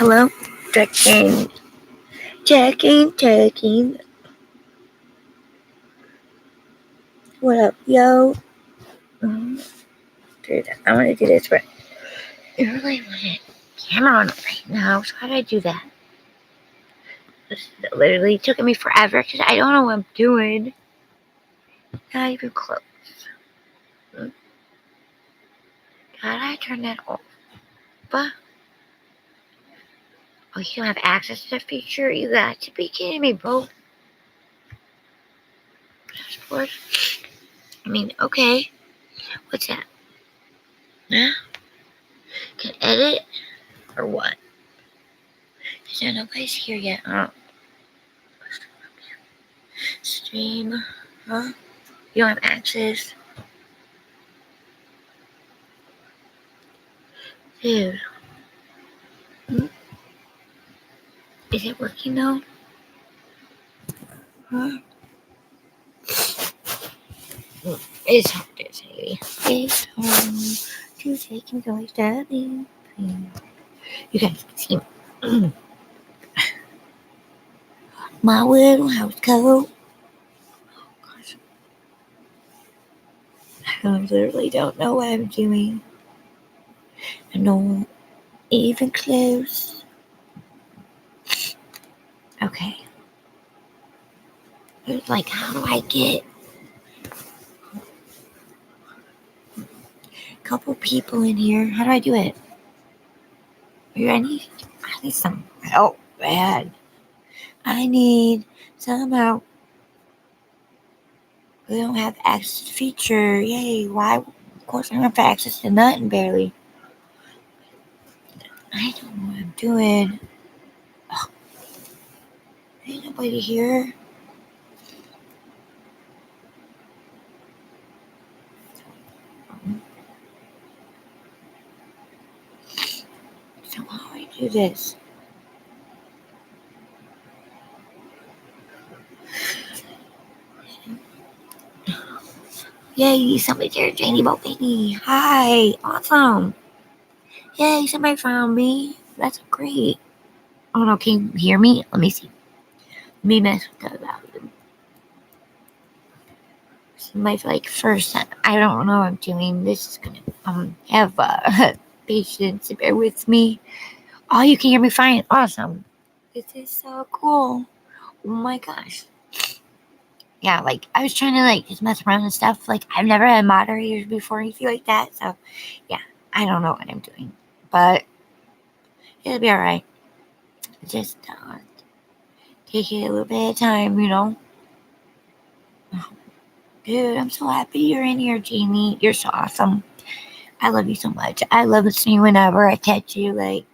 Hello? Checking. What up, yo? Dude, I want to do this, but I really want a camera on right now. So how do I do that? This literally took me forever because I don't know what I'm doing. Not even close. How did I turn that off? But you don't have access to the feature? You got to be kidding me, bro. Dashboard. I mean, okay. What's that? Yeah? Can edit? Or what? Is there nobody's here yet? Stream. Huh? You don't have access? Dude. Is it working though? Huh? It's hard to say. It's hard to take me away stepping. You guys can see my little house coat. Oh gosh. I literally don't know what I'm doing. I don't even close. Okay. It's like, how do I get a couple people in here? How do I do it? I need some help, bad. I need some help. We don't have access to feature. Yay, why? Of course I don't have access to nothing, barely. I don't know what I'm doing. Oh, ain't nobody here. So how do I do this? Yay, somebody's here, Janie Bopini. Hi, awesome. Yay, somebody found me. That's great. Oh no, can you hear me? Let me see. Let me mess with that volume. My first, I don't know what I'm doing. This is gonna have patience. Bear with me. Oh, you can hear me fine. Awesome. This is so cool. Oh my gosh. Yeah, I was trying to just mess around and stuff. I've never had moderators before or anything like that. So yeah, I don't know what I'm doing, but it'll be all right. Just take it a little bit at a time, Oh, dude, I'm so happy you're in here, Jamie. You're so awesome. I love you so much. I love listening whenever I catch you. I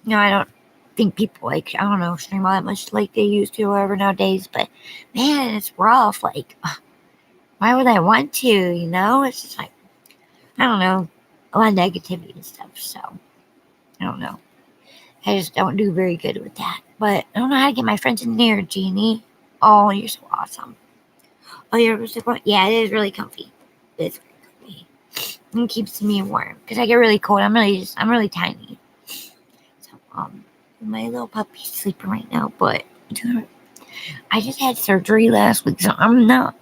don't think people I don't know, stream all that much like they used to or whatever nowadays. But man, it's rough. Why would I want to? It's just I don't know, a lot of negativity and stuff. So I don't know. I just don't do very good with that. But I don't know how to get my friends in there, Jeannie. Oh, you're so awesome. Oh, you're so cool. Yeah, it is really comfy. It's very comfy. It keeps me warm because I get really cold. I'm really tiny. So my little puppy's sleeping right now, but I just had surgery last week, so I'm not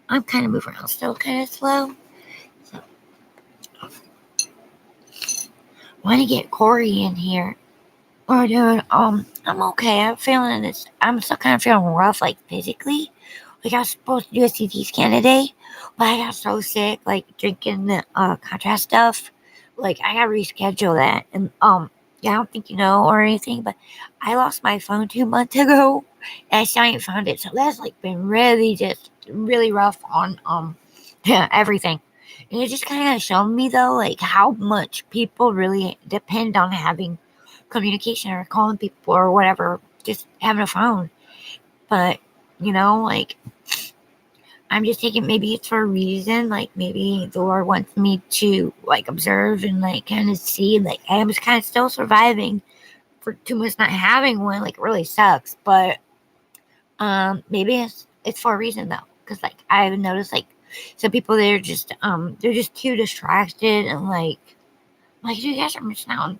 I'm kind of moving around still, kind of slow. So want to get Corey in here. Oh, dude, I'm okay. I'm still kind of feeling rough, physically. I was supposed to do a CT scan today, but I got so sick, drinking the contrast stuff. I got to reschedule that. And yeah, I don't think you know or anything, but I lost my phone 2 months ago, and I still ain't found it. So that's been really rough on yeah, everything. And it just kind of showed me though, how much people really depend on having communication or calling people or whatever, just having a phone. But I'm just taking, maybe it's for a reason, maybe the Lord wants me to observe and kind of see, I was kind of still surviving for 2 months not having one. It really sucks, but maybe it's for a reason though, because I've noticed some people, they're just too distracted and you guys are missing out on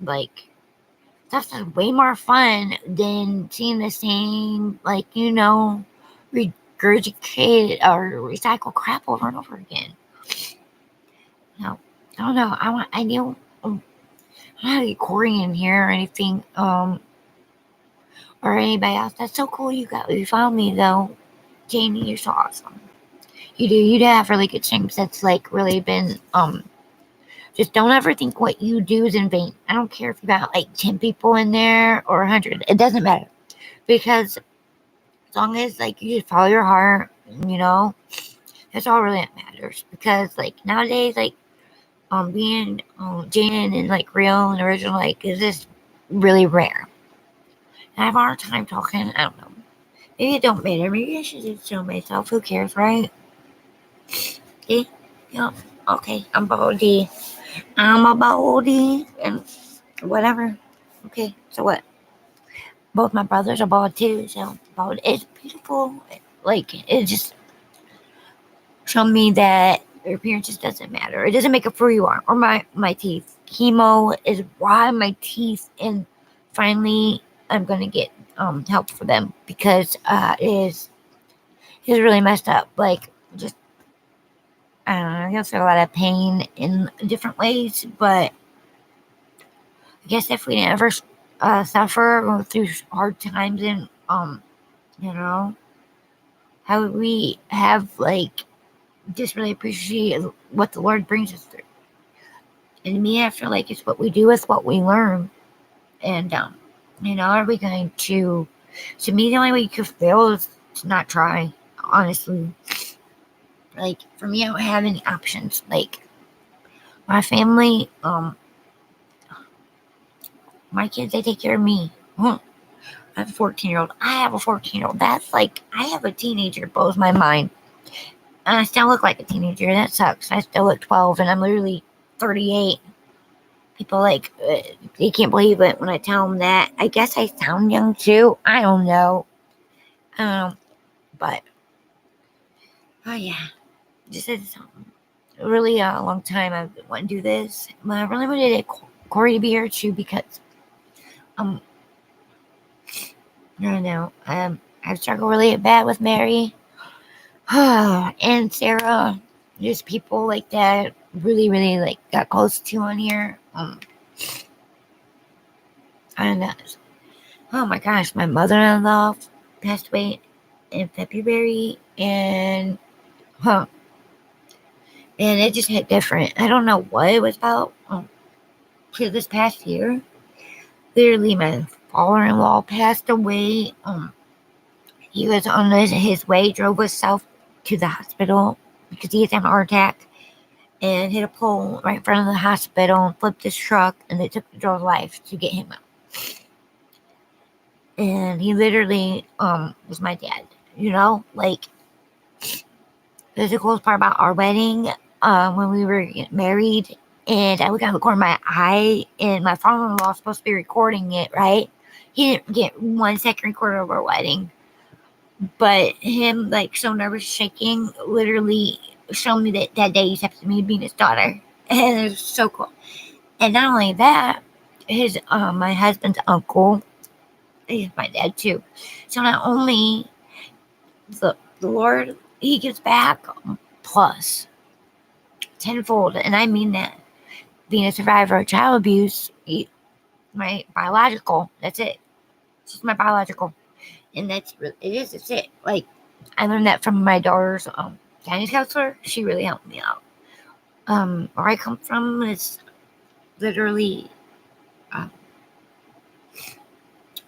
Stuff's just way more fun than seeing the same, like, regurgitate or recycle crap over and over again. No, I don't know. I knew, I don't have any Corey in here or anything, or anybody else. That's so cool you found me, though. Jamie, you're so awesome. You do have really good streams. That's, like, really been, just don't ever think what you do is in vain. I don't care if you got, like, 10 people in there or 100. It doesn't matter. Because as long as, like, you just follow your heart, that's all really that matters. Because, like, nowadays, like, being genuine and, like, real and original, like, is just really rare. And I have a hard time talking. I don't know. Maybe it don't matter. Maybe I should just show myself. Who cares, right? See? Yep. Okay. I'm baldy. I'm a baldy. And whatever. Okay. So what? Both my brothers are bald too. So bald is beautiful. Like, it just showed me that your appearance just doesn't matter. It doesn't make up for who you are. Or my teeth. Chemo is why my teeth, and finally I'm gonna get help for them because it is really messed up. Like, just I don't know, I guess there's a lot of pain in different ways, but I guess if we didn't ever suffer or go through hard times, and how would we have, like, just really appreciate what the Lord brings us through. And to me, I feel like it's what we do with what we learn. And are we going to me, the only way you could fail is to not try, honestly. Like, for me, I don't have any options. Like, my family, my kids, they take care of me. I have a 14-year-old. I have a 14-year-old. That's like, I have a teenager. It blows my mind. And I still look like a teenager. That sucks. I still look 12, and I'm literally 38. People, like, they can't believe it when I tell them that. I guess I sound young, too. I don't know. But, oh, yeah. This is really a long time I've been wanting to do this. But I really wanted Corey to be here, too, because, I don't know. I struggle really bad with Mary and Sarah. Just people like that really, really, like, got close to on here. And oh my gosh, my mother-in-law passed away in February, and and it just hit different. I don't know what it was about. To this past year, literally, my father-in-law passed away. He was on his way, drove himself to the hospital because he had a heart attack, and hit a pole right in front of the hospital and flipped his truck, and they took the girl's life to get him out. And he literally was my dad, like, there's the coolest part about our wedding, when we were getting married, and I got to record my eye, and my father-in-law was supposed to be recording it, right? He didn't get 1 second recorded of our wedding, but him, like, so nervous, shaking, literally showed me that day he accepted me being his daughter, and it was so cool. And not only that, his my husband's uncle, he's my dad too. So not only the Lord, he gives back plus tenfold, and I mean that. Being a survivor of child abuse, my biological, that's it. It's just my biological, and it's it. Like, I learned that from my daughter's guidance counselor. She really helped me out. Where I come from is literally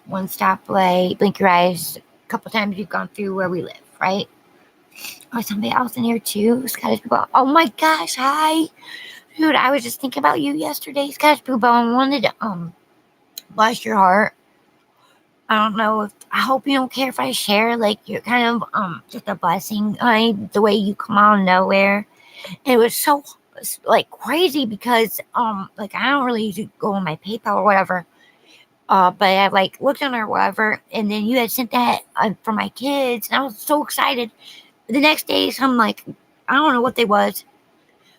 one stoplight, blink your eyes. A couple times you've gone through where we live, right? Oh, somebody else in here too. Scottish people. Oh my gosh, hi. Dude, I was just thinking about you yesterday, Scottish people. I wanted to bless your heart. I don't know I hope you don't care if I share, like, you're kind of just a blessing. The way you come out of nowhere. It was so, like, crazy because like, I don't really usually go on my PayPal or whatever. But I, like, looked on her whatever, and then you had sent that for my kids, and I was so excited. The next day, some, like, I don't know what they was.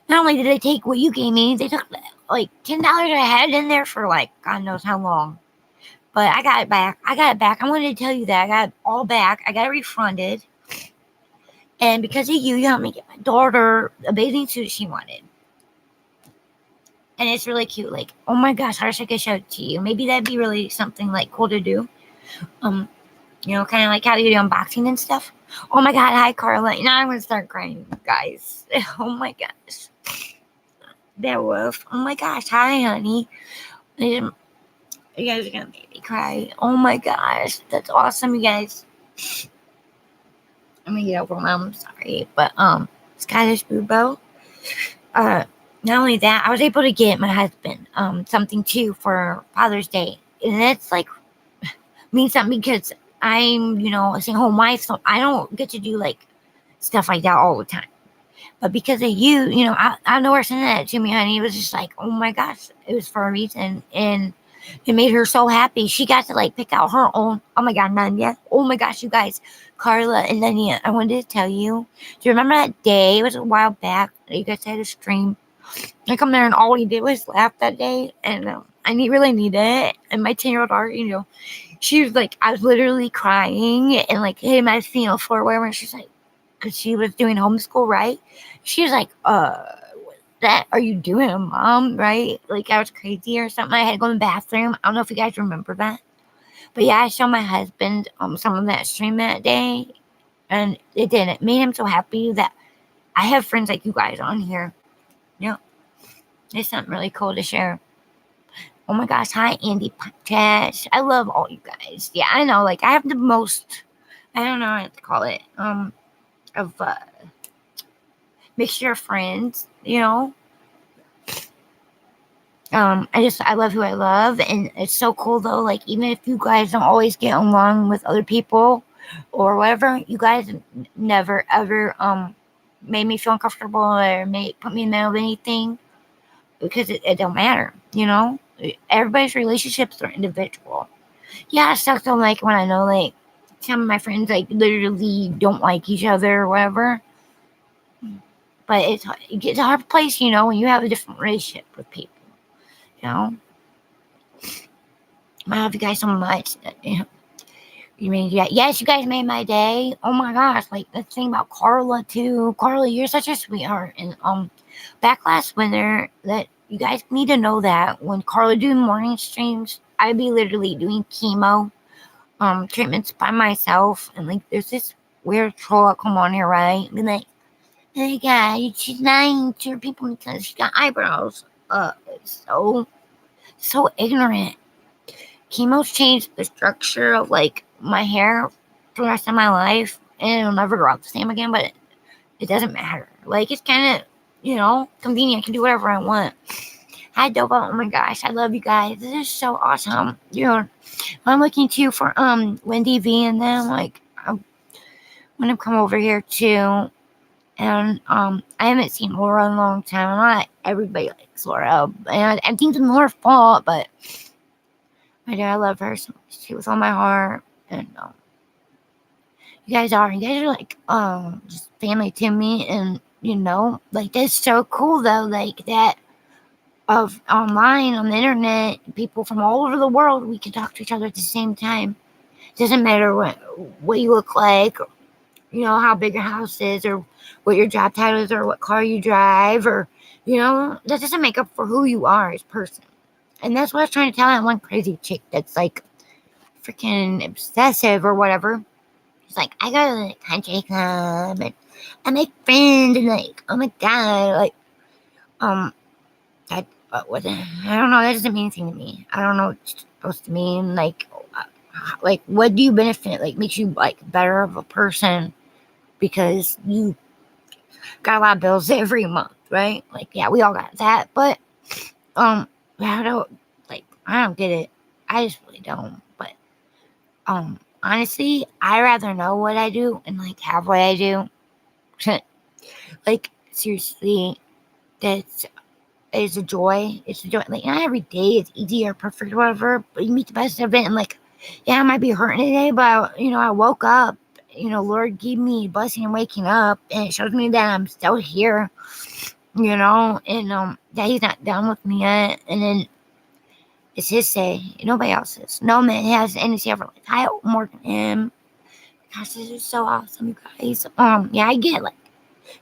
Not only did they take what you gave me, they took, like, $10 I had in there for, like, God knows how long. But I got it back. I wanted to tell you that. I got it all back. I got it refunded. And because of you helped me get my daughter a bathing suit she wanted. And it's really cute. Like, oh my gosh, I wish I could show it to you. Maybe that'd be really something like cool to do. Kind of like how you do unboxing and stuff. Oh my god, hi Carla. Now I'm gonna start crying, guys. Oh my gosh. That wolf. Oh my gosh, hi honey. You guys are gonna make me cry. Oh my gosh, that's awesome, you guys. I'm gonna get overwhelmed, sorry. But Scottish Boobo. Not only that, I was able to get my husband something too for Father's Day. And that's like means something because I'm, a stay-at-home wife, so I don't get to do like stuff like that all the time. But because of you, I know her sending that to me, honey. It was just like, oh my gosh, it was for a reason. And it made her so happy. She got to like pick out her own. Oh my god, Nanya. Oh my gosh, you guys. Carla and Nanya, I wanted to tell you. Do you remember that day? It was a while back that you guys had a stream. I come there and all we did was laugh that day. And really needed it. And my 10-year-old daughter, she was like, I was literally crying and like hitting my feet on the floor, whatever. And she's like, because she was doing homeschool, right? She was like, that are you doing, mom? Right? Like I was crazy or something. I had to go in the bathroom. I don't know if you guys remember that. But yeah, I showed my husband some of that stream that day. And it did. It made him so happy that I have friends like you guys on here. Yeah. It's something really cool to share. Oh my gosh, hi Andy Podcast. I love all you guys. Yeah, I know, like I have the most, I don't know what to call it, of mixture of friends, I love who I love, and it's so cool though, like even if you guys don't always get along with other people or whatever, you guys never ever made me feel uncomfortable or put me in the middle of anything, because it don't matter, everybody's relationships are individual. Yeah, it sucks. Don't like when I know like some of my friends like literally don't like each other or whatever. But it gets a hard place, when you have a different relationship with people. I love you guys so much. You mean, yeah, yes, you guys made my day. Oh my gosh, like the thing about Carla too. Carla, you're such a sweetheart. And back last winter, that you guys need to know that when Carla doing morning streams, I'd be literally doing chemo treatments by myself, and like there's this weird troll that come on here, right? Be like, hey guys, she's lying to her people because she got eyebrows. It's so ignorant. Chemo's changed the structure of like my hair for the rest of my life, and it'll never grow out the same again, but it doesn't matter. Like it's kind of, convenient. I can do whatever I want. Hi Dova, oh my gosh, I love you guys. This is so awesome. I'm looking too for Wendy V and them. Like I'm gonna come over here too. And I haven't seen Laura in a long time. Not everybody likes Laura, and I think it's Laura's fault, but I love her so much. She was on my heart, and you guys are like just family to me, and like that's so cool though, like that of online on the internet, people from all over the world, we can talk to each other at the same time. Doesn't matter what you look like, or, how big your house is, or what your job title is, or what car you drive, or that doesn't make up for who you are as a person. And that's what I was trying to tell that one crazy chick that's like freaking obsessive or whatever. She's like, I go to the country club and I make friends, and like, oh my god, like that I don't know, that doesn't mean anything to me. I don't know what it's supposed to mean. Like what do you benefit? Like makes you like better of a person because you got a lot of bills every month, right? Like yeah, we all got that, but I don't get it. I just really don't. But honestly, I rather know what I do and like have what I do. Like seriously, it's a joy. It's a joy. Like not every day is easy or perfect or whatever, but you meet the best of it, and like yeah, I might be hurting today, but I woke up. Lord gave me a blessing in waking up, and it shows me that I'm still here. And that He's not done with me yet. And then It's his say, nobody else's. No man has any say over, like, I owe more than him. Gosh, this is so awesome, you guys. Yeah, I get, like,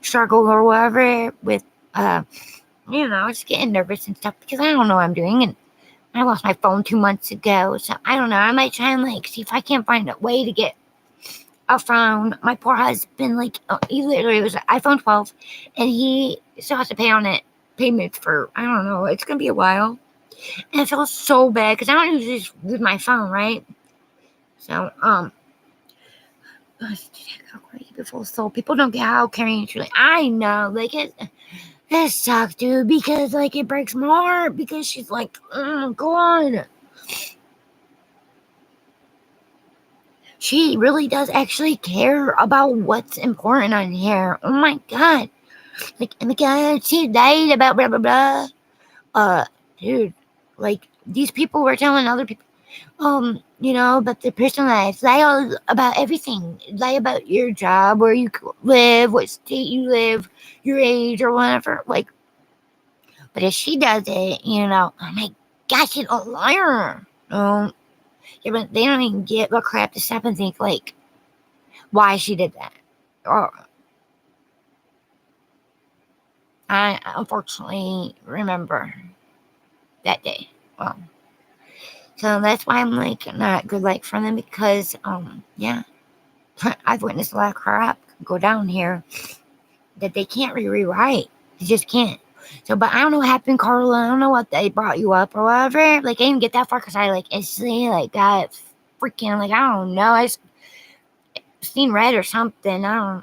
struggle or whatever with, just getting nervous and stuff because I don't know what I'm doing, and I lost my phone 2 months ago, so I don't know. I might try and, like, see if I can't find a way to get a phone. My poor husband, like, he literally was an iPhone 12, and he still has to pay on it payments for, I don't know, it's gonna be a while. And it feels so bad because I don't usually just use my phone, right? So, how crazy before. So people don't get how caring it's really. I know, like, it sucks, dude, because, like, it breaks my heart because she's like, oh, God. She really does actually care about what's important on here. Oh my God. Like, oh my God, she died about blah, blah, blah. Dude, like, these people were telling other people, about their personal lives, lie all about everything. Lie about your job, where you live, what state you live, your age, or whatever. Like, but if she does it, oh my gosh, she's a liar. Yeah, but they don't even get the crap to stop and think, like, why she did that. Or I unfortunately remember that day. So that's why I'm, like, not good, like, for them because, yeah, I've witnessed a lot of crap go down here that they can't rewrite. They just can't. So, but I don't know what happened, Carla. I don't know what they brought you up or whatever. Like, I didn't get that far because I, like, instantly, like, got freaking, like, I don't know. I just seen red or something. I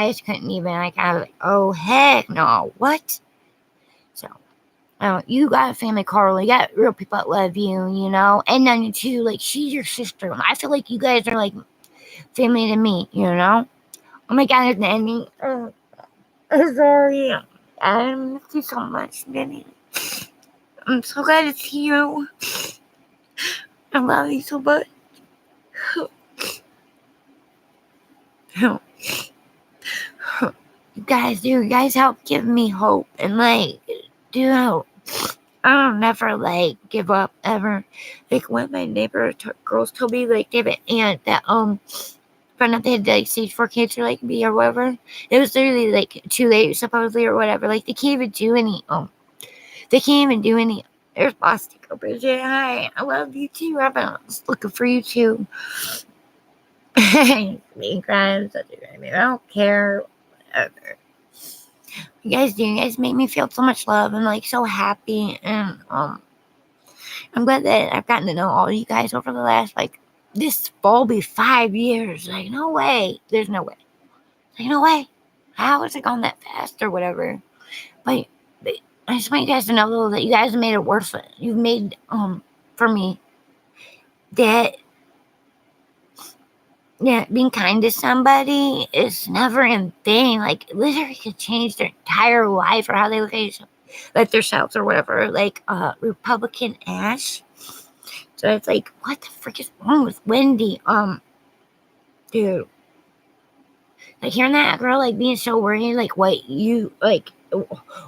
just couldn't even, like, I was like, oh, heck no. What? So, you got a family, Carla. You got real people that love you, and then, too, like, she's your sister. I feel like you guys are, like, family to me, Oh my God, it's the ending. I'm sorry. I miss you so much, Benny. I'm so glad to see you. I love you so much. You guys help give me hope. And, like, dude, I'll never, like, give up ever. Like, when my neighbor girls told me, like, they have an aunt that, found out they had, like, stage 4 cancer, like, me or whatever. It was literally, like, too late, supposedly, or whatever. Like, they can't even do any, there's Bostic. Bridget, hi, I love you too. I was looking for you too. Me crying, I don't care. Whatever. You guys make me feel so much love and, like, so happy. And I'm glad that I've gotten to know all you guys over the last, like, this fall will be 5 years. Like, no way. There's no way. Like, no way. How has it gone that fast or whatever? But I just want you guys to know, though, that you guys have made it worth it. You've made, for me, that, yeah, being kind to somebody is never in vain. Like, literally could change their entire life or how they look at themselves or whatever. Like, Republican Ash. So it's like, what the frick is wrong with Wendy? Dude. Like, hearing that girl, like, being so worried, like, what you, like,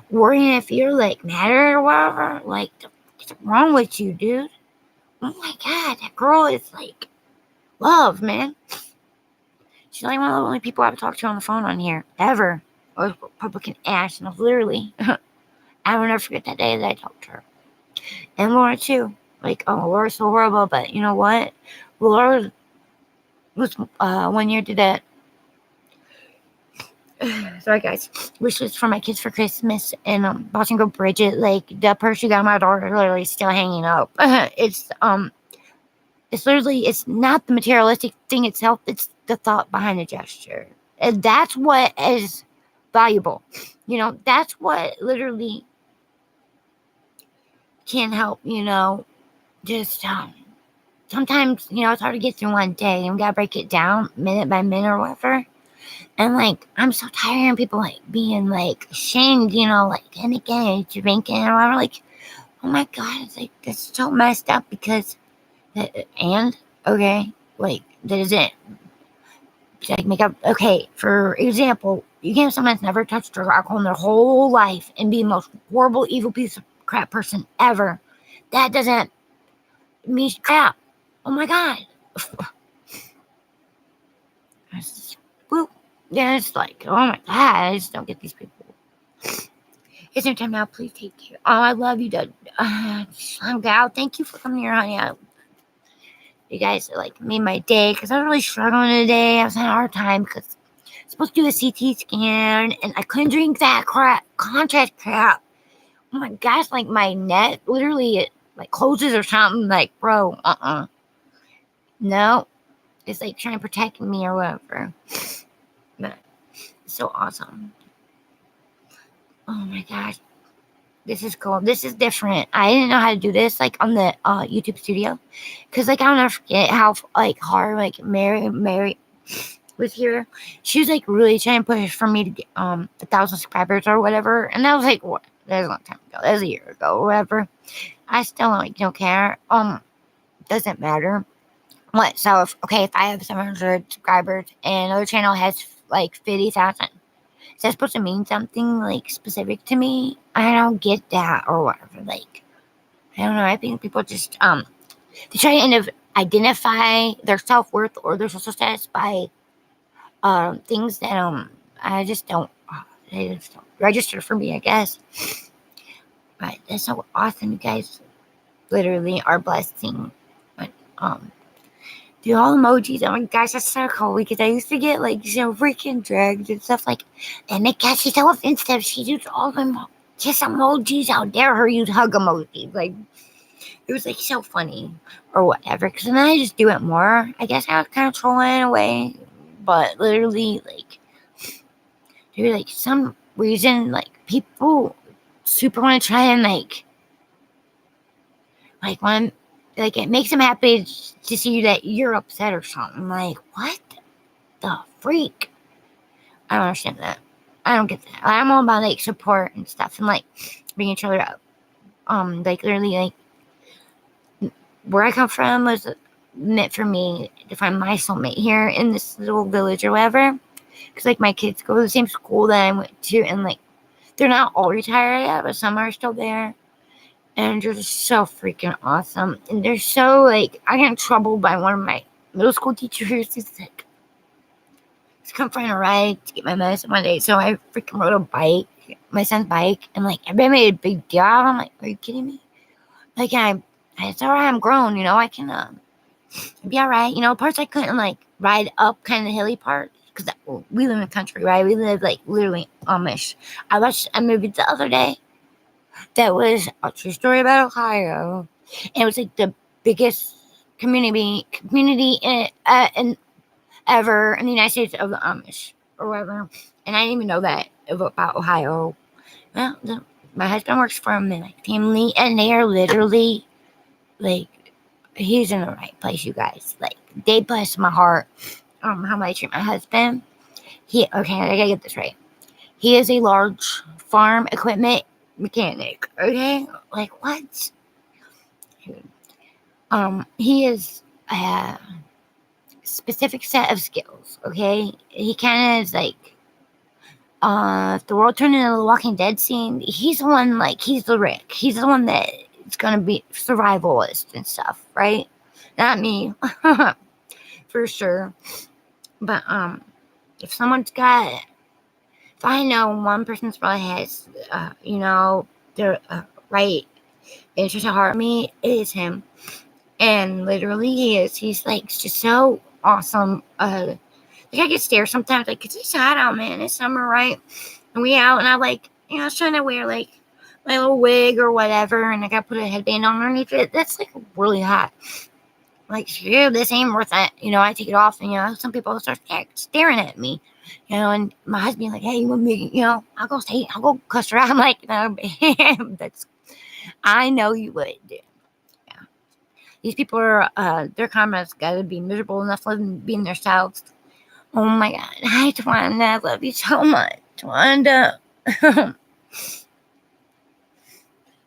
worrying if you're, like, mad or whatever. Like, what's wrong with you, dude? Oh my God, that girl is, like, love, man. She's like one of the only people I've talked to on the phone on here, ever. I was Republican Ash, and I was literally, I will never forget that day that I talked to her. And Laura, too. Like, Laura's so horrible, but you know what? Laura was, 1 year did that. Sorry, guys. Wishes for my kids for Christmas and Boston Girl Bridget. Like, the purse you got my daughter literally still hanging up. It's literally, it's not the materialistic thing itself. It's the thought behind the gesture. And that's what is valuable. That's what literally can help, just, sometimes, it's hard to get through one day. And we gotta break it down minute by minute or whatever. And, like, I'm so tired of hearing people, like, being, like, shamed, like, and again, drinking or whatever. Like, oh my God, it's like, that's so messed up because, okay, like, that isn't, like, make up, okay, for example, you can have someone that's never touched drug or alcohol in their whole life and be the most horrible, evil piece of crap person ever. that doesn't mean crap. Oh my God. Woo. Yeah, it's like, oh my God, I just don't get these people. It's your time now. Please take care. Oh, I love you, Dad. I'm out. Thank you for coming here, honey. You guys like made my day because I was really struggling today. I was having a hard time because I was supposed to do a CT scan and I couldn't drink that contrast crap. Oh my gosh, like my neck literally it like closes or something. Like, bro, no, it's like trying to protect me or whatever. But it's so awesome. Oh my gosh. This is cool. This is different. I didn't know how to do this like on the YouTube studio, cause like I'll never forget how like hard like Mary was here. She was like really trying to push for me to get 1,000 subscribers or whatever, and that was like what? That was a long time ago. That was a year ago or whatever. I still like don't care. Doesn't matter. What? So if I have 700 subscribers and another channel has like 50,000. Is that supposed to mean something like specific to me? I don't get that or whatever. Like, I don't know. I think people just they try to identify their self-worth or their social status by things that I just don't they just don't register for me, I guess. But that's so awesome. You guys literally are blessing. But do all emojis. Oh my gosh, that's so cool because I used to get like so freaking dragged and stuff like, and the cat, she's so offensive. She used all them kiss emojis. How dare her use hug emojis? Like, it was like so funny or whatever. Because then I just do it more. I guess I was kind of trolling in a way, but literally, like, dude, like some reason, like people super want to try and like when. Like, it makes them happy to see that you're upset or something. Like, what the freak? I don't understand that. I don't get that. I'm all about, like, support and stuff and, like, bringing each other up. Like, literally, like, where I come from was meant for me to find my soulmate here in this little village or whatever. Because, like, my kids go to the same school that I went to, and, like, they're not all retired yet, but some are still there. And they're just so freaking awesome. And they're so, like, I got in trouble by one of my middle school teachers. He's like, he's come for a ride to get my medicine one day. So I freaking rode a bike, my son's bike. And, like, everybody made a big deal. I'm like, are you kidding me? Like, it's all right. I'm grown, you know. I can be all right. You know, parts I couldn't, like, ride up kind of the hilly part. Because we live in the country, right? We live, like, literally Amish. I watched a movie the other day. That was a true story about Ohio. And it was like the biggest community in ever in the United States of the Amish or whatever. And I didn't even know that about Ohio. Well, my husband works for them in like family, and they are literally like he's in the right place, you guys. Like they bless my heart. How I treat my husband. I gotta get this right. He is a large farm equipment mechanic, okay? Like, what? He is a specific set of skills, okay? He kind of is like, if the world turned into the Walking Dead scene, he's the one, like, he's the Rick. He's the one that is gonna be survivalist and stuff, right? Not me, for sure. But, if I know one person's probably has, you know, the right interest at heart of me, it is him. And literally he is. He's like just so awesome. Like I get scared sometimes, like, cause it's hot out, man. It's summer, right? And we out, and I like, you know, I was trying to wear like my little wig or whatever, and I got to put a headband on underneath it. That's like really hot. Like, shoot, this ain't worth it. You know, I take it off, and you know, some people start staring at me. You know, and my husband like, hey, you want me? You know, I'll go cuss her out. I'm like, no, I know you would. Yeah. These people are, their comments got to be miserable enough living being themselves. Oh my God. Hi, Twanda. I love you so much. Twanda.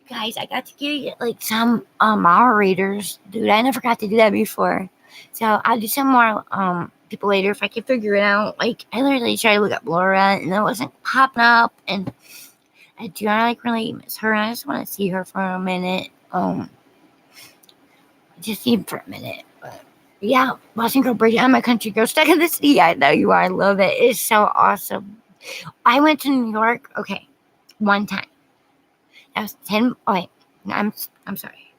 Guys, I got to get like some moderators. Dude, I never got to do that before. So I'll do some more people later if I can figure it out. Like, I literally tried to look up Laura and it wasn't popping up. And I do not like really miss her. I just want to see her for a minute. just even for a minute. But yeah, Boston Girl Bridge. I'm a country girl stuck in the city. I know you are. I love it. It's so awesome. I went to New York. Okay, one time. I was 10. Oh wait, no, I'm sorry.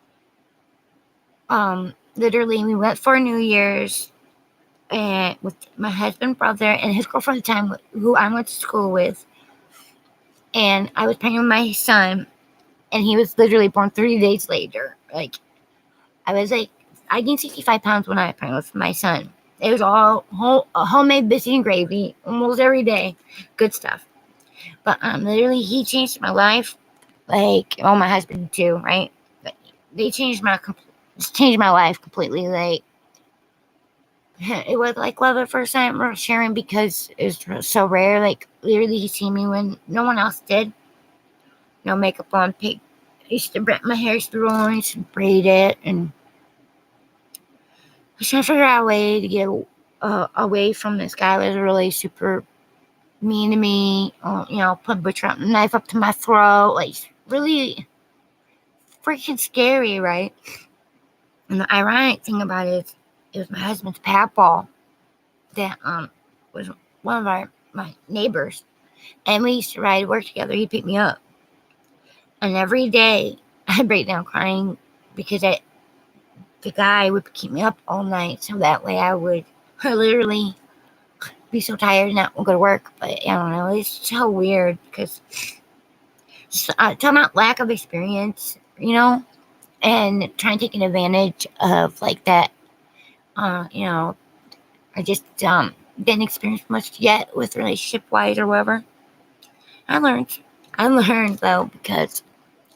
Literally, we went for New Year's and with my husband, brother, and his girlfriend at the time, who I went to school with. And I was pregnant with my son, and he was literally born 30 days later. Like, I gained 65 pounds when I was pregnant with my son. It was all homemade biscuit and gravy almost every day. Good stuff. But literally, he changed my life. Like, my husband too, right? But they changed my life completely. Like, it was like love at first sight. We're sharing because it was so rare. Like, literally, he seen me when no one else did. No makeup on, pig. I used to braid my hair through on, I used to braid it, and I was trying to figure out a way to get away from this guy that was really super mean to me. Put a butcher knife up to my throat, like really freaking scary, right? And the ironic thing about it is, it was my husband's papaw that was one of my neighbors, and we used to ride to work together. He'd pick me up, and every day I'd break down crying because the guy would keep me up all night, so that way I would literally be so tired and not go to work. But I don't know, it's so weird because talking about lack of experience, and trying to take advantage of like that. I just didn't experience much yet with relationship wise or whatever. I learned. I learned though because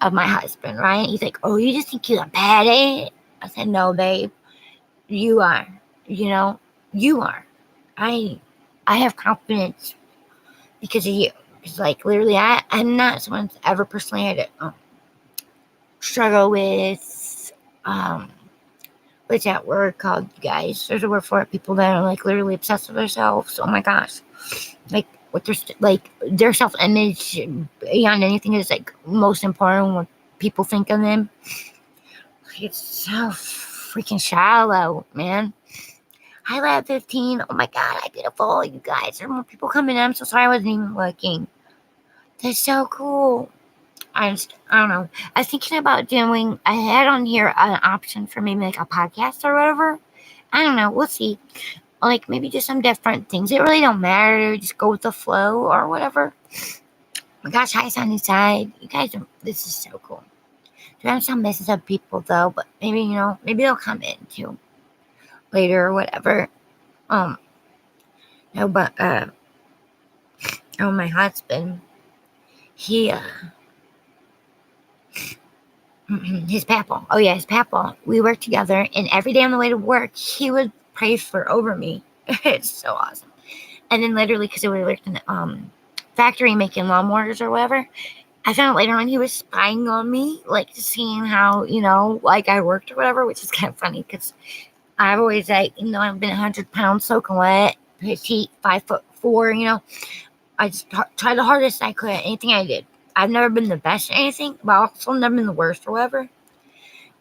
of my husband, right? He's like, "Oh, you just think you're bad, eh?" I said, "No, babe, you are. You are. I have confidence because of you. Because like literally, I'm not someone that's ever personally had to struggle with what's that word called, you guys? There's a word for it. People that are like literally obsessed with themselves. Oh my gosh, like what their self image beyond anything is like most important. What people think of them. It's so freaking shallow, man. Hi, Lab 15. Oh my god, I'm beautiful. You guys, there are more people coming in. I'm so sorry I wasn't even looking. That's so cool. I don't know. I was thinking about doing, I had on here an option for maybe like a podcast or whatever. I don't know. We'll see. Like maybe just some different things. It really don't matter. Just go with the flow or whatever. Oh my gosh, hi, Sunnyside. You guys this is so cool. There are some messes of people though, but maybe, maybe they'll come in too later or whatever. But my husband, he his papa. Oh yeah, his papa. We worked together, and every day on the way to work, he would pray for over me. It's so awesome. And then literally, because we worked in the factory making lawnmowers or whatever, I found out later on he was spying on me, like seeing how like I worked or whatever, which is kind of funny because I've always like I've been 100 pounds soaking wet, petite, 5'4". I just tried the hardest I could at anything I did. I've never been the best at anything, but I've also never been the worst or whatever.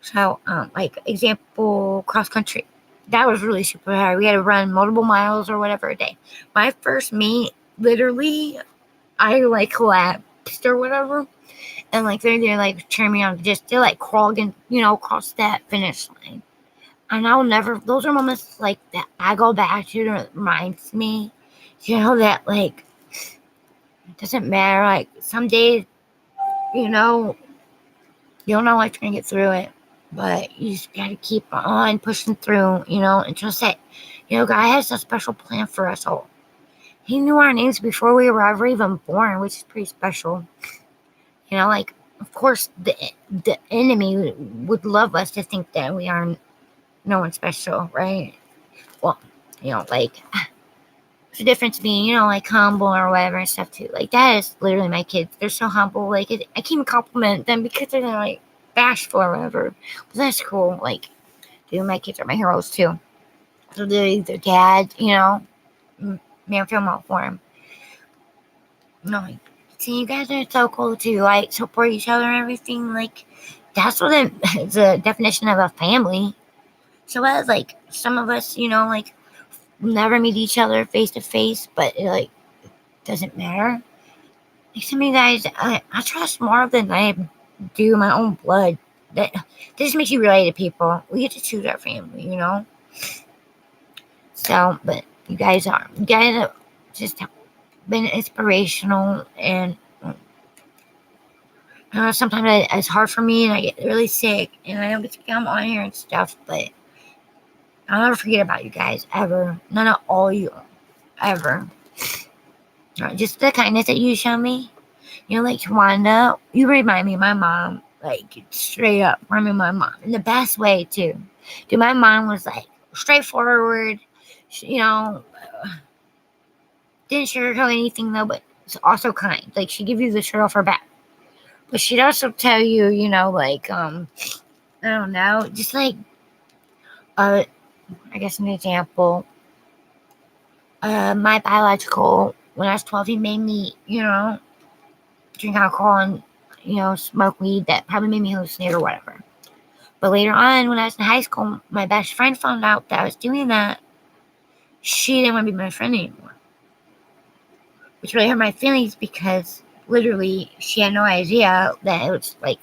So, like, example, cross country. That was really super hard. We had to run multiple miles or whatever a day. My first meet, literally, I, like, collapsed or whatever. And, like, they're like, cheering me on just to, like, crawl and, across that finish line. And I'll never, those are moments, like, that I go back to that reminds me, that, like, it doesn't matter. Like, some days, you don't know what you're going to get through it. But you just got to keep on pushing through, and trust that, God has a special plan for us all. He knew our names before we were ever even born, which is pretty special. Like, of course, the enemy would love us to think that we are no one special, right? Well, like, the difference being, like, humble or whatever and stuff too. Like, that is literally my kids. They're so humble. Like, I can't even compliment them because they're like bashful or whatever. But that's cool. Like, dude, my kids are my heroes too. So they're their dad, man, I feel more for him. No, like, see, you guys are so cool too. Like, support each other and everything. Like, that's what the definition of a family. So as like some of us, like never meet each other face to face, but it like doesn't matter. Like some of you guys, I trust more than I do my own blood. That this makes you relate to people. We get to choose our family. So, but you guys have just been inspirational, and sometimes it's hard for me, and I get really sick, and I don't get to come on here and stuff. But I'll never forget about you guys ever. None of all you ever. Just the kindness that you show me. Like Wanda, you remind me of my mom. Like straight up, remind me of my mom in the best way too. Dude, my mom was like straightforward. Didn't sugarcoat anything though, but it's also kind. Like she'd give you the shirt off her back, but she'd also tell you, like I don't know, just like I guess an example. My biological, when I was 12, he made me, drink alcohol and smoke weed. That probably made me hallucinate or whatever. But later on, when I was in high school, my best friend found out that I was doing that. She didn't want to be my friend anymore, which really hurt my feelings because literally she had no idea that it was like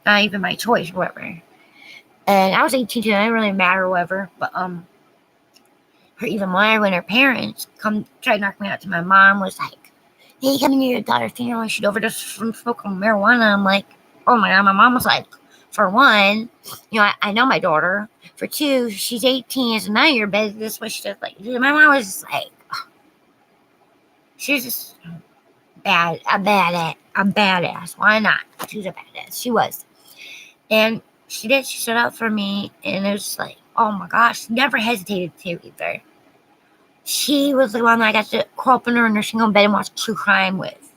not even my choice or whatever. And I was 18 too, and it didn't really matter or whatever. But her even more when her parents tried to knock me out to my mom was like, "Hey, come to your daughter's funeral and she'd overdose from smoking marijuana." I'm like, oh my god. My mom was like, for one, I know my daughter. For two, she's 18, it's none of your business. What she does, like, my mom was just like, she's just a badass. Why not? She was a badass. She was. And she did. She stood up for me, and it was like, oh my gosh, never hesitated to either. She was the one that I got to crawl up in her nursing home bed and watch true crime with.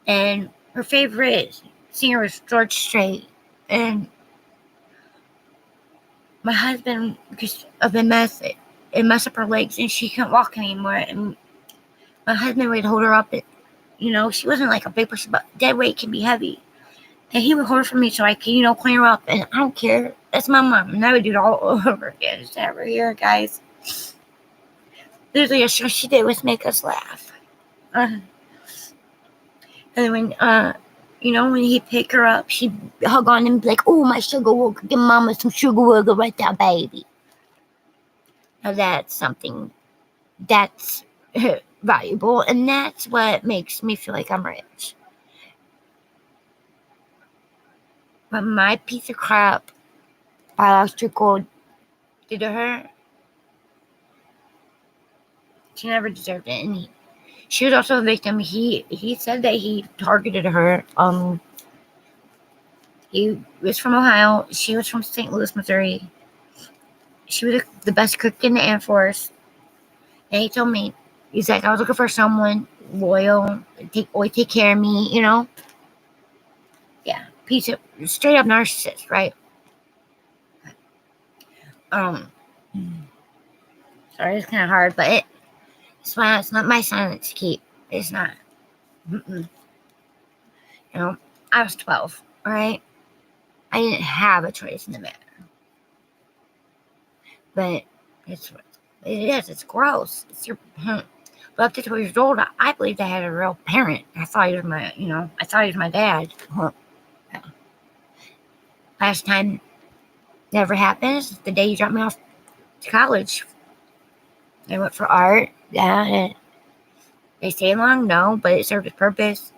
And her favorite singer was George Strait. And my husband, because of MS, it messed up her legs, and she couldn't walk anymore. And my husband would hold her up. She wasn't like a big person, but dead weight can be heavy. And he would hold her for me so I could, clean her up. And I don't care. That's my mom. And I would do it all over again. Just every year, guys. Literally, a show she did was make us laugh. And when, when he'd pick her up, she'd hug on him and be like, "Oh, my sugar wugger. Give mama some sugar wugger right there, baby." Now, that's something that's valuable. And that's what makes me feel like I'm rich. But my piece of crap biological did to her, she never deserved it. And she was also a victim. He said that he targeted her. He was from Ohio. She was from St. Louis, Missouri. She was the best cook in the Air Force. And he told me, he's like, I was looking for someone loyal, always take care of me, Yeah, piece of straight up narcissist, right? Sorry, it's kind of hard, but it's not my silence to keep. It's not. I was 12, all right? I didn't have a choice in the matter. But it's gross. It's your, but up to 12 years old, I believed I had a real parent. I thought he was my dad. Last time never happens. The day you dropped me off to college. I went for art. Yeah. They stayed long? No, but it served its purpose.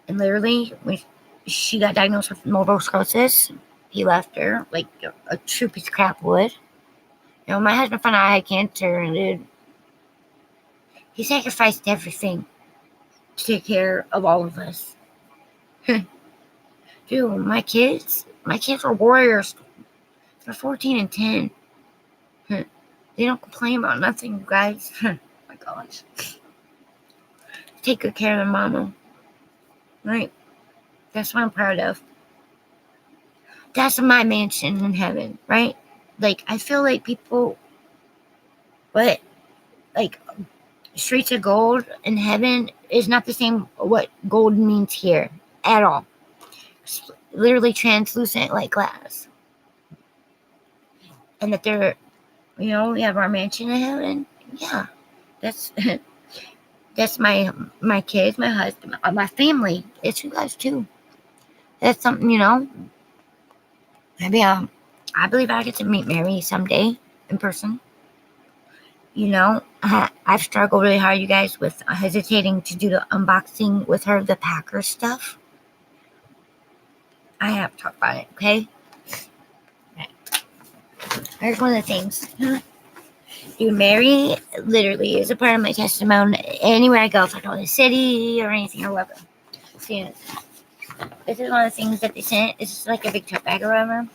And literally, when she got diagnosed with multiple sclerosis, he left her like a true piece of crap would. My husband found out I had cancer, and he sacrificed everything to take care of all of us. Dude, my kids are warriors. They're 14 and 10. They don't complain about nothing, you guys. Oh my gosh. Take good care of their mama. Right? That's what I'm proud of. That's my mansion in heaven, right? Like, I feel like people, but like, streets of gold in heaven is not the same what gold means here at all. literally translucent like glass. And that they're, we have our mansion in heaven. Yeah, that's that's my kids, my husband, my family. It's you guys too. That's something, maybe I believe I get to meet Mary someday in person. I've struggled really hard, you guys, with hesitating to do the unboxing with her, the Packer stuff. I have to talk about it, okay? Here's one of the things. Dude, Mary literally is a part of my testimony anywhere I go, if I go to the city or anything or whatever. See, this is one of the things that they sent. It's just like a big tote bag or whatever.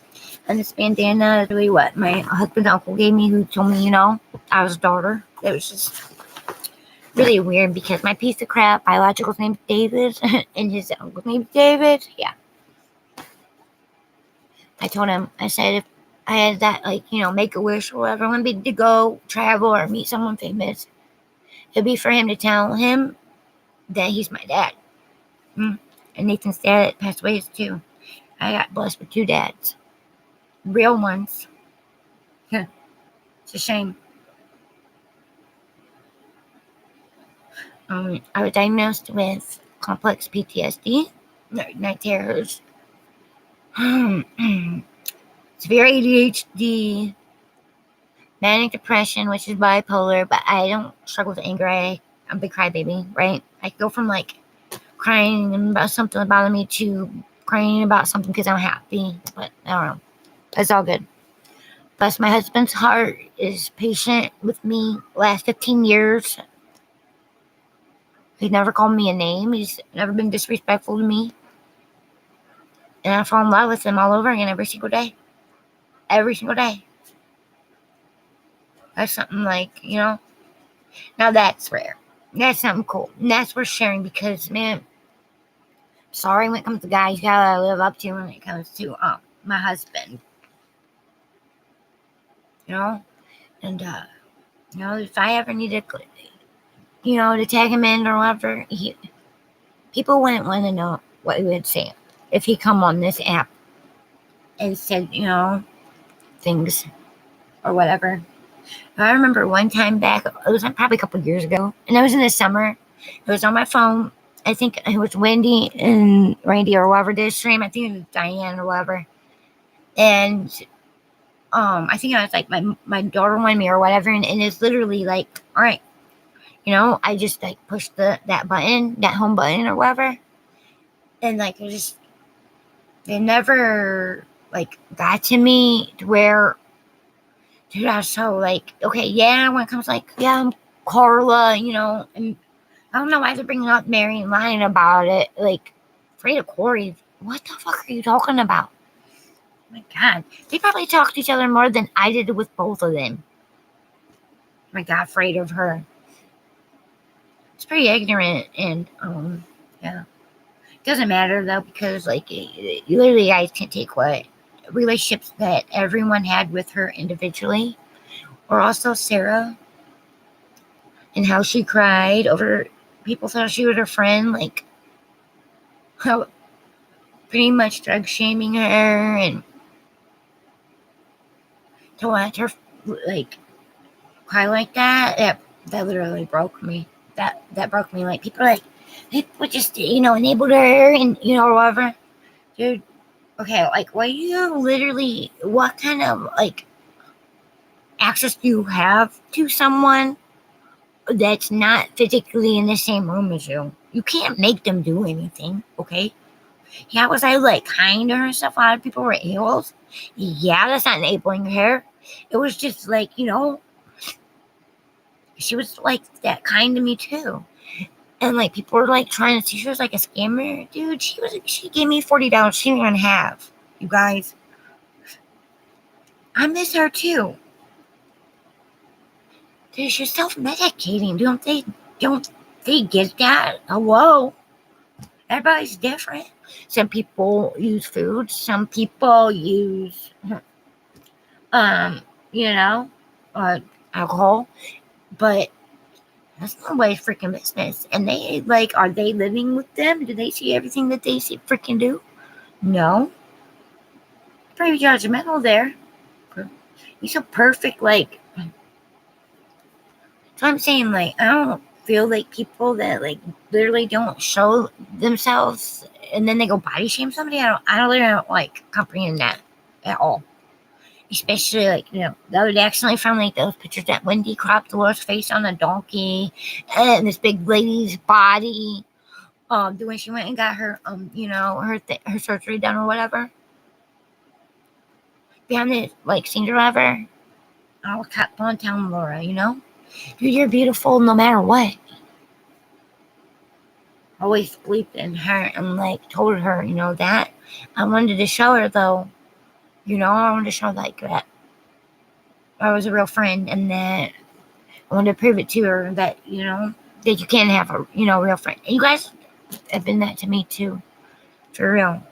And this bandana is really what my husband's uncle gave me, who told me, I was a daughter. It was just really weird because my piece of crap biological's name's David and his uncle's name's David. Yeah. I told him, I said, if I had that, make a wish or whatever, I want to go travel or meet someone famous, it'd be for him to tell him that he's my dad. And Nathan's dad passed away too. I got blessed with 2 dads. Real ones. Yeah. It's a shame. I was diagnosed with complex PTSD, night terrors, severe ADHD, manic depression, which is bipolar, but I don't struggle with anger. I'm a big crybaby, right? I go from crying about something bothering me to crying about something because I'm happy, but I don't know. It's all good. Plus, my husband's heart is patient with me last 15 years. He's never called me a name. He's never been disrespectful to me. And I fall in love with him all over again every single day. Every single day. That's something now that's rare. That's something cool. And that's worth sharing because, man, sorry when it comes to guys, you gotta live up to when it comes to my husband. And, if I ever needed, to tag him in or whatever, people wouldn't want to know what he would say if he come on this app and said, things or whatever. I remember one time back, it was probably a couple years ago, and it was in the summer. It was on my phone. I think it was Wendy and Randy or whoever did stream. I think it was Diane or whatever. And I think I was my daughter wanted me or whatever, and it's literally all right, I just pushed that button, that home button or whatever, and it never got to me to where, dude, I was so okay, yeah, when it comes yeah, I'm Carla, and I don't know why they're bringing up Mary and lying about it, afraid of Corey. What the fuck are you talking about? Oh my God, they probably talked to each other more than I did with both of them. Oh my God, afraid of her. It's pretty ignorant, and yeah, it doesn't matter though because you literally guys can't take what relationships that everyone had with her individually, or also Sarah and how she cried over people thought she was her friend, how pretty much drug shaming her and to watch her cry like that literally broke me. That broke me. People just enabled her and or whatever. Dude, okay, what kind of access do you have to someone that's not physically in the same room as you? You can't make them do anything, okay? Yeah, was I kind to her and stuff? A lot of people were a-holes. Yeah, that's not enabling her. It was just she was that kind to me too. And people were trying to see she was a scammer. Dude, she gave me $40 she didn't even have. You guys. I miss her too. Dude, she's self-medicating. Don't they get that? Hello? Everybody's different. Some people use food. Some people use alcohol. But that's nobody's freaking business. And they are they living with them? Do they see everything that they freaking do? No, pretty judgmental there. You're so perfect, like. So I'm saying, like, I don't feel like people that like literally don't show themselves and then they go body shame somebody. I don't like comprehend that at all. Especially like, the other day I accidentally found like those pictures that Wendy cropped the Lord's face on a donkey and this big lady's body. When she went and got her her surgery done or whatever. Behind the like scenes or whatever. I kept on telling Laura, dude, you're beautiful no matter what. Always believed in her and like told her, that. I wanted to show her though, I wanted to show like that I was a real friend and that I wanted to prove it to her that, that you can have a, real friend. And you guys have been that to me too. For real.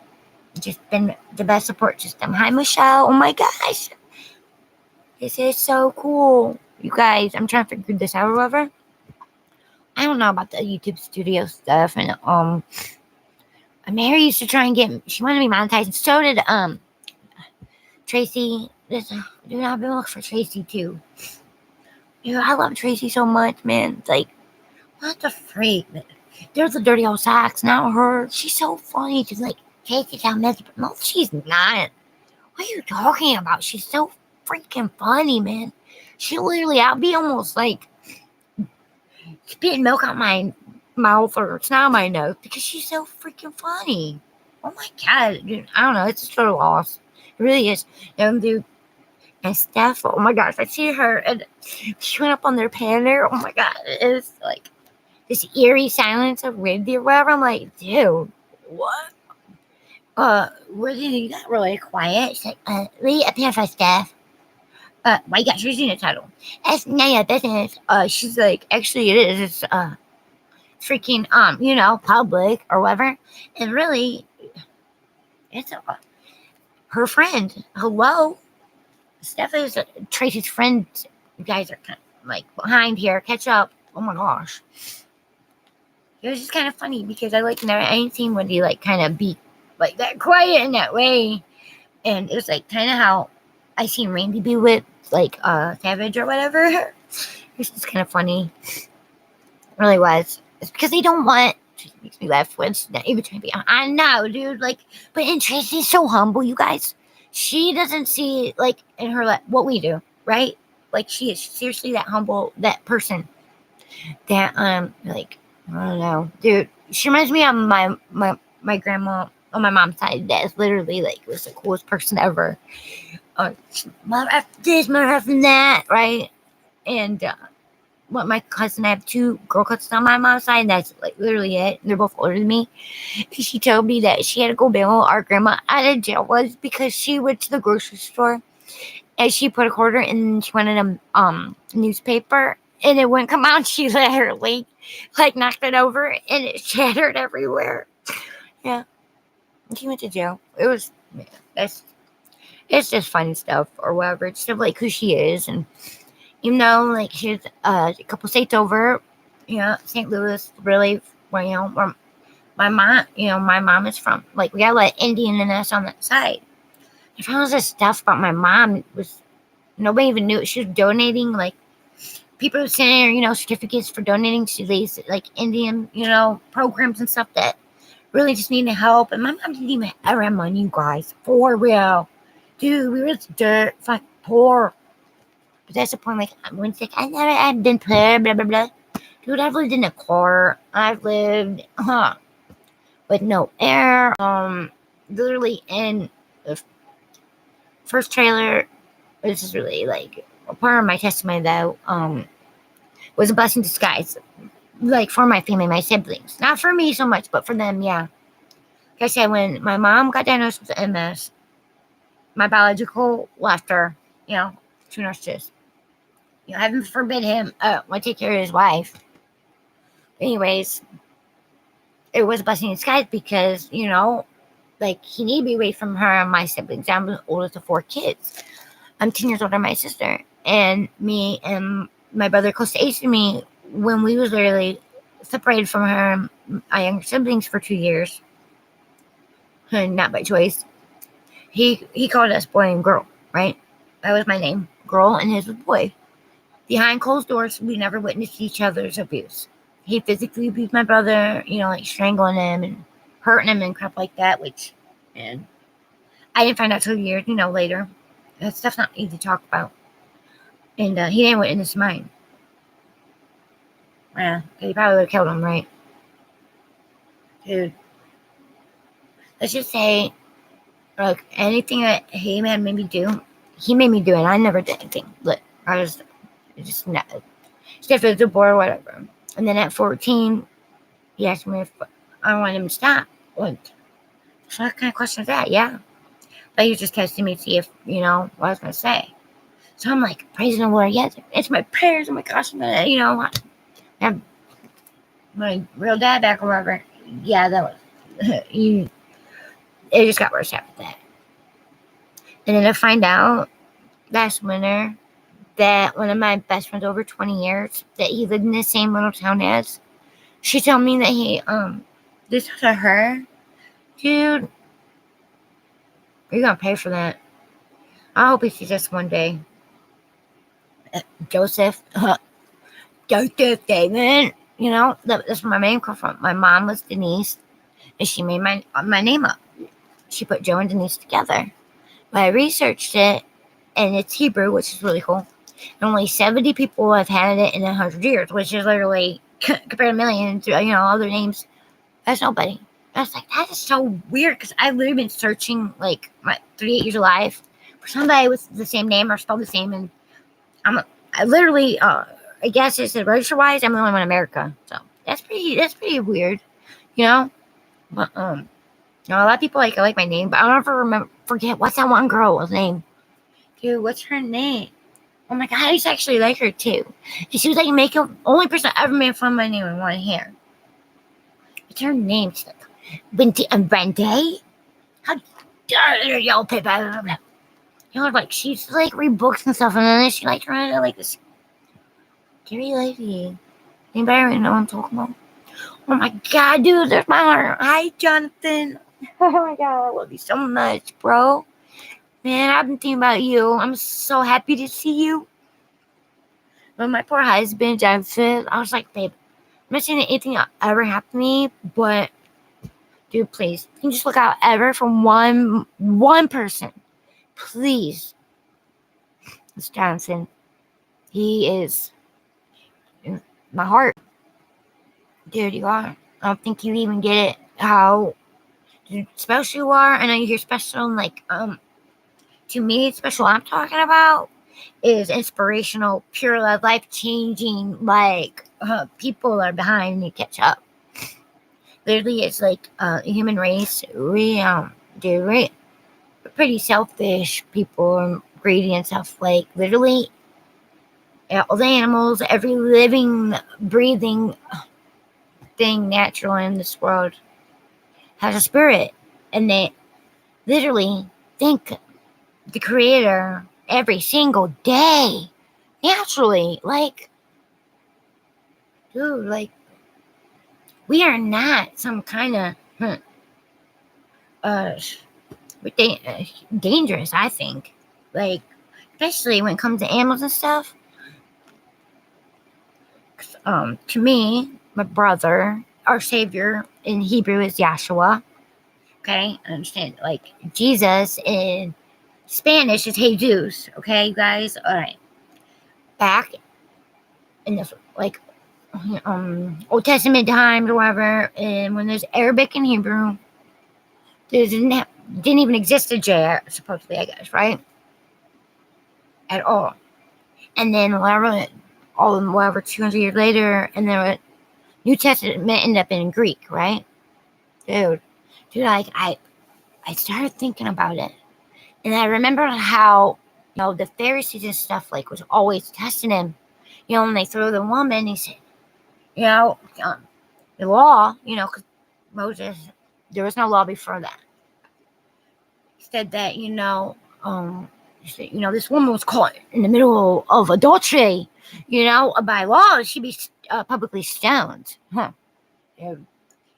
Just been the best support system. Hi Michelle. Oh my gosh. This is so cool. You guys, I'm trying to figure this out or whatever. I don't know about the YouTube studio stuff and Mary used to try and she wanted to be monetized and so did Tracy. Dude, I've been looking for Tracy too. Dude, I love Tracy so much, man. It's like, what the freak? There's the dirty old socks, not her. She's so funny. She's like, Tracy's how miserable. No, she's not. What are you talking about? She's so freaking funny, man. She literally, I'll be almost like spitting milk out my mouth or snot my nose because she's so freaking funny. Oh my god, dude, I don't know. It's just a loss. It really is. Dude, and Steph, oh my gosh, I see her and she went up on their panel. Oh my god, it's like this eerie silence of Wendy or whatever. I'm like, dude, what? Wendy, you got really quiet. She's like, Lee, up here for Steph. Why you got yours in the title? That's none of your business. She's like, actually, it is. It's freaking public or whatever. And really, it's her friend. Hello, Steph is Tracy's friend. You guys are kind of like behind here. Catch up. Oh my gosh. It was just kind of funny because I ain't seen Wendy like kind of be like that quiet in that way. And it was like kind of how I seen Randy be with like Savage or whatever. It was just kind of funny. It really was. It's because they don't want. It makes me laugh when she's not even trying to be. I know, dude. Like, but and Tracy's so humble, you guys. She doesn't see like in her what we do, right? Like she is seriously that humble, that person. That like I don't know, dude. She reminds me of my grandma on my mom's side. That is literally like was the coolest person ever. Mother after this, mother after that, right? And what my cousin, I have two girl cousins on my mom's side, and that's like literally it. They're both older than me. She told me that she had to go bail our grandma out of jail was because she went to the grocery store and she put a quarter and she wanted a newspaper and it wouldn't come out. She literally like knocked it over and it shattered everywhere. Yeah, she went to jail. It was it's just funny stuff or whatever. It's just like who she is and. Like she's a couple states over, St. Louis, really, where, where my mom is from. Like, we got a lot of Indian in us on that side. I found all this stuff about my mom. Nobody even knew it. She was donating, like, people were sending her, certificates for donating to these, like, Indian, programs and stuff that really just needed help. And my mom didn't even ever have money, you guys. For real. Dude, we were dirt, poor. But that's the point, like, when it's like, I've been poor, blah, blah, blah. Dude, I've lived in a car. I've lived, with no air. Literally in the first trailer, this is really, like, a part of my testimony, though, was a blessing in disguise. Like, for my family, my siblings. Not for me so much, but for them, yeah. Like I said, when my mom got diagnosed with MS, my biological left her, 2 nurses. Heaven forbid him want to take care of his wife. Anyways, it was a blessing in disguise because, like he needed to be away from her and my siblings. I'm the oldest of 4 kids. I'm 10 years older than my sister. And me and my brother close to age to me when we was literally separated from her and my younger siblings for 2 years. not by choice. He called us boy and girl, right? That was my name, girl, and his was boy. Behind closed doors, we never witnessed each other's abuse. He physically abused my brother, like strangling him and hurting him and crap like that, which, and I didn't find out till years, later. That stuff's not easy to talk about. And he didn't witness mine. Yeah, he probably would have killed him, right? Dude. Let's just say, like, anything that he made me do, he made me do it. I never did anything. Look, I was just not, just visible or whatever. And then at 14, he asked me if I wanted him to stop. Like, so what kind of question is that? Yeah. But he was just testing me to see if, what I was going to say. So I'm like, praising the Lord. Yes, it's my prayers. Oh my gosh, I'm going to, have my real dad back or whatever. Yeah, that was, it just got worse after that. And then to find out last winter that one of my best friends over 20 years, that he lived in the same little town as, she told me that he, this was her. Dude, you're going to pay for that. I hope he sees us one day. Joseph David, that's where my name comes from. My mom was Denise, and she made my name up. She put Joe and Denise together. But I researched it, and it's Hebrew, which is really cool. And only 70 people have had it in 100 years, which is literally, compared to millions, other names, that's nobody. I was like, that is so weird, because I've literally been searching, like, my 38 years of life for somebody with the same name or spelled the same, and I literally, I guess it's register-wise, I'm the only one in America, so that's pretty weird, but, a lot of people like my name, but I don't ever forget, what's that one girl's name? Dude, what's her name? Oh my god, I used to actually like her too. And she was like, only person I ever made fun of my name in one hair. What's her name? She's like, Wendy? How dare you, people? Like, she's like, read books and stuff, and then she like trying to like this scary lady. Anybody really know what I'm talking about? Oh my god, dude, there's my heart. Hi, Jonathan. Oh my god, I love you so much, bro. Man, I've been thinking about you. I'm so happy to see you. But my poor husband, Jonathan, I was like, babe, I'm not saying that anything ever happened to me, but dude, please, can you just look out ever from one person? Please. It's Jonathan. He is in my heart. Dude, you are. I don't think you even get it, how special you are. I know you're special, and like, to me, special I'm talking about is inspirational, pure love, life-changing, like, people are behind me catch up. Literally, it's like, the human race, we're pretty selfish people and greedy and stuff. Like, literally, all the animals, every living, breathing thing natural in this world has a spirit, and they literally think the creator every single day, naturally. Like, dude, like, we are not some kind of dangerous, I think. Like, especially when it comes to animals and stuff. To me, my brother, our savior in Hebrew is Yahshua. Okay, I understand. Like, Jesus in Spanish is Jesus. Okay, guys. All right. Back in the Old Testament times or whatever, and when there's Arabic and Hebrew, there didn't even exist a J, supposedly, I guess, right? At all. And then whatever 200 years later, and then New Testament ended up in Greek, right? Dude, like, I started thinking about it, and I remember how, the Pharisees and stuff, like, was always testing him. When they threw the woman, he said, the law, because Moses, there was no law before that. He said that, this woman was caught in the middle of adultery, by law, she'd be publicly stoned. Huh. And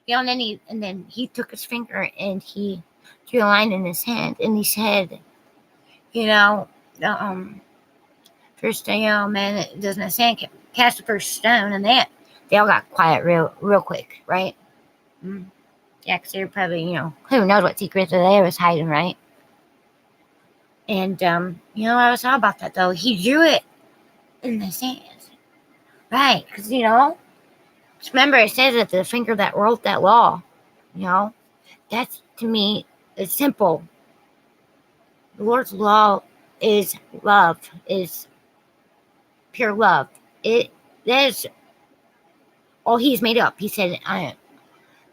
then he took his finger and he drew a line in his hand, and he said, you know, first, man that doesn't sin cast the first stone, and they all got quiet real quick, right? Yeah, because they were probably, who knows what secrets they was hiding, right? And, I was thought about that, though. He drew it in the sand. Right, because, just remember it says that the finger that wrote that law, that's, to me, it's simple. The Lord's law is love, is pure love. That is all he's made up. He said, I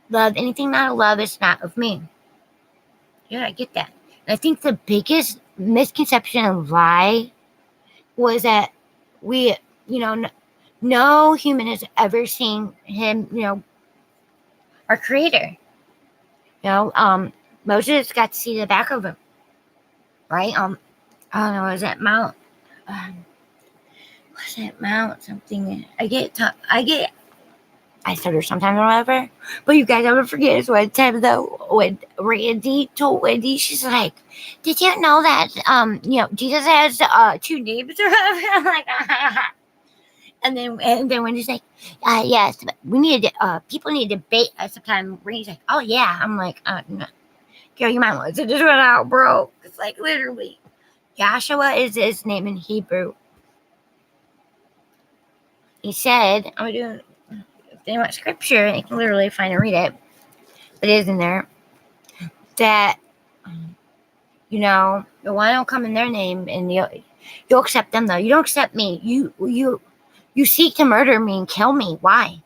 love anything not of love is not of me. Yeah, I get that. And I think the biggest misconception and lie was that we, no human has ever seen him, our creator. Moses got to see the back of him, right? I don't know, was that Mount something? I stutter sometimes or whatever. But you guys never forget is one time though when Randy told Wendy, she's like, did you know that Jesus has 2 names or whatever? I'm like, and then Wendy's like, yes, but we need to people need to debate sometime. Randy's like, oh yeah. I'm like, no. Girl, you might want to just run out, bro. It's like literally Joshua is his name in Hebrew. He said, I'm doing if they want scripture, they can literally find and read it. But it is in there that the one will come in their name and you'll accept them though. You don't accept me. You seek to murder me and kill me. Why?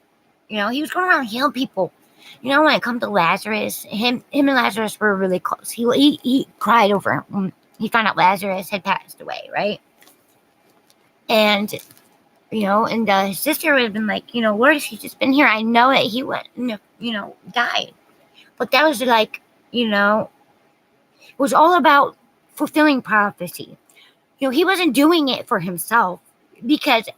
He was going around healing people. When it comes to Lazarus, him and Lazarus were really close. He cried over him when he found out Lazarus had passed away, right? And his sister would have been like, Lord, if he's just been here, I know that he would, died. But that was like, it was all about fulfilling prophecy. He wasn't doing it for himself because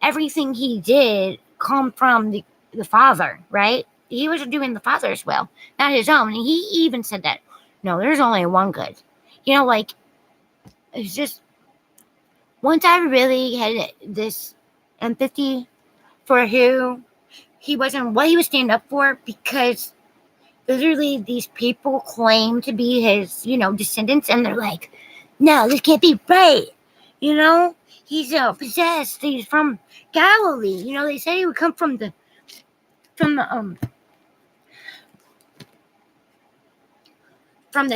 everything he did come from the Father, right? He was doing the Father's will, not his own. And he even said that, no, there's only one good. It's just, once I really had this empathy for who he was and what he was standing up for, because literally these people claim to be his, descendants, and they're like, no, this can't be right. He's possessed. He's from Galilee. They say he would come from the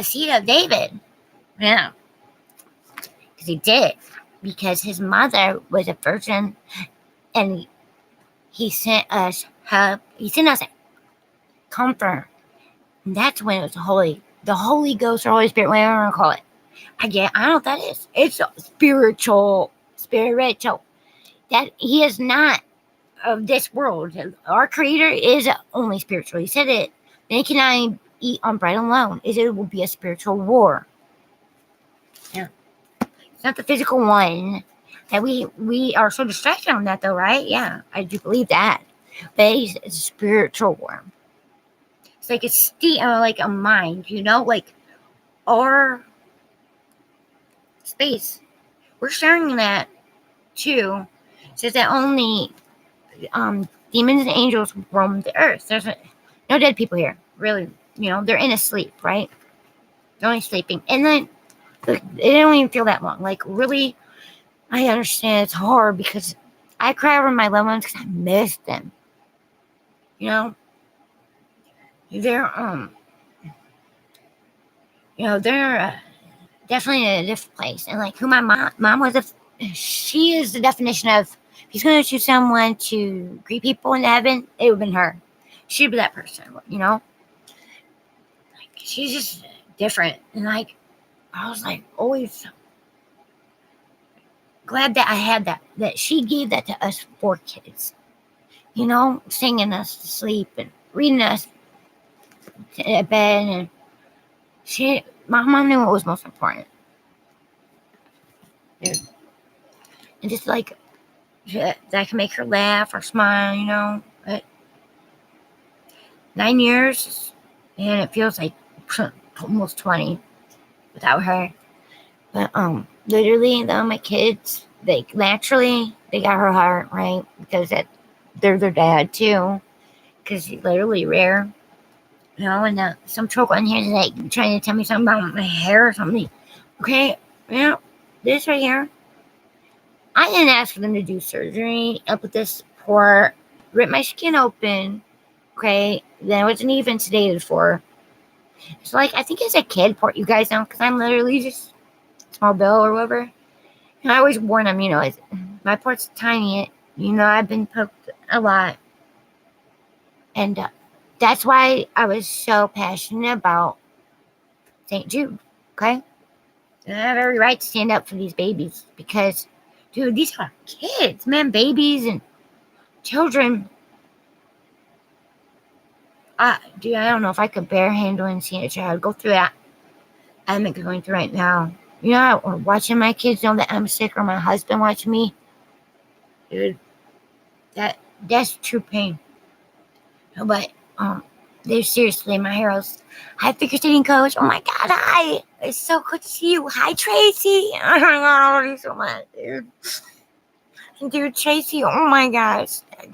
seed of David. Yeah, because he did. Because his mother was a virgin, and he sent us help. He sent us comfort. And that's when it was the Holy Ghost or Holy Spirit, whatever you want to call it. I don't know what that is. It's spiritual. That he is not of this world. Our Creator is only spiritual. He said it. They cannot eat on bread alone. It will be a spiritual war. Yeah. It's not the physical one. That we are so distracted on that, though, right? Yeah, I do believe that. But it's a spiritual war. It's like like a mind, like our space. We're sharing that too. It says that only demons and angels roam the earth. There's no dead people here, really. They're in a sleep, right? They're only sleeping, and then they don't even feel that long. Like really. I understand it's hard because I cry over my loved ones because I miss them. They're they're definitely in a different place. And like who my mom was, she is the definition of, if he's going to choose someone to greet people in heaven, it would have been her. She'd be that person, Like she's just different. And like, I was like always glad that I had that she gave that to us 4 kids, singing us to sleep and reading us to bed. And my mom knew what was most important. And just like, that I can make her laugh or smile, But 9 years, and it feels like almost 20 without her. But literally, though, my kids, they naturally they got her heart, right, because they're their dad too. Because he's literally rare, and some troll on here is like trying to tell me something about my hair or something. Okay, this right here. I didn't ask for them to do surgery. I put this port, rip my skin open. Okay, then it wasn't even sedated for. It's like, I think as a kid, port, you guys know, because I'm literally just small bill or whatever. And I always warn them, my port's tiny. I've been poked a lot. And that's why I was so passionate about St. Jude, okay? And I have every right to stand up for these babies because, dude, these are kids, man, babies and children. Dude, I don't know if I could bear handling seeing a child go through that I'm going through right now. Or watching my kids know that I'm sick or my husband watching me. Dude, that's true pain. But, they're seriously my heroes. Hi, figure skating coach. Oh my God, hi. It's so good to see you. Hi, Tracy. Oh my God, I love you so much, dude. Dude, Tracy, oh my gosh. I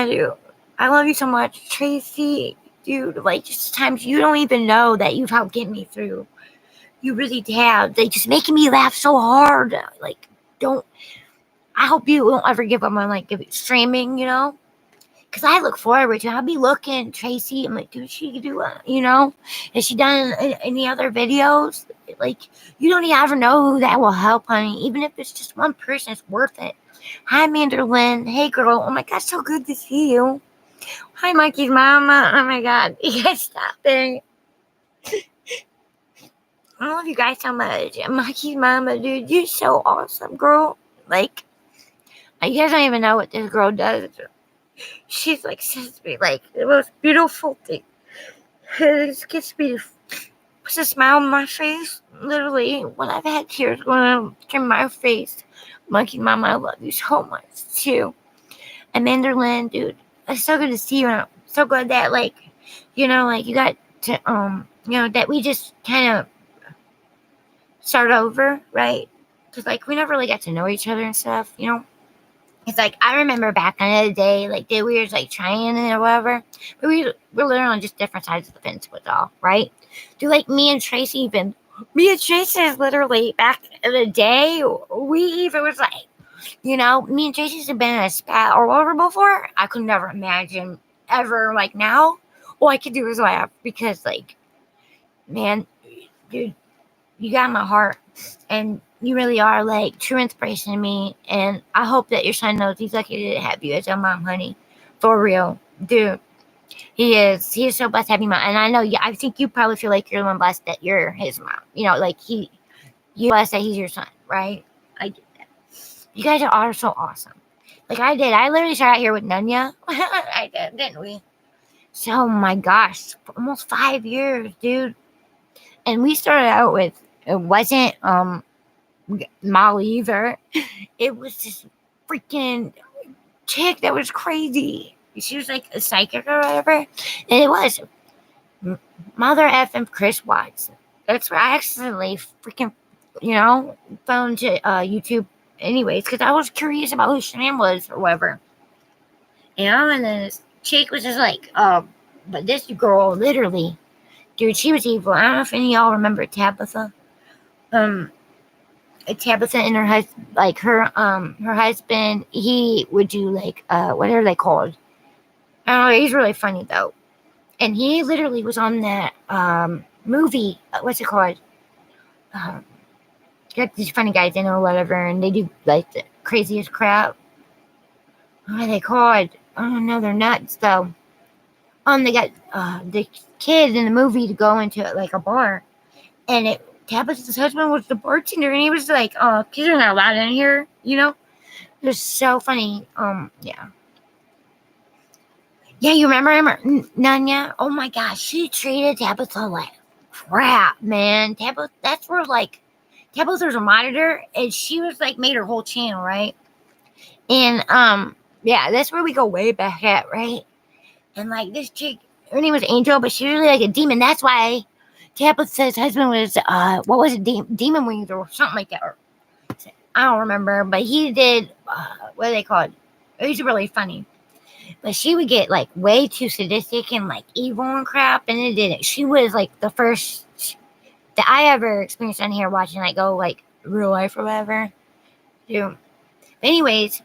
do. I love you so much, Tracy. Dude, like, just times you don't even know that you've helped get me through. You really have. They just making me laugh so hard. Like, I hope you won't ever give up on, like, streaming, Because I look forward to it. I'll be looking, Tracy. I'm like, dude, she do it, Has she done any other videos? Like, you don't even ever know who that will help, honey. Even if it's just one person, it's worth it. Hi, Manderlyn. Hey, girl. Oh, my gosh, so good to see you. Hi, Mikey's mama. Oh, my God. You guys stop it. I love you guys so much. Mikey's mama, dude, you're so awesome, girl. Like, you guys don't even know what this girl does. She's like, says to me, like, the most beautiful thing. It gets me to puts a smile on my face. Literally, when I've had tears going down my face. Monkey Mama, I love you so much, too. Amanda Lynn, dude, it's so good to see you. And I'm so glad that, like, you got to, that we just kind of start over, right? Because, like, we never really got to know each other and stuff, It's like, I remember back in the day, like, we were just, like, trying or whatever. But we're literally on just different sides of the fence with all, right? Do, like, me and Tracy is literally, back in the day, we even was, like, me and Tracy's have been in a spat or whatever before. I could never imagine ever, like, now. All I could do is laugh because, like, man, dude, you got my heart. And you really are, like, true inspiration to me. And I hope that your son knows he's lucky to have you as a mom, honey. For real. Dude. He is so blessed to have you, mom. And I know, I think you probably feel like you're the one blessed that you're his mom. Like, you blessed that he's your son, right? I get that. You guys are so awesome. Like, I did. I literally started out here with Nunya. I did, didn't we? So, oh my gosh. Almost 5 years, dude. And we started out with, it wasn't, Molly either. It was this freaking chick that was crazy. She was like a psychic or whatever. And it was Mother effing Chris Watts. That's where I accidentally freaking, found to YouTube anyways, because I was curious about who Shanann was or whatever. And then this chick was just like, but this girl, literally, dude, she was evil. I don't know if any of y'all remember Tabitha. Tabitha and her husband, like her husband, he would do like, what are they called? I don't know, he's really funny though. And he literally was on that, movie, what's it called? Got these funny guys in or whatever, and they do like the craziest crap. What are they called? I don't know, they're nuts though. They got, the kid in the movie to go into like a bar, and Tabitha's husband was the bartender, and he was like, kids are not allowed in here, It was so funny. Yeah. Yeah, you remember Nunya? Oh my gosh, she treated Tabitha like crap, man. That's where, like, Tabitha's a monitor, and she was like, made her whole channel, right? And, yeah, that's where we go way back at, right? And, like, this chick, her name was Angel, but she was really like a demon. That's why Tabitha's husband was, what was it, Demon Wings or something like that. Or, I don't remember, but he did, what are they called? It was really funny. But she would get like way too sadistic and like evil and crap, and it didn't. She was like the first that I ever experienced on here watching like go like real life or whatever. Dude. But anyways,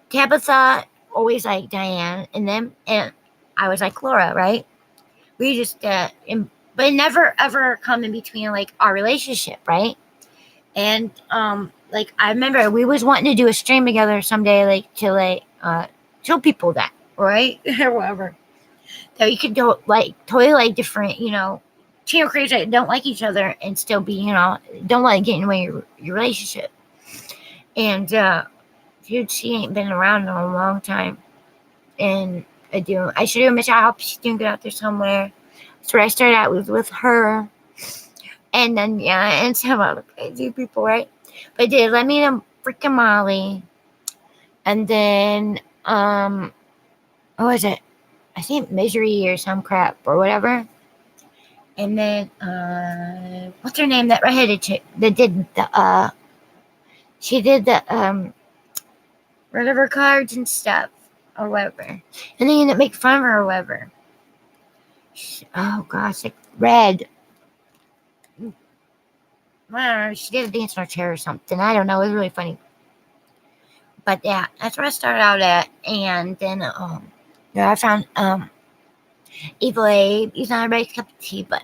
Tabitha always like Diane, and I was like Laura, right? We just but it never ever come in between like our relationship, right? And like I remember we was wanting to do a stream together someday, like to like show people that, right? Or whatever. That you could do like totally like different, channel creators that don't like each other and still be, don't let it get in the way of your relationship. And dude, she ain't been around in a long time. And I should do a mission. I hope she's doing good out there somewhere. So I started out with her. And then, and some other crazy people, right? But I did let me to freaking Molly. And then, what was it? I think Misery or some crap or whatever. And then, what's her name? That redheaded chick that did the, she did the, whatever cards and stuff or whatever. And they ended up making fun of her or whatever. Oh gosh, like Red. Well, she did a dance on her chair or something. I don't know. It was really funny. But yeah, that's where I started out at. And then, I found Evil Abe. He's not everybody's cup of tea, but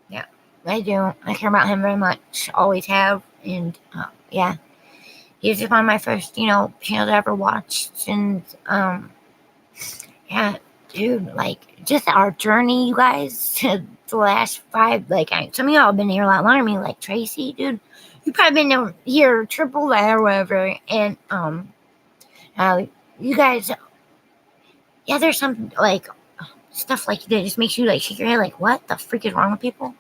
yeah, I do. I care about him very much. Always have. And yeah, he was just one of my first, channels I ever watched. And yeah, dude, like just our journey, you guys, to the last 5, like some of y'all have been here a lot longer than me, like Tracy, dude. You probably been here triple that or whatever. And you guys, yeah, there's some like stuff like that just makes you like shake your head, like what the freak is wrong with people?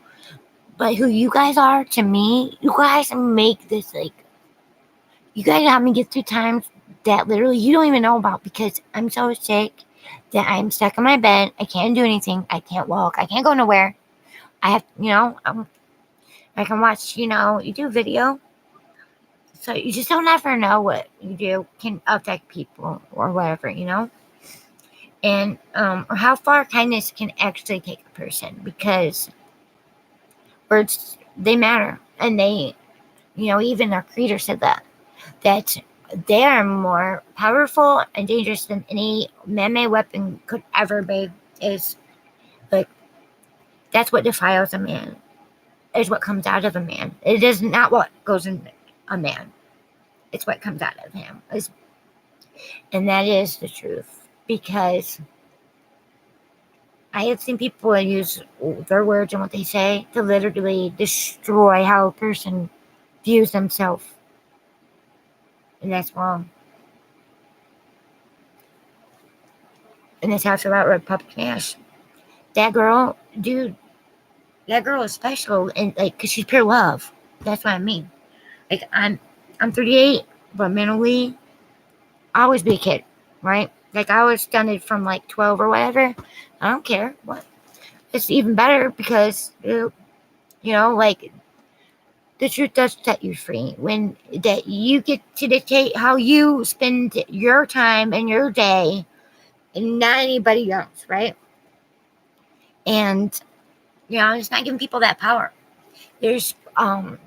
But who you guys are to me, you guys make this like, you guys help me get through times that literally you don't even know about because I'm so sick that I'm stuck in my bed. I can't do anything. I can't walk. I can't go nowhere. I have, I can watch, you do video. So you just don't ever know what you do can affect people or whatever, and or how far kindness can actually take a person, because words, they matter, and they, even our creator said that they are more powerful and dangerous than any man-made weapon could ever be. Is like that's what defiles a man, is what comes out of a man. It is not what goes in a man. It's what comes out of him. And that is the truth. Because I have seen people use their words and what they say to literally destroy how a person views themselves. And that's wrong. And that's how I feel about Republic Nash. That girl, dude, that girl is special, and like, because she's pure love. That's what I mean. Like, I'm 38, but mentally, I always be a kid, right? Like, I was stunted from like 12 or whatever. I don't care. What? It's even better because, like, the truth does set you free when that you get to dictate how you spend your time and your day and not anybody else, right? And, it's not giving people that power. There's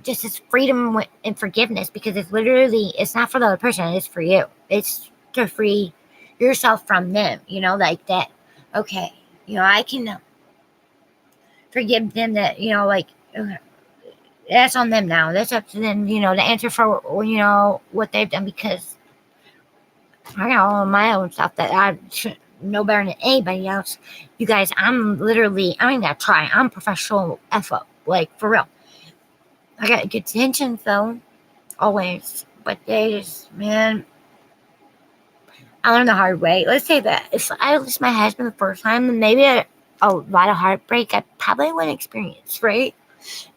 just this freedom and forgiveness, because it's not for the other person, it's for you. It's to free yourself from them, like that. Okay, I can forgive them, that, like, that's on them now. That's up to them, to answer for, what they've done, because I got all of my own stuff that I should know better than anybody else. You guys, I'm literally, I ain't gotta try. I'm professional F-up, like, for real. I got good intentions, though, always. But they just, man, I learned the hard way. Let's say that if I lost my husband the first time, then maybe a lot of heartbreak I probably wouldn't experience, right?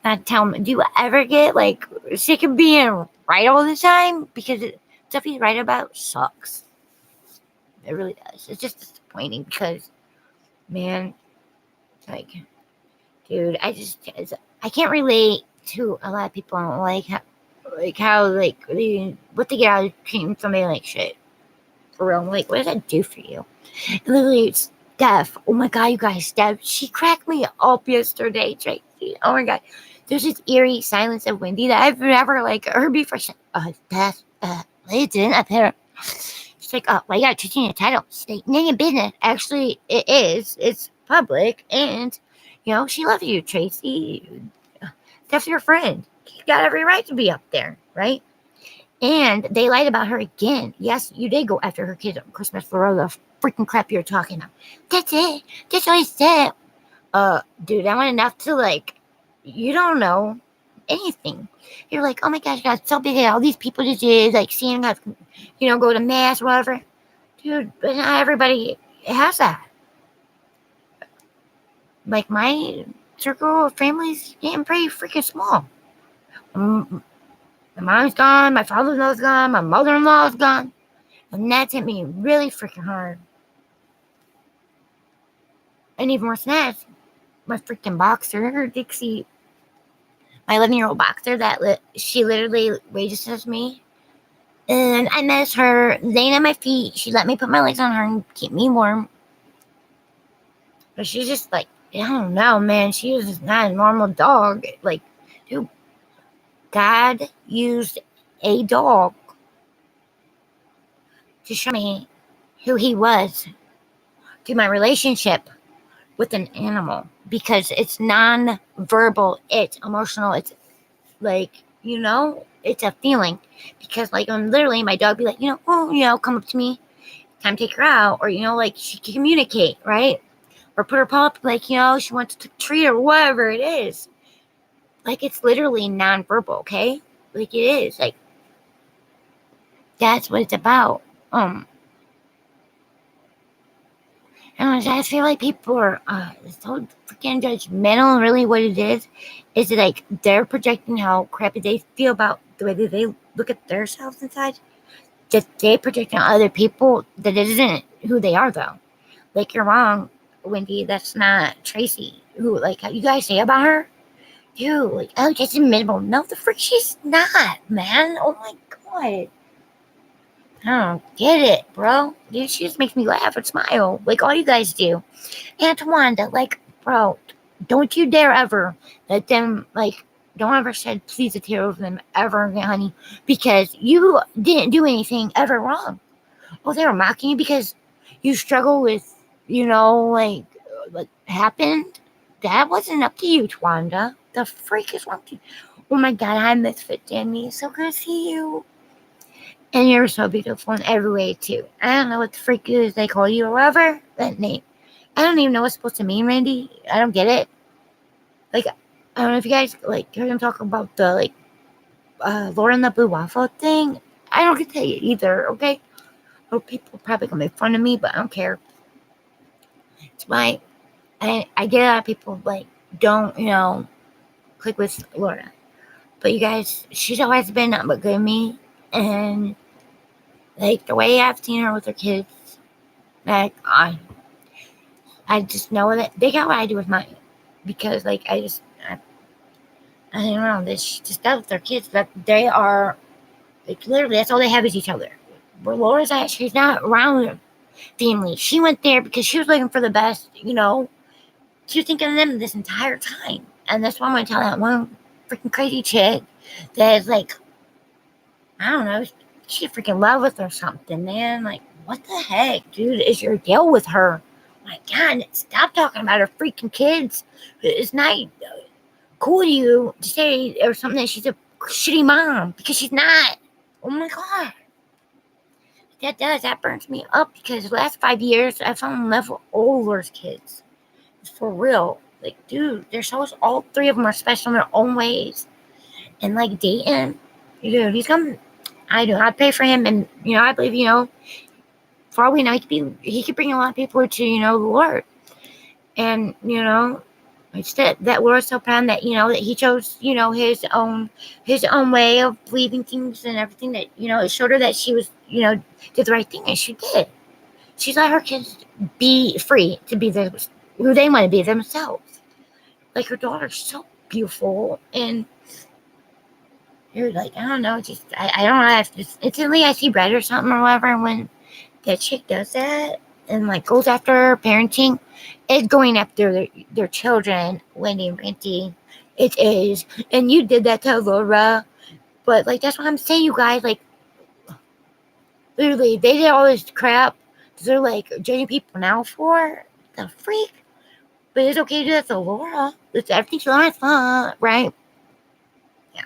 And I'd tell him, do you ever get, like, sick of being right all the time? Because stuff he's right about sucks. It really does. It's just disappointing because man, it's like, dude, I can't relate to a lot of people. Like how what they get out of treating somebody like shit. For real, like, what does that do for you? Literally, Steph. Oh my god, you guys, Steph. She cracked me up yesterday, Tracy. Oh my god, there's this eerie silence of Wendy that I've never heard before. She's like, Steph, listen up here. She's like, oh, well, you gotta teach me the title. She's like, name your business. Actually, it is. It's public, and she loves you, Tracy. Steph's your friend. You got every right to be up there, right? And they lied about her again. Yes, you did go after her kids on Christmas for all the freaking crap you're talking about. That's it. That's what I said. Dude, that went enough to you don't know anything. You're like, oh my gosh, God, it's so big that all these people just did, seeing God, go to mass or whatever. Dude, but not everybody has that. Like, my circle of family's getting pretty freaking small. My mom's gone, my father-in-law's gone, my mother-in-law's gone. And that's hit me really freaking hard. And even worse than that, my freaking boxer, Dixie, my 11-year-old boxer, she literally wages me. And I miss her laying at my feet. She let me put my legs on her and keep me warm. But she's just I don't know, man. She is just not a normal dog. Dude, God used a dog to show me who he was through my relationship with an animal, because it's non-verbal, it's emotional, it's it's a feeling. Because literally my dog be like, come up to me, time to take her out, or she can communicate, right? Or put her paw up, she wants to treat or whatever it is. It's literally non-verbal, okay? It is that's what it's about. I just feel like people are so freaking judgmental. Really, what it is they're projecting how crappy they feel about the way that they look at themselves inside. That they project on other people that it isn't who they are, though. You're wrong, Wendy. That's not Tracy. Who, how you guys say about her? Dude, oh, just admittable. No, the frick, she's not, man. Oh my god. I don't get it, bro. Dude, she just makes me laugh and smile, all you guys do. And Wanda, bro, don't you dare ever let them, don't ever shed please a tear over them ever again, honey, because you didn't do anything ever wrong. Oh, they were mocking you because you struggle with, what happened. That wasn't up to you, Twanda. The freak is wrong with you. Oh my god, hi, Misfit Danny. It's so good to see you. And you're so beautiful in every way, too. I don't know what the freak is they call you or whatever. That name. I don't even know what's supposed to mean, Randy. I don't get it. I don't know if you guys, heard him talk about the, Laura and the Blue Waffle thing. I don't get that either, okay? Oh, people probably gonna make fun of me, but I don't care. It's I get a lot of people, don't, click with Laura. But you guys, she's always been nothing but good to me. And the way I've seen her with her kids, I just know that they got what I do with mine, because I don't know, this just does with their kids, that they are literally that's all they have is each other. Where Laura's at, she's not around family. She went there because she was looking for the best. She was thinking of them this entire time, and that's why I'm gonna tell that one freaking crazy chick that is I don't know, she freaking love with or something, man. What the heck, dude, is your deal with her? My god, stop talking about her freaking kids. It's not cool to you to say or something that she's a shitty mom, because she's not. Oh my god. That burns me up, because the last 5 years I fell in love with all those kids. It's for real. Dude, all three of them are special in their own ways. And Dayton, dude, he's coming. I'd pay for him, and I believe, for all we know, he could bring a lot of people to, the Lord. And, it's that we're so proud that, that he chose, his own way of believing things and everything, that, it showed her that she was, did the right thing, and she did. She let her kids be free to be who they want to be themselves. Like, her daughter's so beautiful, and you're like, I don't know, just, I don't know, just instantly I see red or something or whatever, and when that chick does that, and, like, goes after parenting, it's going after their children, Wendy and Brandy. It is. And you did that to Laura, but, like, that's what I'm saying, you guys, like, literally, they did all this crap, they're, like, judging people now for the freak, but it's okay to do that to Laura. It's everything's Laura's fault, right? Yeah.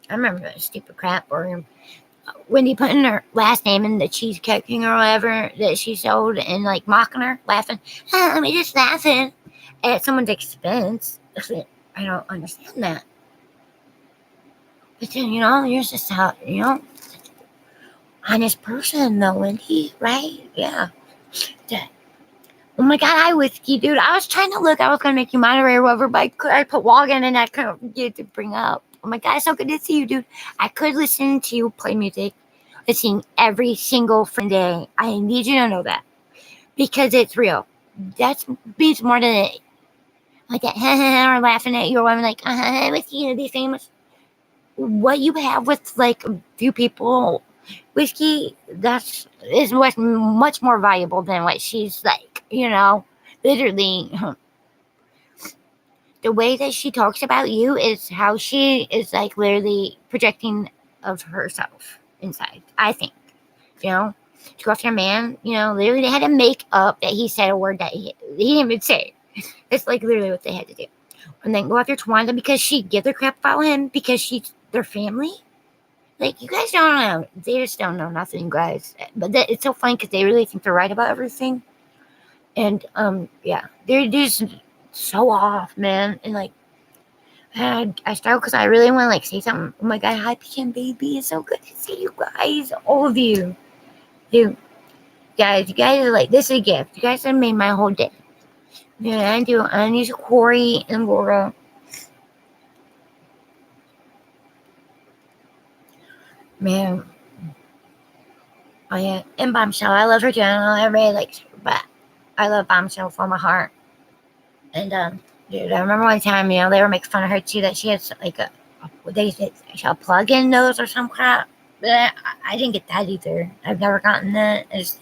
I remember that stupid crap, or Wendy putting her last name in the cheesecake or whatever that she sold, and, like, mocking her, laughing. Let me just laughing at someone's expense. I don't understand that. But then, you're just out, honest person, though, Wendy, right? Yeah. Oh my God, hi, Whiskey, dude. I was trying to look. I was going to make you moderator or whatever, but I put Walgen and I couldn't get to bring up. Oh my God, it's so good to see you, dude. I could listen to you play music, listening every single friend day. I need you to know that, because it's real. That means more than it. Like that, or laughing at you, or I'm like, Whiskey, to be famous. What you have with, like, a few people, Whiskey, is much more valuable than what she's like. Literally, the way that she talks about you is how she is, like, literally projecting of herself inside, I think. To go after a man, literally they had to make up that he said a word that he didn't even say. It's, like, literally what they had to do. And then go after Tawanda because she gives a crap about him because she's their family. Like, you guys don't know. They just don't know nothing, guys. But it's so funny because they really think they're right about everything. And, yeah, they're just so off, man. And, like, I struggle because I really want to, like, say something. Oh my God, hi, Pecan Baby. It's so good to see you guys, all of you. Dude, guys, you guys are, like, this is a gift. You guys have made my whole day. Yeah, I do. I need Corey and Laura. Man. Oh, yeah. And Bombshell. I love her channel. I really like her, but I love Bombshell from my heart. And, dude, I remember one time, they were making fun of her too, that she has, like, a plug-in nose or some crap. But I didn't get that either. I've never gotten that. It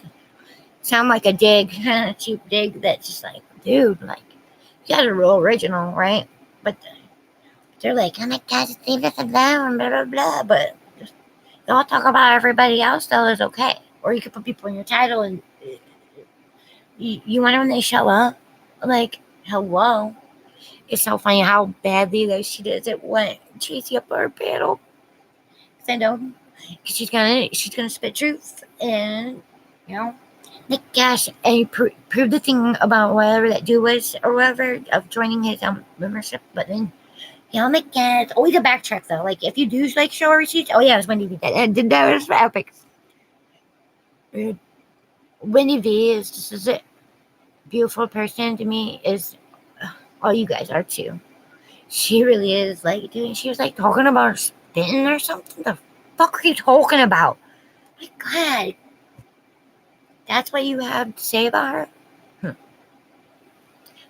sound like a dig, cheap dig that's just like, dude, like, you guys are real original, right? But they're like, oh my God, just leave this alone, blah, blah, blah. But don't talk about everybody else, though, is okay. Or you could put people in your title, and you wonder when they show up, like, hello. It's so funny how badly, though, she does it when Tracy up our panel. Because I know she's gonna spit truth, and, like, gosh, and he proved the thing about whatever that dude was, or whatever, of joining his membership. But then, like, it's always a backtrack, though. Like, if you do, like, show receipts, oh yeah, it was Wendy V. That was epic. Wendy V is just a beautiful person to me, is all you guys are too. She really is, like, dude, she was, like, talking about her spitting or something. The fuck are you talking about? My God. That's what you have to say about her?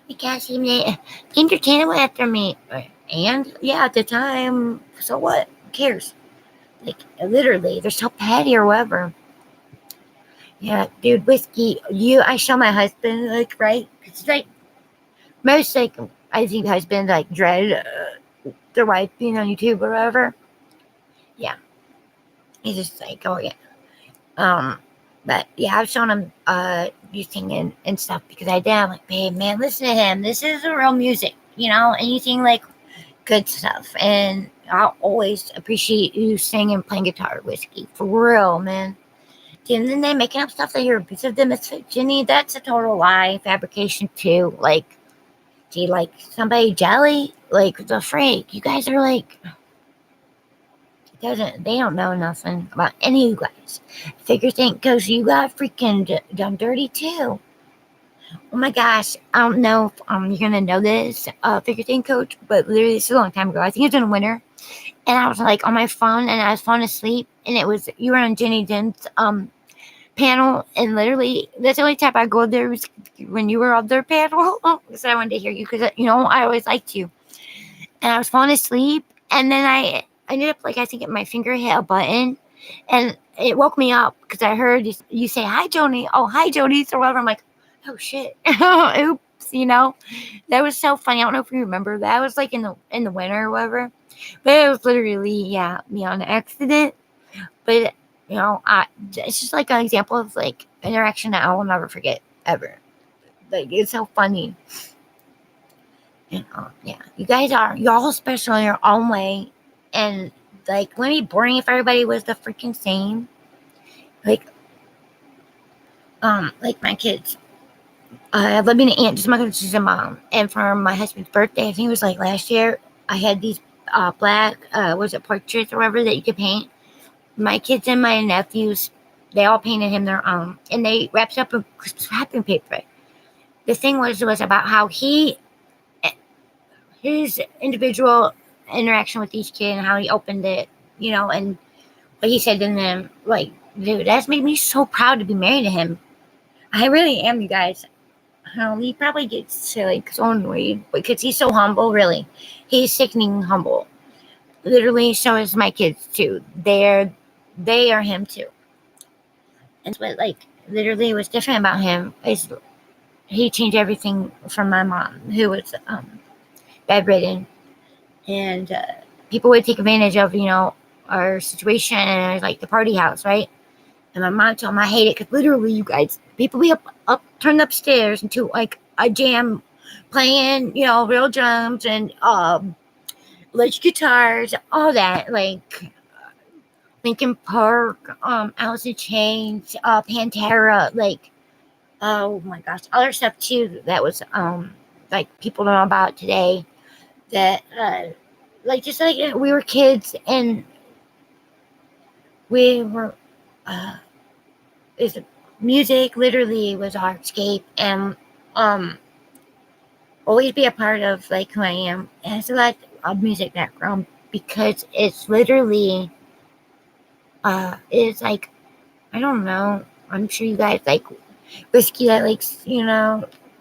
Because she came to Canada after me. And, yeah, at the time, so what? Who cares? Like, literally, they're so petty or whatever. Yeah, dude, Whiskey, I show my husband, like, right? It's like, most, like, I think husbands, like, dread their wife being on YouTube or whatever. Yeah. He's just like, oh, yeah. But, yeah, I've shown him you singing and stuff because I did. I'm like, babe, man, listen to him. This is the real music, anything, like, good stuff. And I'll always appreciate you singing and playing guitar, Whiskey. For real, man. And then they're making up stuff that you're abusive to Misfit Jenny. That's a total lie. Fabrication, too. Like, do you like somebody jelly? Like, the freak. You guys are like, they don't know nothing about any of you guys. Figure think, because you got freaking done dirty, too. Oh my gosh, I don't know if you're going to know this, figure think coach, but literally this is a long time ago. I think it was in the winter. And I was, like, on my phone, and I was falling asleep, and you were on Jenny Den's panel, and literally that's the only time I go there was when you were on their panel. Because I wanted to hear you, because I always liked you, and I was falling asleep, and then I ended up, like, I think my finger hit a button, and it woke me up because I heard you say, "Hi, Joni." Oh, hi, Joni. So whatever. I'm like, oh shit. Oops. That was so funny. I don't know if you remember that. It was like in the winter or whatever, but it was literally, yeah, me on accident. But it's just like an example of like interaction that I will never forget ever. Like, it's so funny. And yeah, you're all special in your own way, and like, wouldn't it be boring if everybody was the freaking same? Like my kids. I live in an aunt, just my sister's a mom, and for my husband's birthday, I think it was like last year, I had these black was it portraits or whatever that you could paint. My kids and my nephews, they all painted him their own, and they wrapped up in Christmas wrapping paper. The thing was about how his individual interaction with each kid and how he opened it, and what he said to them. Like, dude, that's made me so proud to be married to him. I really am, you guys. He probably gets like so annoyed because he's so humble. Really, he's sickening humble. Literally, so is my kids too. They are him too. And what, like, literally was different about him is he changed everything from my mom, who was bedridden, and people would take advantage of our situation, and like the party house, right? And my mom told me I hate it because literally, you guys, people be turned upstairs into like a jam, playing real drums and electric guitars, all that, like Linkin Park, Alice in Chains, Pantera, like, oh my gosh, other stuff too that was like people don't know about today, that like, just like, we were kids and we were is music literally was our escape, and always be a part of like who I am. It has a lot of music background because it's literally it's like, I don't know, I'm sure you guys like whiskey that likes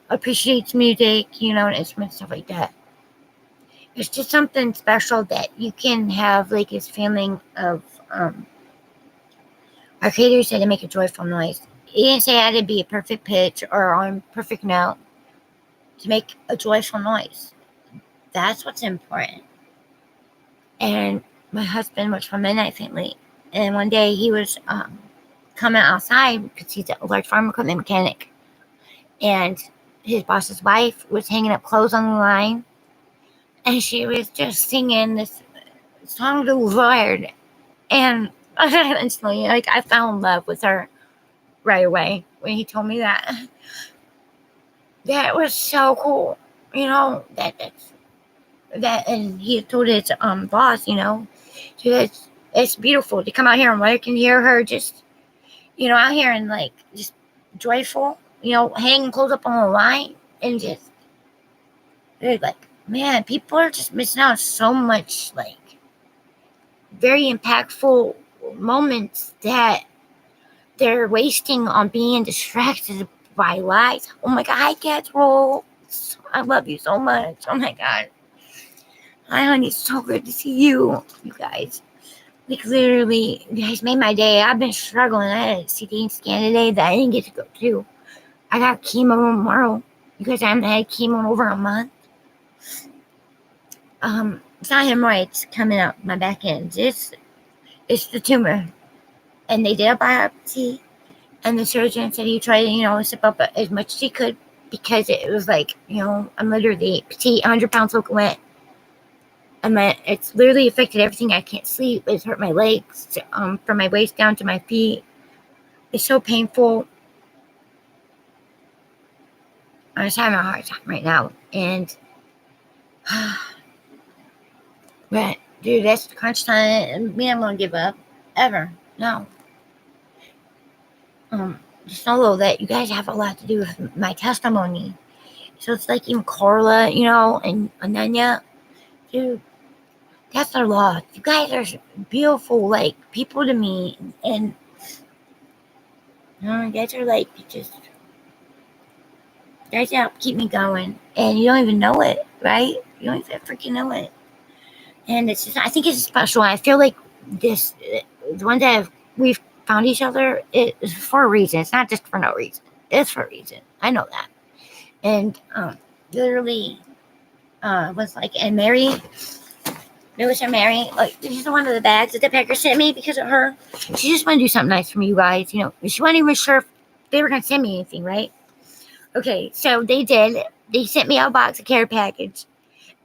appreciates music, and instruments, stuff like that. It's just something special that you can have, like, this feeling of our creator said to make a joyful noise. He didn't say I had to be a perfect pitch or on perfect note to make a joyful noise. That's what's important. And my husband was from Midnight Family, and one day he was coming outside because he's a large farm equipment mechanic, and his boss's wife was hanging up clothes on the line, and she was just singing this song to the Lord, and instantly, like, I fell in love with her right away when he told me that. That was so cool, that, and he told his boss, so it's beautiful to come out here and work and hear her just, out here and like just joyful, hanging clothes up on the line, and just, dude, like, man, people are just missing out on so much, like, very impactful moments that they're wasting on being distracted by lies. Oh my God, hi, Cats Roll. I love you so much. Oh my God. Hi, honey. It's so good to see you guys. Like, literally, you guys made my day. I've been struggling. I had a CT scan today that I didn't get to go to. I got chemo tomorrow. You guys, I haven't had chemo in over a month. It's not hemorrhoids coming up my back end. It's the tumor. And they did a biopsy, and the surgeon said he tried to, sip up as much as he could, because it was like, I'm literally petite, 100 pounds soaking wet. And it's literally affected everything. I can't sleep. It's hurt my legs, from my waist down to my feet. It's so painful. I'm just having a hard time right now. And, but, dude, that's crunch time. And me, I'm going to give up. Ever. No. Just know that you guys have a lot to do with my testimony. So it's like even Carla, and Ananya, dude, that's our loss. You guys are beautiful, like, people to me. And You guys are like, just, guys help keep me going. And you don't even know it, right? You don't even freaking know it. And it's just, I think it's special. I feel like this, the ones that we've found each other, it is for a reason. It's not just for no reason. It's for a reason. I know that. And literally was like, and Mary, Lewis and Mary, like, this is one of the bags that the Packers sent me because of her. She just wanted to do something nice for me, you guys. You know, she wasn't even sure if they were going to send me anything, right? Okay, so they did. They sent me a box of care package.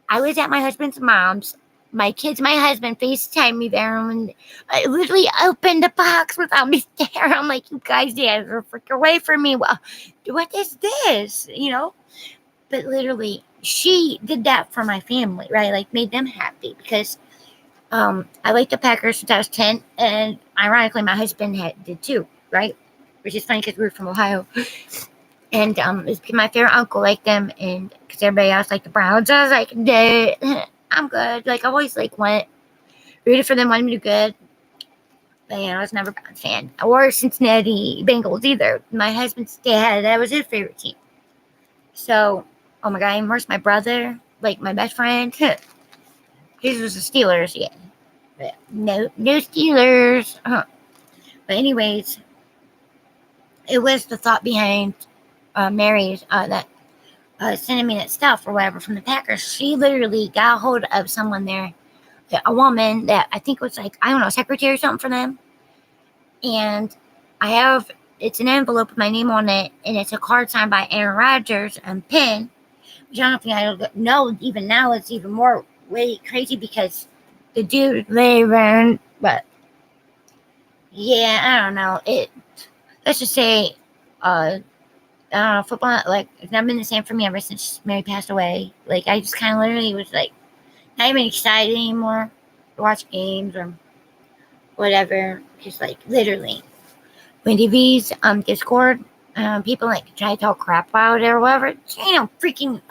I was at my husband's mom's. My husband FaceTimed me there, and I literally opened the box without me there. I'm like, you guys, are freaking away from me. Well, what is this? You know? But literally, she did that for my family, right? Like, made them happy because I liked the Packers since I was 10, and ironically, my husband did too, right? Which is funny because we were from Ohio. And it's my favorite uncle liked them, and because everybody else liked the Browns, I was like, nah, I'm good. Like, I always rooted for them, wanted me to do good. But I was never a Browns fan or Cincinnati Bengals either. My husband's dad, that was his favorite team. So, oh my God, where's my brother? Like, my best friend, his was the Steelers, yeah. But no Steelers. But anyways, it was the thought behind Mary's that sending me that stuff or whatever from the Packers. She literally got a hold of someone there, a woman that I think was like, I don't know, secretary or something for them. And it's an envelope with my name on it, and it's a card signed by Aaron Rodgers and pen, which I don't know, even now it's even more way crazy because the dude ran, but yeah, I don't know. Let's just say, I don't know, football, like, it's never been the same for me ever since Mary passed away. Like, I just kind of literally was, like, not even excited anymore to watch games or whatever. Just, like, literally. When TV's Discord, people, like, try to talk crap about it or whatever. Freaking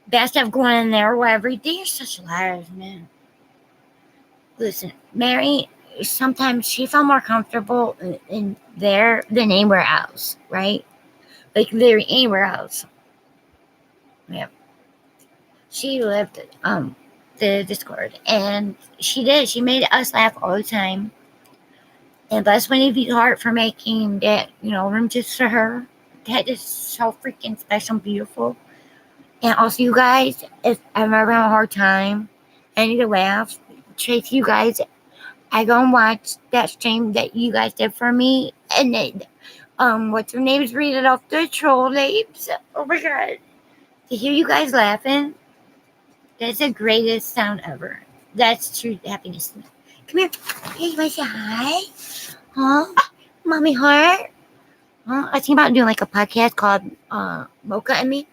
bad stuff going in there or whatever. They're such liars, man. Listen, Mary, sometimes she felt more comfortable in there than anywhere else, right? Like, literally anywhere else. Yeah. She lived the Discord, and she made us laugh all the time. And bless Winnie's heart for making that, room just for her. That is so freaking special and beautiful. And also, you guys, if I'm ever having a hard time, I need to laugh. Trace, you guys, I go and watch that stream that you guys did for me, and then, what's her name's reading off the troll names. Oh my God. To hear you guys laughing, that's the greatest sound ever. That's true happiness to me. Come here. Hey, you guys say hi? Huh? Mommy heart? Huh? I think about doing like a podcast called Mocha and Me.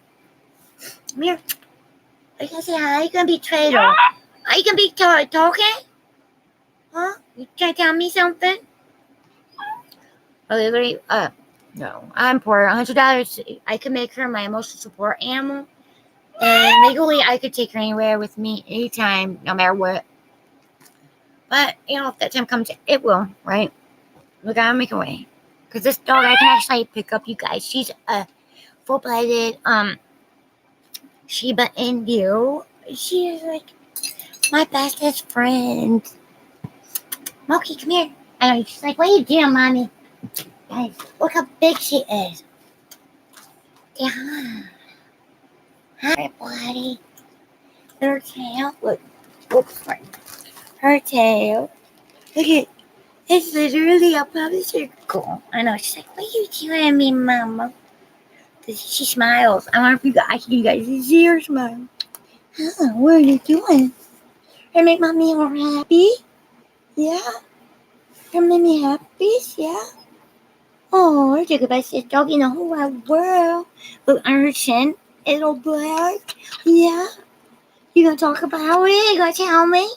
Come here. Are you gonna say hi? Are you gonna be traitor? Are you gonna be talking? Huh? You trying to tell me something? Literally, no. I'm poor. $100. I could make her my emotional support animal. And legally, I could take her anywhere with me anytime, no matter what. But, if that time comes, it will, right? We gotta make a way. Because this dog, I can actually pick up, you guys. She's a full-blooded, Shiba Inu. She is, like, my bestest friend. Moki, come here. I know, she's like, what are you doing, Mommy? Guys, look how big she is. Yeah. Hi, buddy. Her tail. Look. Oops, sorry. Her tail. Look at, it's literally a puppy circle. I know. She's like, what are you doing at me, Mama? She smiles. I wonder if I can you guys see her smile. Huh, what are you doing? You make Mommy more happy? Yeah? You make me happy? Yeah? Oh, you're the bestest dog in the whole wide world. Look, Anderson, little black. Yeah? You gonna talk about it? You gonna tell me?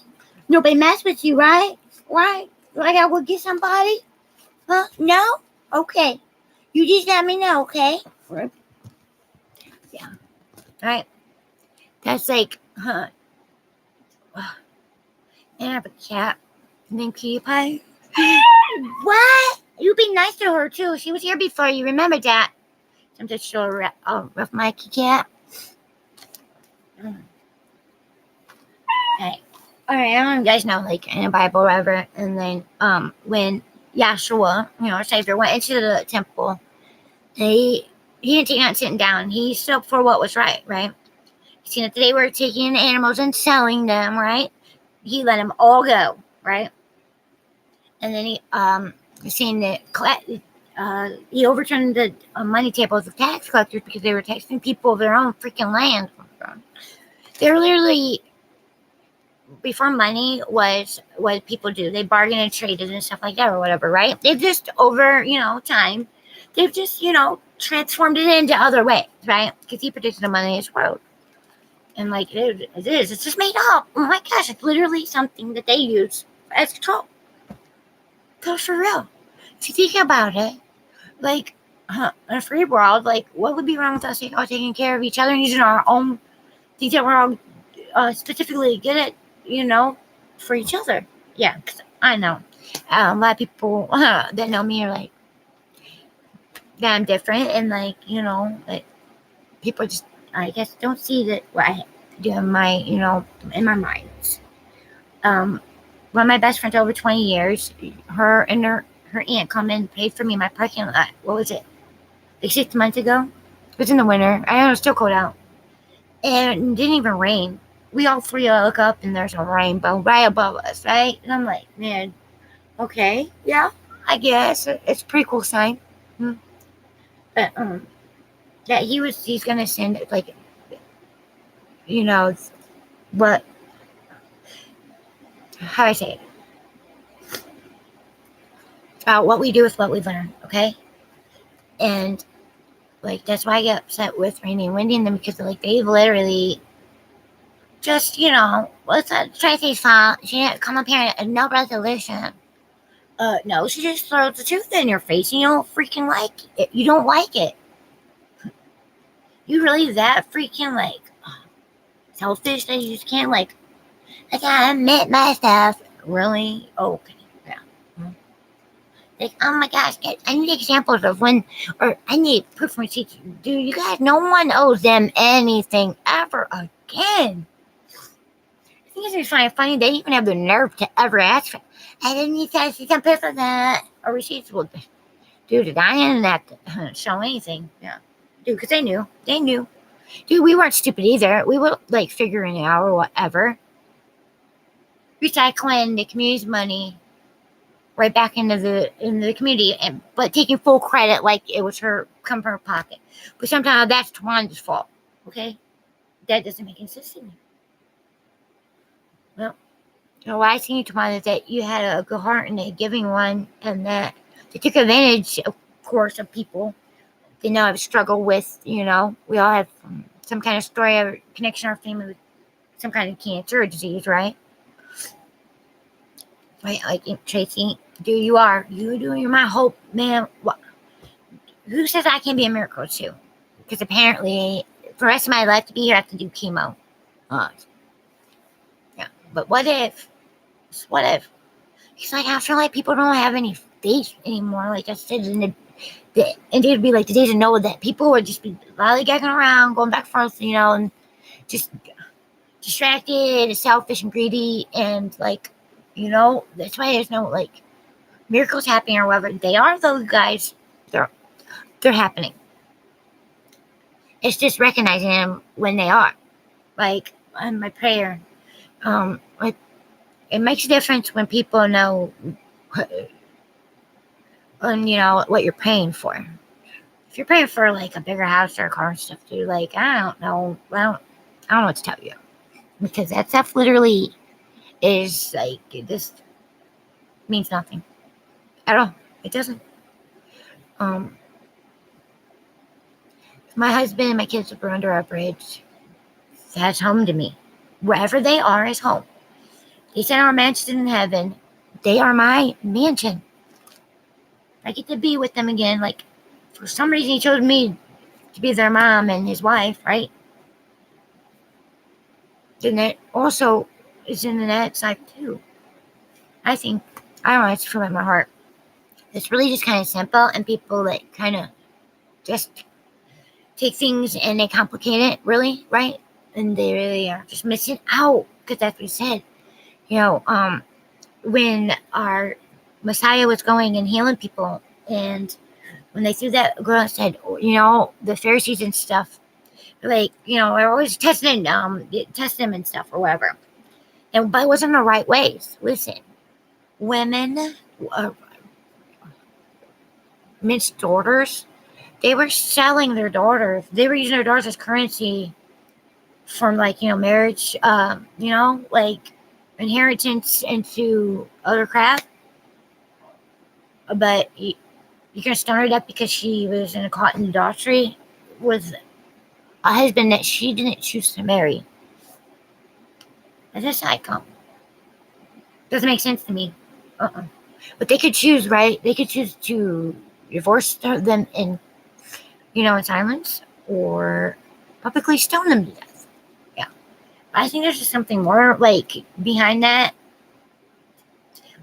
Nobody mess with you, right? Right? Like I would get somebody? Huh? No? Okay. You just let me know, okay? Right. Yeah. Right? That's like, huh? And I have a cat named Cutie Pie. What? You be nice to her too. She was here before. You remember that? I'm just so rough, Mikey cat. Okay. All right. I don't know if you guys know, like in the Bible, or whatever. And then, when Yahshua, our Savior, went into the temple, he didn't take on sitting down. He stood up for what was right. Right. See that they were taking animals and selling them. Right. He let them all go. Right. And then seen that he overturned the money tables of tax collectors because they were taxing people of their own freaking land. They're literally, before money was what people do, they bargain and traded and stuff like that or whatever, right? They've just over, time, they've just, transformed it into other ways, right? Because he predicted the money is world. And like it's just made up. Oh my gosh, it's literally something that they use as control. Go for real. If you think about it, like, in a free world, like, what would be wrong with us all taking care of each other and using our own things that we're all specifically good at, for each other? Yeah, because I know a lot of people that know me are like, that I'm different, and like, like people just, I guess, don't see that what I do in my, in my mind. One of my best friends over 20 years, her and her aunt come in and paid for me my parking lot. What was it? Like 6 months ago? It was in the winter. I know it's still cold out. And it didn't even rain. We all three look up and there's a rainbow right above us, right? And I'm like, man, okay, yeah, I guess. It's a pretty cool sign. But that he's gonna send it, like, what, how do I say it? What we do with what we learn, okay? And like, that's why I get upset with Rainy and Wendy and them, because like they've literally just, let's try to say fault. She didn't come up here and no resolution. No, she just throws the truth in your face. You don't freaking like it. You don't like it. You really that freaking like selfish that you just can't like, I gotta admit my stuff. Really? Okay. Yeah. Like, oh my gosh, I need examples of when, or I need proof from receipts. Dude, you guys, no one owes them anything ever again. I think it's just funny they even have the nerve to ever ask for it. I didn't need to see some proof of that. Or receipts. Well, dude, I didn't have to show anything. Yeah. Dude, because they knew. They knew. Dude, we weren't stupid either. We were like figuring it out or whatever. Recycling the community's money right back into the community, but taking full credit like it was come from her pocket. But sometimes that's Tawanda's fault. Okay? That doesn't make any sense to me. Well, what I see, Tawanda, is that you had a good heart and a giving one, and that they took advantage, of course, of people. They know I've struggled with, we all have some kind of story of connection in our family with some kind of cancer or disease, right? Right, like Tracy, dude, you're my hope, man. What? Who says I can be a miracle too? Because apparently, for the rest of my life to be here, I have to do chemo. Yeah, but what if? What if? Because like I feel like people don't have any faith anymore. Like I said, and they'd be like the days of Noah, that people would just be lollygagging around, going back and forth, and just distracted, selfish, and greedy, and like, that's why there's no like miracles happening or whatever. They are, those guys. They're happening. It's just recognizing them when they are. Like, in my prayer, like, it makes a difference when people know, what you're praying for. If you're praying for like a bigger house or a car and stuff, dude, like, I don't know. I don't know what to tell you, because that stuff literally is like, this means nothing at all. It doesn't. My husband and my kids were under our bridge. That's home to me. Wherever they are is home. They said our mansion in heaven. They are my mansion. I get to be with them again. Like, for some reason, he chose me to be their mom and his wife, right? Then that also is in the net side too. I think, I don't know, it's from my heart. It's really just kind of simple, and people that kind of just take things and they complicate it, really, right? And they really are just missing out, because that's what we said. When our Messiah was going and healing people, and when they threw that girl and said, the Pharisees and stuff, like, they're always testing them and stuff or whatever. But it wasn't the right ways. Listen, women, men's daughters, they were selling their daughters. They were using their daughters as currency for, like, marriage, like inheritance into other crap. But you're going to stone her to death because she was in a cotton adultery with a husband that she didn't choose to marry. That's a psycho. Doesn't make sense to me. But they could choose, right? They could choose to divorce them in silence, or publicly stone them to death. Yeah. I think there's just something more, like, behind that.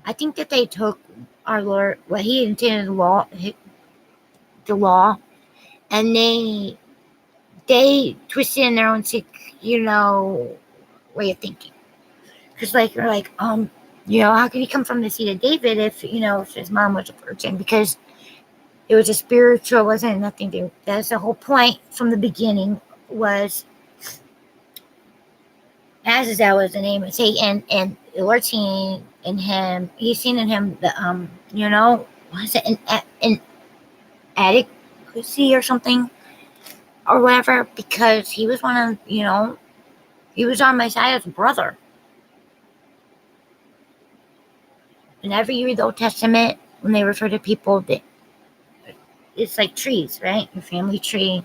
I think that they took our Lord, what he intended, the law, and they twisted in their own sick, way of thinking. Because, like, they're like, how could he come from the seed of David if his mom was a virgin? Because it was a spiritual, wasn't nothing to do. That's the whole point from the beginning, was Azazel was the name of Satan, and the Lord seen in him, he's seen in him the, was it an adequacy or something, or whatever, because he was one of, he was our Messiah's brother. Whenever you read the Old Testament, when they refer to people, that it's like trees, right? Your family tree.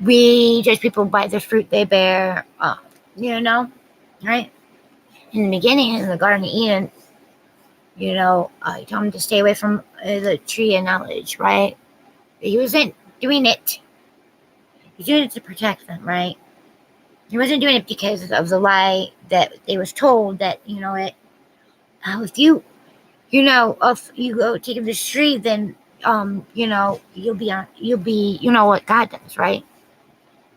We judge people by the fruit they bear, right? In the beginning, in the Garden of Eden, he told him to stay away from the tree of knowledge, right? He wasn't doing it. He was doing it to protect them, right? He wasn't doing it because of the lie that they was told that, if you, if you go take this tree, then, you'll be, what God does, right?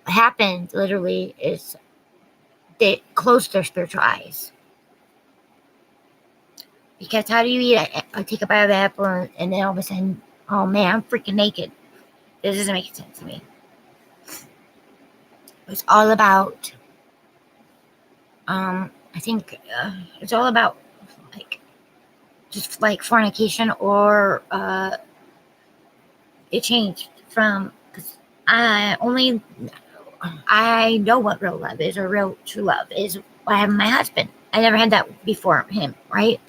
What happened literally is they closed their spiritual eyes. Because how do you eat take a bite of an apple and then all of a sudden, oh man, I'm freaking naked? This doesn't make sense to me. It's all about, I think it's all about, like, just like fornication, or it changed from, because I know what real love is, or real true love is. I have my husband. I never had that before him, right?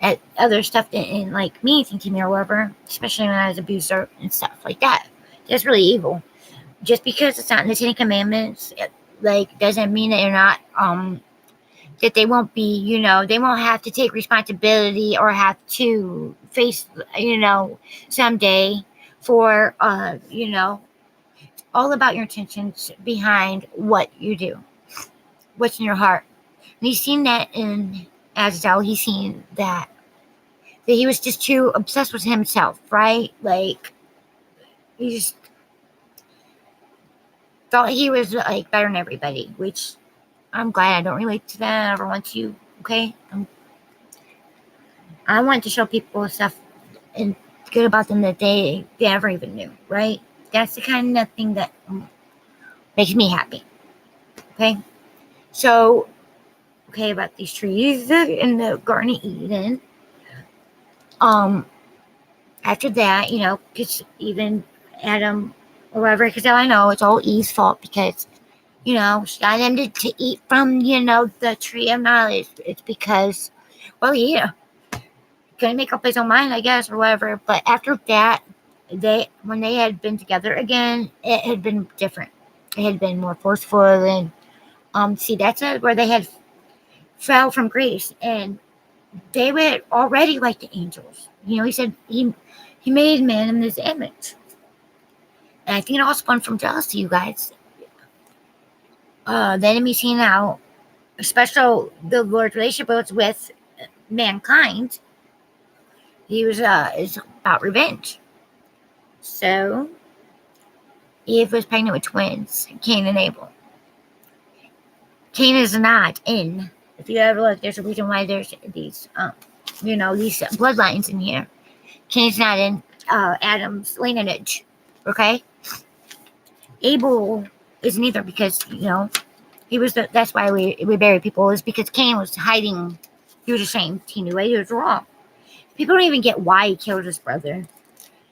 And other stuff didn't, like, mean anything to me or whatever, especially when I was abuser and stuff like that. That's really evil. Just because it's not in the 10 Commandments, doesn't mean that you're not, that they won't be, they won't have to take responsibility or have to face, someday for, all about your intentions behind what you do, what's in your heart. And he's seen that in Azazel. He's seen that he was just too obsessed with himself, right? Like, he just thought he was, like, better than everybody, which I'm glad I don't relate to that. I never want to, okay? I want to show people stuff and good about them that they never even knew, right? That's the kind of thing that makes me happy, okay? So, okay, about these trees in the Garden of Eden. After that, because even Adam, or whatever, because I know it's all Eve's fault, because, she got him to eat from, the tree of knowledge. It's because, well, yeah, couldn't make up his own mind, I guess, or whatever. But after that, when they had been together again, it had been different. It had been more forceful, and see, that's where they had fell from grace, and they were already like the angels. He said he made man in his image, and I think it all spun from jealousy, you guys. The enemy seeing how special the Lord's relationship was with mankind. He was is about revenge. So Eve was pregnant with twins, Cain and Abel. Cain is not in. If you ever look, there's a reason why there's these, these bloodlines in here. Cain's not in Adam's lineage. Okay, Abel isn't either because he was. That's why we bury people, is because Cain was hiding. He was ashamed. He knew he was wrong. People don't even get why he killed his brother,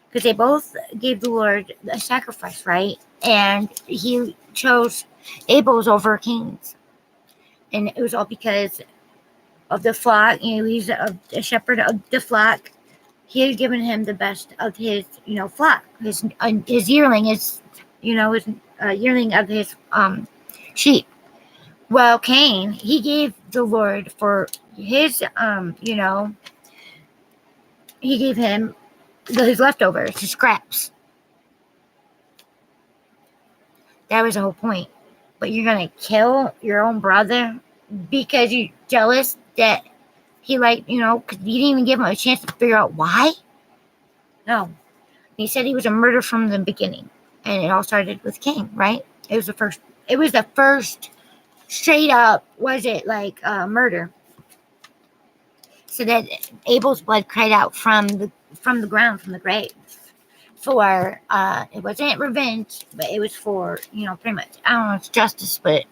because they both gave the Lord a sacrifice, right? And he chose Abel's over Cain's. And it was all because of the flock. He's a shepherd of the flock. He had given him the best of his, flock. His yearling is, his yearling of his sheep. Well, Cain, he gave the Lord for his, he gave him his leftovers, his scraps. That was the whole point. But you're going to kill your own brother because you're jealous that he because you didn't even give him a chance to figure out why? No. He said he was a murderer from the beginning. And it all started with Cain, right? It was the first straight up, murder. So that Abel's blood cried out from the ground, from the grave. For it wasn't revenge, but it was for pretty much, I don't know, it's justice, but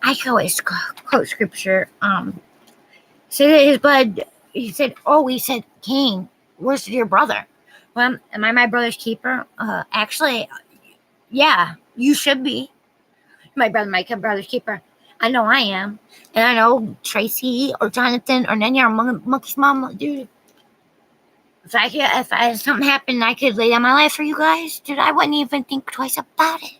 I can always quote scripture. So that his blood, he said, Cain, where's your brother? Well, am I my brother's keeper? Actually, yeah, you should be my brother's keeper. I know I am, and I know Tracy or Jonathan or Nanya or Monkey's mom, dude. If something happened, I could lay down my life for you guys, dude. I wouldn't even think twice about it.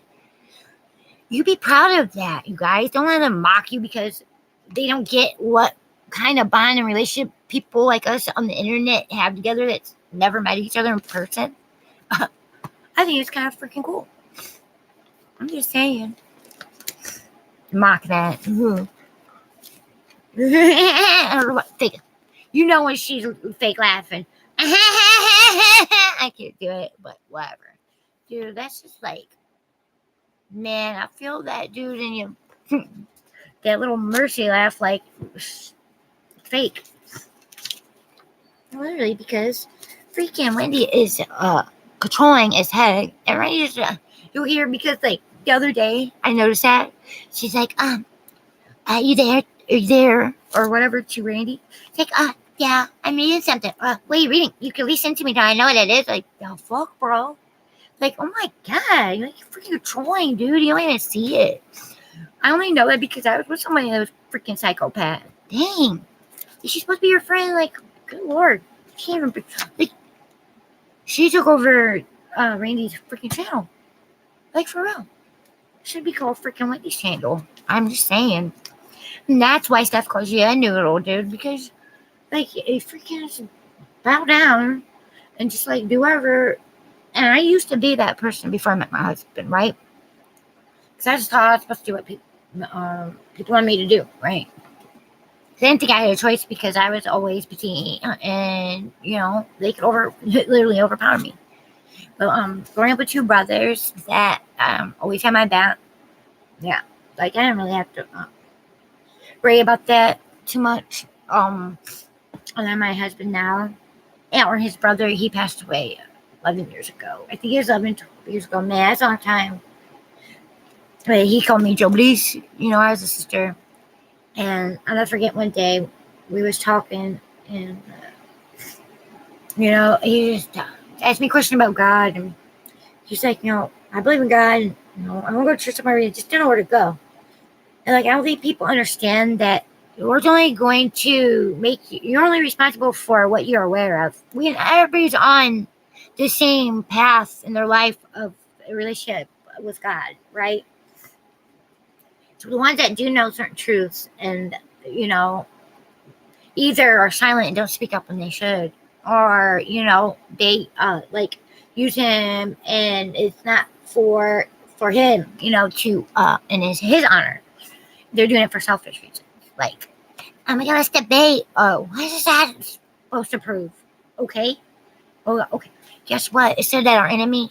You be proud of that, you guys. Don't let them mock you because they don't get what kind of bond and relationship people like us on the internet have together that's never met each other in person. I think it's kind of freaking cool. I'm just saying. Mock that. Fake. When she's fake laughing. I can't do it, but whatever. Dude, that's just man, I feel that, dude, and you that little mercy laugh, fake. Literally, because freaking Wendy is controlling as heck, and Randy's you'll hear, because the other day I noticed that she's like, are you there? Are you there? Or whatever to Randy. It's like, yeah, I'm reading something. What are you reading? You can listen to me now. I know what it is. Like, the fuck, bro? Oh my god, you're freaking trolling, dude. You don't even see it. I only know that because I was with somebody that was freaking psychopath. Dang. Is she supposed to be your friend? Good lord. She can't even she took over Randy's freaking channel. For real. Should be called freaking Wendy's channel. I'm just saying. And that's why Steph calls you a noodle, dude, because you freaking just bow down and just do whatever. And I used to be that person before I met my husband, right? Because I just thought I was supposed to do what people wanted me to do, right? I didn't think I had a choice because I was always petite, and they could literally overpower me. But growing up with two brothers that always had my back, yeah, I didn't really have to worry about that too much. And then my husband now, or his brother, he passed away 11 years ago. I think it was 11, 12 years ago. Man, that's a long time. But he called me Joblis, I was a sister. And I'll never forget one day we was talking, and he just asked me a question about God, and he's like, I believe in God, and I want to go to church somewhere, I just don't know where to go. And I don't think people understand that you're only going to you're only responsible for what you're aware of. Everybody's on the same path in their life of a relationship with God, right? So the ones that do know certain truths and, either are silent and don't speak up when they should, or, they, use him and it's not for him, to, and it's his honor. They're doing it for selfish reasons. Oh my God, let's debate. Oh, what is that supposed to prove? okay? Oh, okay. Guess what? It said that our enemy,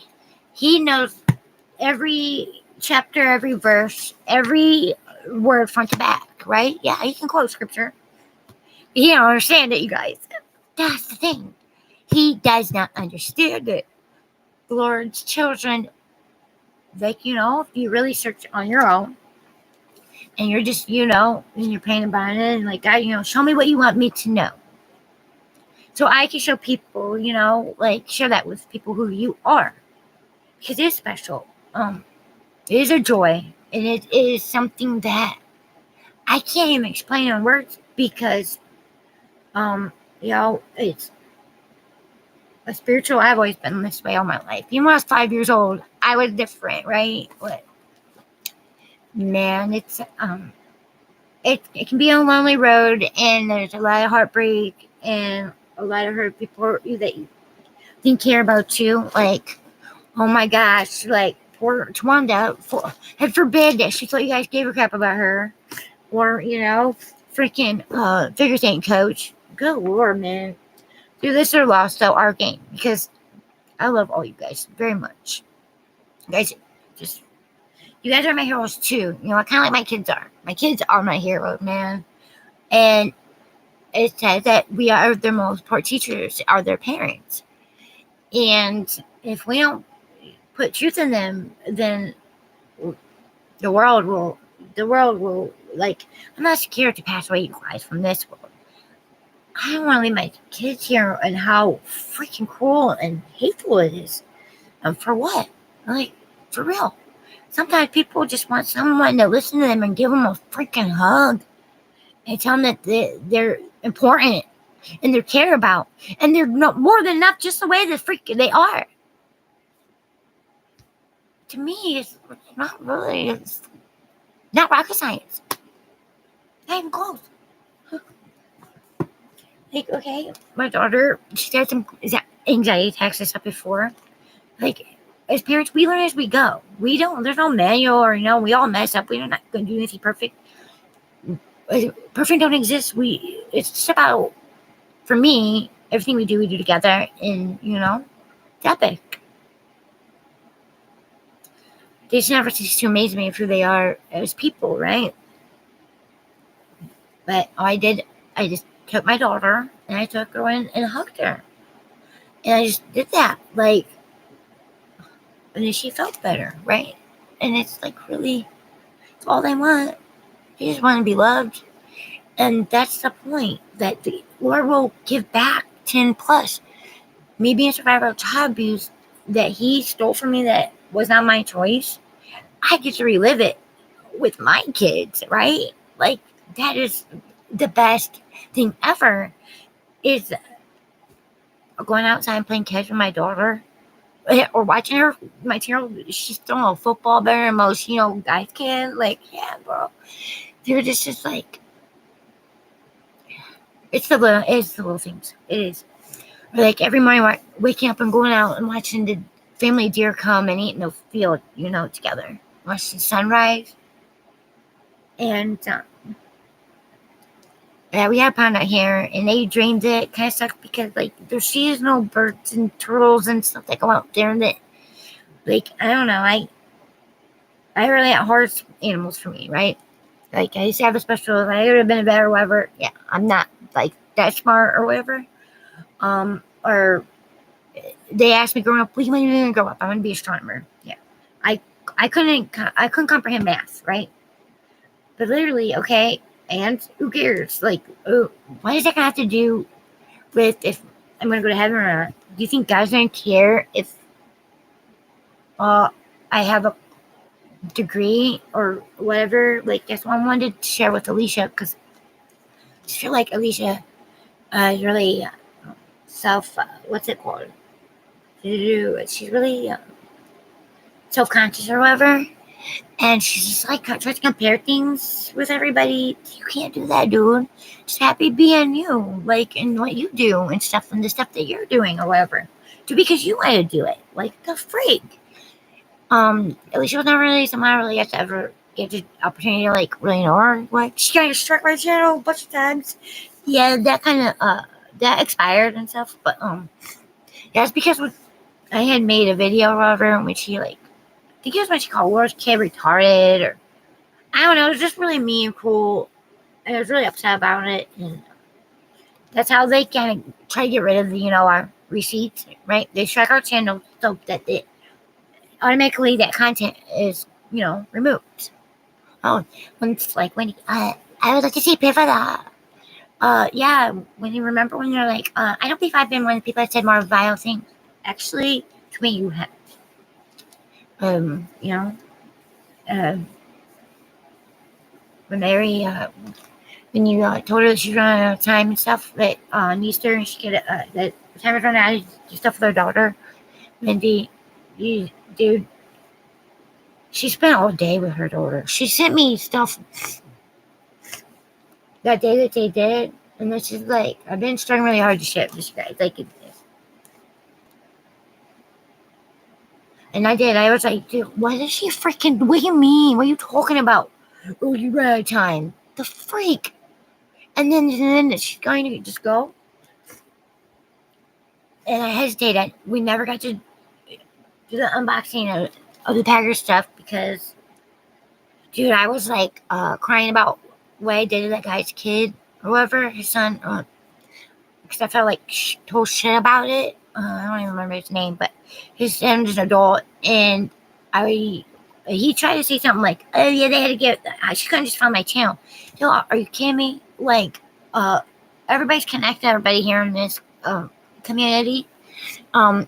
he knows every chapter, every verse, every word front to back, right? Yeah, he can quote scripture. He don't understand it, you guys. That's the thing. He does not understand it. The Lord's children, like, if you really search on your own and you're just, and you're praying about it and like, God, show me what you want me to know. So I can show people, share that with people who you are. Because it is special. It is a joy. And it is something that I can't even explain in words because, it's a spiritual. I've always been this way all my life. Even when I was 5 years old, I was different, right? But man, it can be a lonely road, and there's a lot of heartbreak and a lot of hurt people that you didn't care about you. Like, oh my gosh, like poor Twanda. Heaven forbid that she thought you guys gave a crap about her, or freaking figure skating coach. Good Lord, man. Do this or lost though our game, because I love all you guys very much. You guys, you guys are my heroes too. Kind of like my kids are. My kids are my heroes, man. And it says that we are their most important teachers, are their parents. And if we don't put truth in them, then the world will, like, I'm not scared to pass away, you guys, from this world. I don't want to leave my kids here and how freaking cruel and hateful it is. For what? Like, for real. Sometimes people just want someone to listen to them and give them a freaking hug and tell them that they're important and they're cared about and they're not more than enough just the way they are. To me, it's not really, it's not rocket science. Not even close. Like, okay, my daughter, she had some anxiety attacks and stuff before. Like, as parents, we learn as we go. There's no manual or, we all mess up. We're not going to do anything perfect. Perfect don't exist. It's just about, for me, everything we do together. And, it's epic. They just never cease to amaze me of who they are as people, right? But I just took my daughter and I took her in and hugged her. And I just did that. Like, and then she felt better, right? And it's like really, it's all they want. They just want to be loved. And that's the point, that the Lord will give back 10 plus. Me being a survivor of child abuse that he stole from me, that was not my choice, I get to relive it with my kids, right? Like, that is the best thing ever, is going outside and playing catch with my daughter, or watching her, my 10-year-old, she's throwing a football better than most, guys can. Like, yeah, bro. They're just like, it's the little things. It is. Like, every morning, waking up and going out and watching the family deer come and eat in the field, together. Watch the sunrise. And, yeah, we had a pond out here, and they drained it. Kind of sucked because, like, there's seasonal birds and turtles and stuff that go out there that, like, I don't know. I really had hard animals for me, right? Like, I used to have a special, I would have been a vet or whatever. Yeah, I'm not, like, that smart or whatever. Or they asked me growing up, what are you going to grow up? I'm going to be an astronomer. Yeah. I couldn't comprehend math, right? But literally, okay, and who cares? Like, what is that going to have to do with if I'm going to go to heaven or not? Do you think God's going to care if I have a degree or whatever? Like, that's what I wanted to share with Alicia, because I just feel like Alicia is really what's it called? She's really self-conscious or whatever. And she's just like trying to compare things with everybody. You can't do that, dude. Just happy being you, like, and what you do and stuff, and the stuff that you're doing or whatever. Just because you want to do it. Like, the freak. At least she was not really someone I really got to ever get the opportunity to, like, really know her. Like, she kind of struck my channel a bunch of times. Yeah, that kind of that expired and stuff. But that's because I had made a video of her in which she like, I think it was when she called worst kid retarded, or I don't know. It was just really mean and cruel, and I was really upset about it. And that's how they kind of try to get rid of the, our receipts, right? They strike our channel so that it automatically that content is, removed. Oh, when it's like I would like to see pay for that. Yeah, when you remember when you're like, I don't believe I've been one of the people that said more vile things. Actually, to me, you have. Uh, when Mary, when you told her that she's running out of time and stuff, that on Easter, and she could, that time was running out to do stuff with her daughter, Mindy, dude, she spent all day with her daughter. She sent me stuff that day that they did, and this is like, I've been struggling really hard to ship this, guys. Like, and I did. I was like, dude, what is she freaking, what do you mean? What are you talking about? Oh, you ran out of time. The freak. And then she's going to just go. And I hesitated. We never got to do the unboxing of the Packers stuff because, dude, I was like crying about what I did to that guy's kid, or whoever, his son, because I felt like told shit about it. I don't even remember his name, but his son is an adult, and he tried to say something like, "Oh yeah, they had to get." She couldn't just find my channel. Dude, are you kidding me? Like, everybody's connected. Everybody here in this community. Like,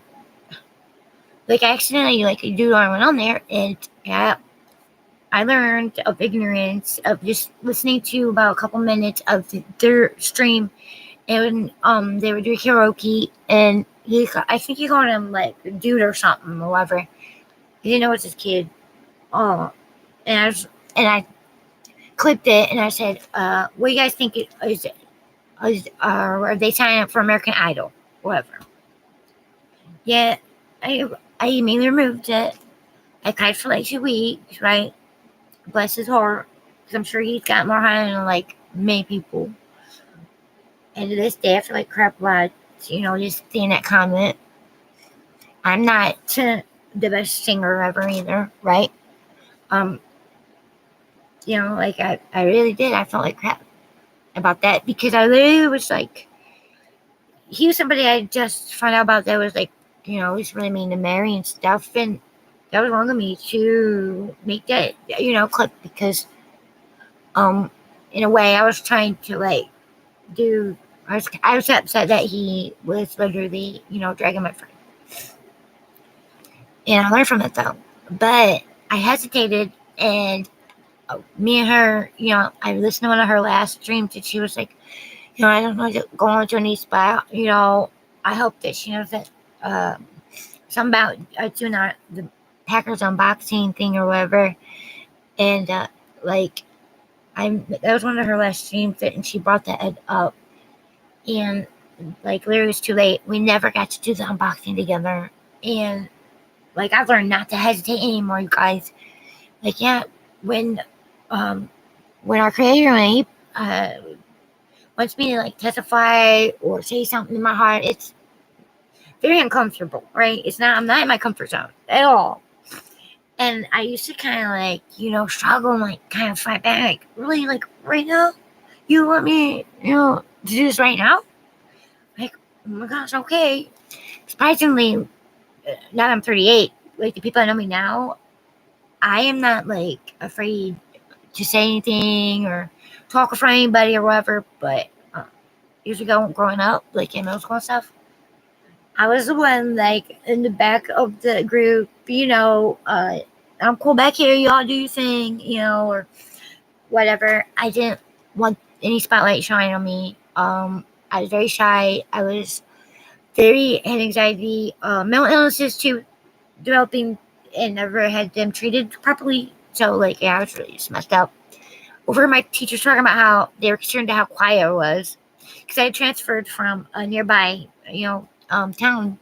I accidentally do I went on there, and yeah, I learned of ignorance of just listening to about a couple minutes of their stream. And they would do karaoke, and I think he called him like dude or something or whatever. He didn't know it's his kid. And I clipped it, and I said, "What do you guys think are they signing up for American Idol, whatever?" Yeah, I immediately removed it. I cried for like 2 weeks, right? Bless his heart, because I'm sure he's got more high than like many people. And to this day, I feel like crap about, just seeing that comment. I'm not the best singer ever either, right? Like I really did. I felt like crap about that because I literally was like, he was somebody I just found out about that was like, he's really mean to Mary and stuff. And that was wrong of me to make that, clip because, in a way, I was trying to like I was upset that he was literally, dragging my friend. And I learned from it though. But I hesitated, and me and her, I listened to one of her last streams, and she was like, I don't know what's going on with your niece, but, I hope that she knows that something about doing the Packers unboxing thing or whatever. And that was one of her last streams, and she brought that up. And like, literally, it was too late. We never got to do the unboxing together. And like, I've learned not to hesitate anymore, you guys. Like, yeah, when our creator, when he wants me to like testify or say something in my heart, it's very uncomfortable, right? I'm not in my comfort zone at all. And I used to kind of like, struggle and like kind of fight back. Like, really, like, right now? You want me, to do this right now? Like, oh my gosh, okay. Surprisingly, now that I'm 38, like, the people that know me now, I am not like afraid to say anything or talk in front of anybody or whatever. But years ago, growing up, like in middle school and stuff, I was the one like in the back of the group, I'm cool back here, y'all do your thing, or whatever. I didn't want any spotlight shining on me. I was very shy. I was had anxiety, mental illnesses too, developing, and never had them treated properly. So like, yeah, I was really just messed up. Over my teachers talking about how they were concerned to how quiet I was, because I had transferred from a nearby, town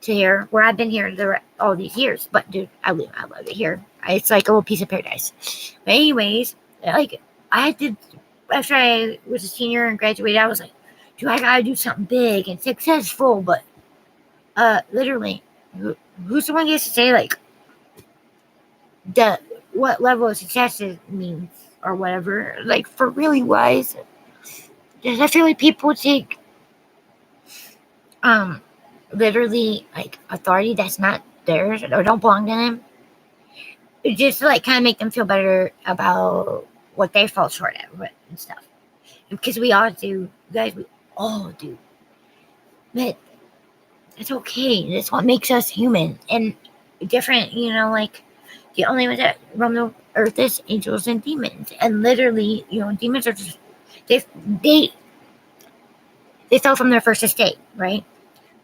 to here, where I've been here all these years. But dude, I love it here. It's like a little piece of paradise. But anyways, like, after I was a senior and graduated, I was like, Do I gotta do something big and successful? But literally, who's the one who gets to say like the what level of success it means or whatever? Like for really wise, because I feel like people take literally like authority that's not theirs or don't belong to them, just to like kind of make them feel better about what they fall short at and stuff. Because we all do, guys. We all do. But it's okay. That's what makes us human and different. You know, like the only ones that roam the earth is angels and demons. And literally, you know, demons are just they they they fell from their first estate, right?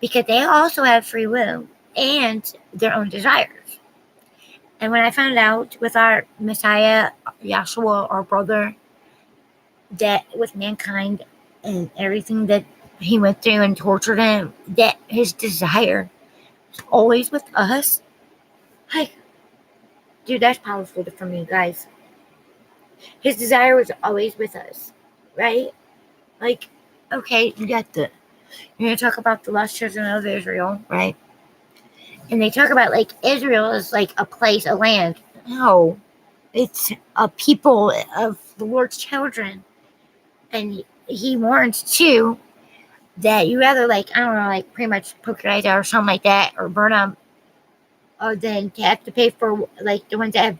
Because they also have free will and their own desires. And when I found out with our Messiah, Yahshua, our brother, that with mankind and everything that he went through and tortured him, that his desire is always with us. Like, dude, that's powerful for me, guys. His desire was always with us, right? Like, okay, you're gonna talk about the lost children of Israel, right? And they talk about like Israel is like a place, a land. No, it's a people of the Lord's children. And he warns too that you rather like, I don't know, like pretty much poke your eyes out or something like that, or burn them, than to have to pay for like the ones that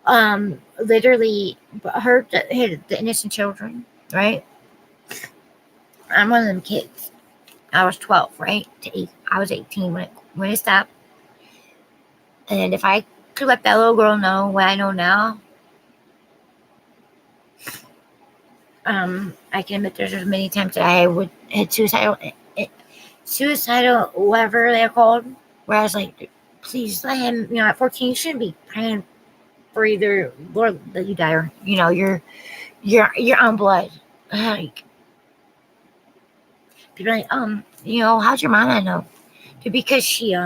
have literally hurt the innocent children, right? I'm one of them kids. I was 12, right? I was 18 when it stopped. And if I could let that little girl know what I know now, I can admit there's many times that I would hit suicidal, whatever they're called, where I was like, please let him, you know, at 14, you shouldn't be praying for either Lord that you die or, you know, your own blood. Like, people are like, you know, how's your mama know? Because she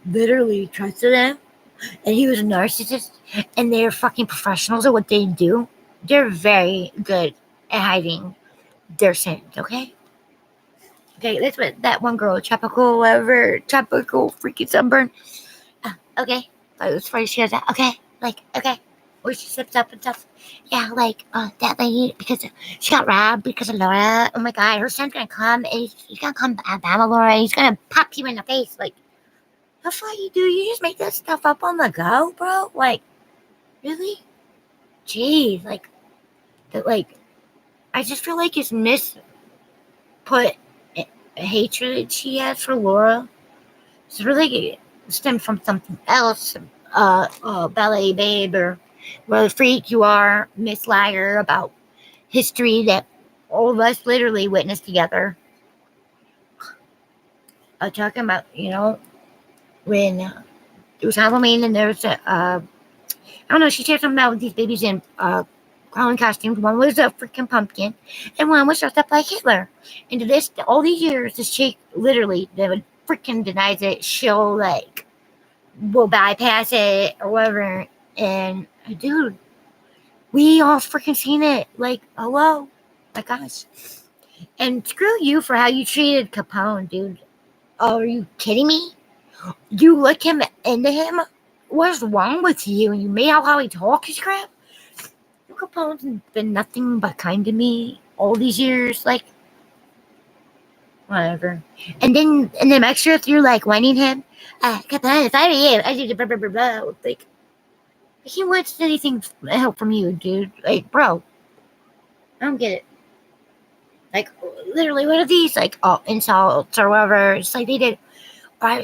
literally trusted him and he was a narcissist and they're fucking professionals at what they do. They're very good at hiding their sins, okay? Okay, that's what that one girl, tropical, whatever, tropical freaking sunburn. Okay, like, it's funny she has that. Okay, like, okay, where she slips up and stuff. Yeah, like, that lady, because she got robbed because of Laura. Oh my god, her son's gonna come and he's gonna come to Alabama, Laura. He's gonna pop you in the face. Like, how far you do? You just make that stuff up on the go, bro? Like, really? Jeez, like, I just feel like it's misput hatred she has for Laura. It's really stemmed from something else. Ballet babe, or what a freak you are, Miss Liar, about history that all of us literally witnessed together. Talking about, you know, when it was Halloween and there was I don't know, she said something about these babies in clown costumes. One was a freaking pumpkin, and one was dressed up like Hitler. And to this, all these years, this chick literally freaking denies it. She'll like will bypass it or whatever. And dude, we all freaking seen it. Like, hello, my gosh. And screw you for how you treated Capone, dude. Oh, are you kidding me? You look him into him. What's wrong with you? And you made out how he talks crap. Capone's been nothing but kind to me all these years. Like, whatever. And then make sure if you're like whining him, Capone, if I were you, I do blah blah blah blah. Like, he wants anything help from you, dude. Like, bro, I don't get it. Like, literally, what are these like insults or whatever? It's like they did.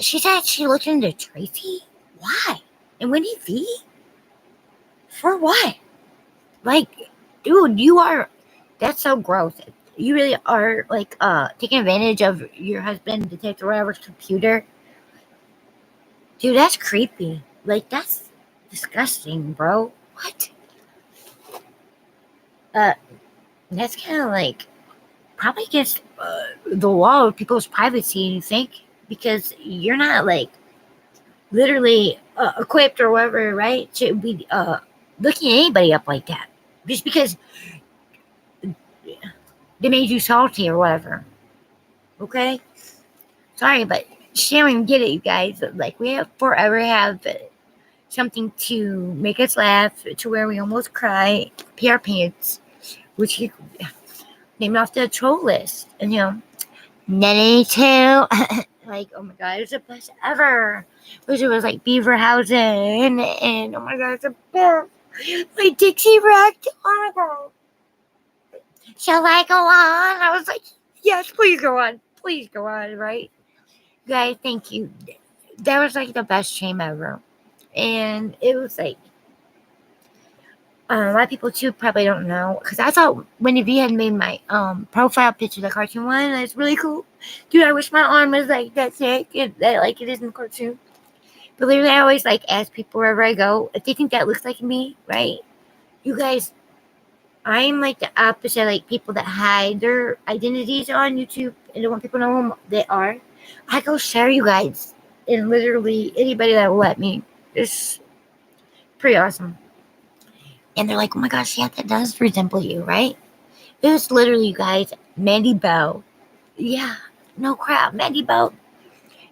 She said she looked into Tracy. Why? And Winnie V? For what? Like, dude, that's so gross. You really are, like, taking advantage of your husband to take whatever's computer. Dude, that's creepy. Like, that's disgusting, bro. What? That's kind of, like, probably against the law of people's privacy, you think? Because you're not, like, literally equipped or whatever, right? To be looking anybody up like that. Just because they made you salty or whatever. Okay? Sorry, but she don't even get it, you guys. Like, we have forever have something to make us laugh to where we almost cry, pee our pants, which you named off the troll list. And, 92. Like, oh my god, it's the best ever. Which it was like Beaverhausen, and oh my god, it's the best. My Dixie wrecked. Oh my god. Shall I go on? I was like, yes, please go on. Please go on, right? Guys, thank you. That was like the best shame ever. And it was like, a lot of people too probably don't know, because I thought when V had made my profile picture, the cartoon one, that's really cool. Dude, I wish my arm was like that thick, like it is in the cartoon. But literally, I always like ask people wherever I go if they think that looks like me, right? You guys, I'm like the opposite, like people that hide their identities on YouTube and don't want people to know who they are. I go share you guys, and literally anybody that will let me. It's pretty awesome. And they're like, oh my gosh, yeah, that does resemble you, right? It was literally, you guys, Mandy Bell. Yeah, no crap, Mandy Bell.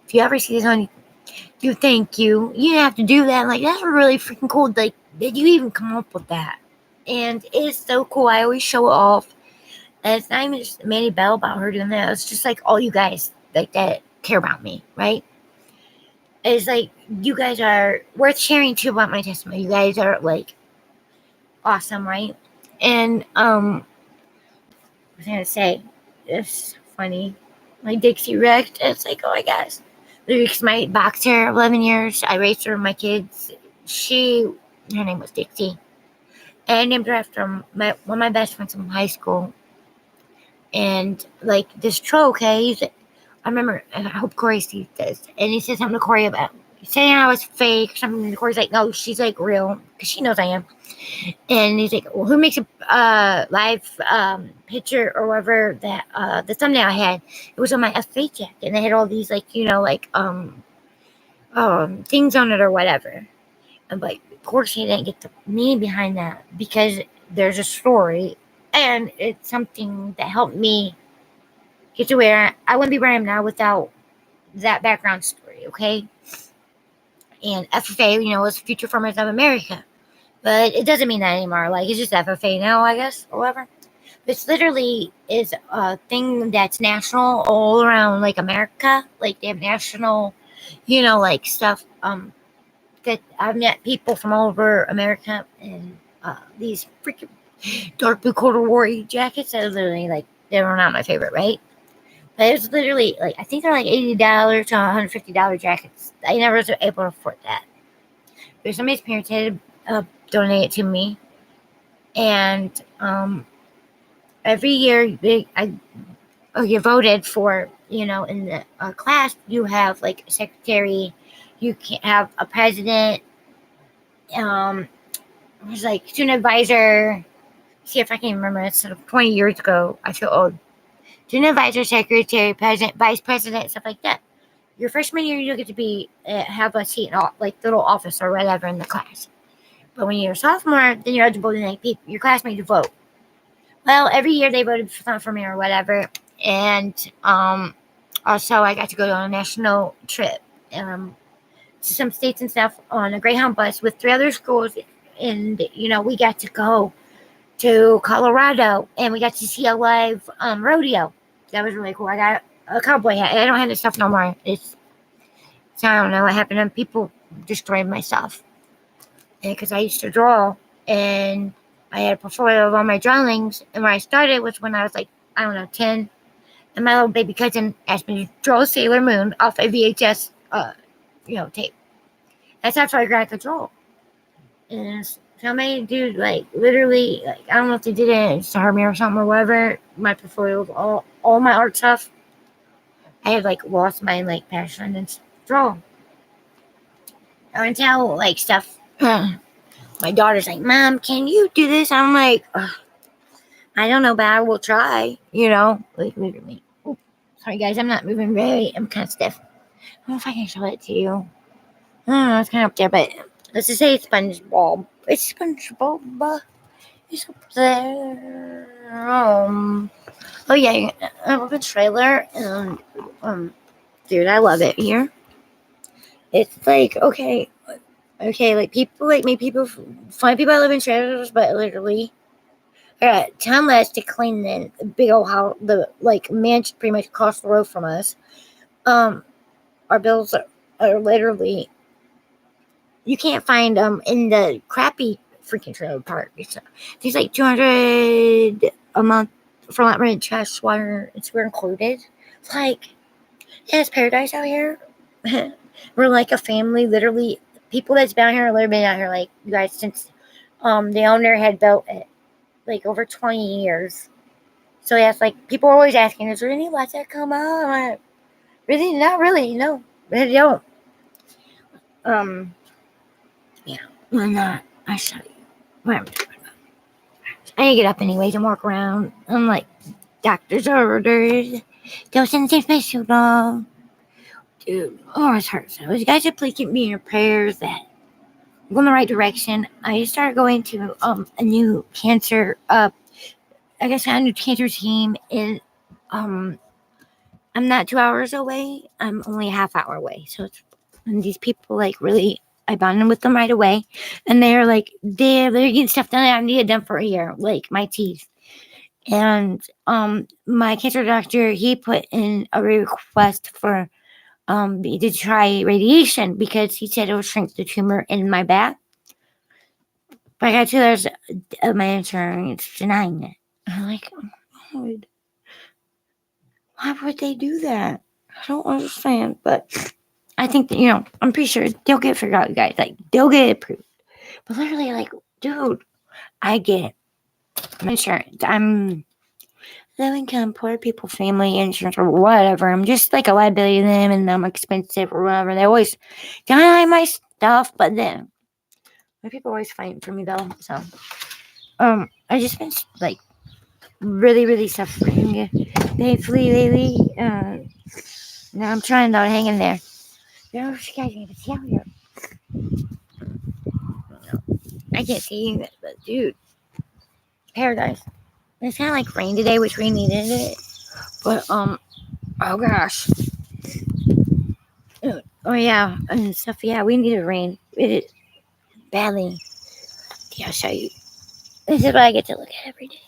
If you ever see this on you, thank you. You didn't have to do that. Like, that's really freaking cool. Like, did you even come up with that? And it's so cool. I always show it off. And it's not even just Mandy Bell about her doing that. It's just like all you guys like that care about me, right? It's like you guys are worth sharing too about my testimony. You guys are like awesome, right? And I was gonna say, it's funny. My Dixie wrecked. It's like, oh my gosh. Because my boxer, 11 years, I raised her with my kids. Her name was Dixie. And I named her after one of my best friends from high school. And like this troll, okay, I remember, I hope Corey sees this. And he said something to Corey about saying I was fake or something. And Corey's like, no, she's like real, because she knows I am. And he's like, well, who makes a live picture or whatever that the thumbnail I had? It was on my FFA jacket, and they had all these like things on it or whatever. And like, of course, he didn't get the meaning behind that, because there's a story, and it's something that helped me get to where I wouldn't be where I am now without that background story. Okay, and FFA, was Future Farmers of America. But it doesn't mean that anymore. Like, it's just FFA now, I guess, or whatever. This literally is a thing that's national all around, like, America. Like, they have national, like, stuff. That I've met people from all over America in these freaking dark blue corduroy jackets that are literally, like, they were not my favorite, right? But it's literally, like, I think they're like $80 to $150 jackets. I never was able to afford that. But somebody's parents had donate it to me, and every year I get voted for. In the class, you have like a secretary, you can have a president, there's like student advisor. See if I can remember. It's 20 years ago. I feel old. Student advisor, secretary, president, vice president, stuff like that. Your freshman year, you get to be have a seat in like little office or whatever in the class. But when you're a sophomore, then you're eligible to make your classmates to vote. Well, every year they voted for me or whatever. And also I got to go on a national trip to some states and stuff on a Greyhound bus with 3 other schools. And, we got to go to Colorado, and we got to see a live rodeo. That was really cool. I got a cowboy hat. I don't have this stuff no more. So I don't know what happened. And people destroyed my stuff. Because I used to draw, and I had a portfolio of all my drawings. And where I started was when I was like, I don't know, 10. And my little baby cousin asked me to draw Sailor Moon off a VHS, tape. That's after I got to draw. And somebody, dude, like, literally, like, I don't know if they did it to hurt me or something or whatever. My portfolio of all my art stuff. I had, like, lost my, like, passion and draw. I would tell, like, stuff. My daughter's like, Mom, can you do this? I'm like, I don't know, but I will try, like, literally. Oh, sorry, guys, I'm not moving I'm kind of stiff. I don't know if I can show it to you. I don't know, it's kind of up there, but let's just say it's SpongeBob. It's SpongeBob. It's up there. Oh yeah, I live in a trailer, and dude, I love it here. It's like okay, like people like me, find people that live in trailers, but literally, time less to clean the big old house, the like mansion pretty much across the road from us. Um, our bills are literally you can't find in the crappy freaking trailer park. It's like $200 a month for not rent, trash, water. We're included. It's like yeah, it's paradise out here. We're like a family, literally. People that's been out here, literally been out here like you guys since the owner had built it, like over 20 years. So yeah, it's like people are always asking, "Is there any lights that come out?" I'm like, really, not really. No, they don't. Yeah, why not? I show you. What I need to get up anyways and walk around. I'm like, doctor's orders. Don't send anything special, though. Dude, oh, it hurts. So you guys should please keep me in your prayers that I'm going the right direction. I started going to a new cancer I guess a new cancer team and I'm not 2 hours away. I'm only a half hour away. So it's, and these people like really I bonded with them right away. And they're like they're getting stuff done that I needed done for a year, like my teeth. And my cancer doctor he put in a request for to try radiation because he said it would shrink the tumor in my back. But I got $2 of my insurance denying it. I'm like, oh, why would they do that? I don't understand. But I think that, I'm pretty sure they'll get figured out, you guys. Like, they'll get approved. But literally, like, dude, I get insurance. I'm low income, poor people, family insurance, or whatever. I'm just like a liability to them and I'm expensive or whatever. They always deny my stuff, but then my people always fighting for me though. So, I just been like really, really suffering painfully lately. Now I'm trying to hang in there. You know, you guys can see out here. I can't see you, but dude, paradise. It's kind of like rain today, which we needed it. But oh gosh. Oh yeah, and stuff. Yeah, we needed rain. It badly. Yeah, I'll show you. This is what I get to look at every day.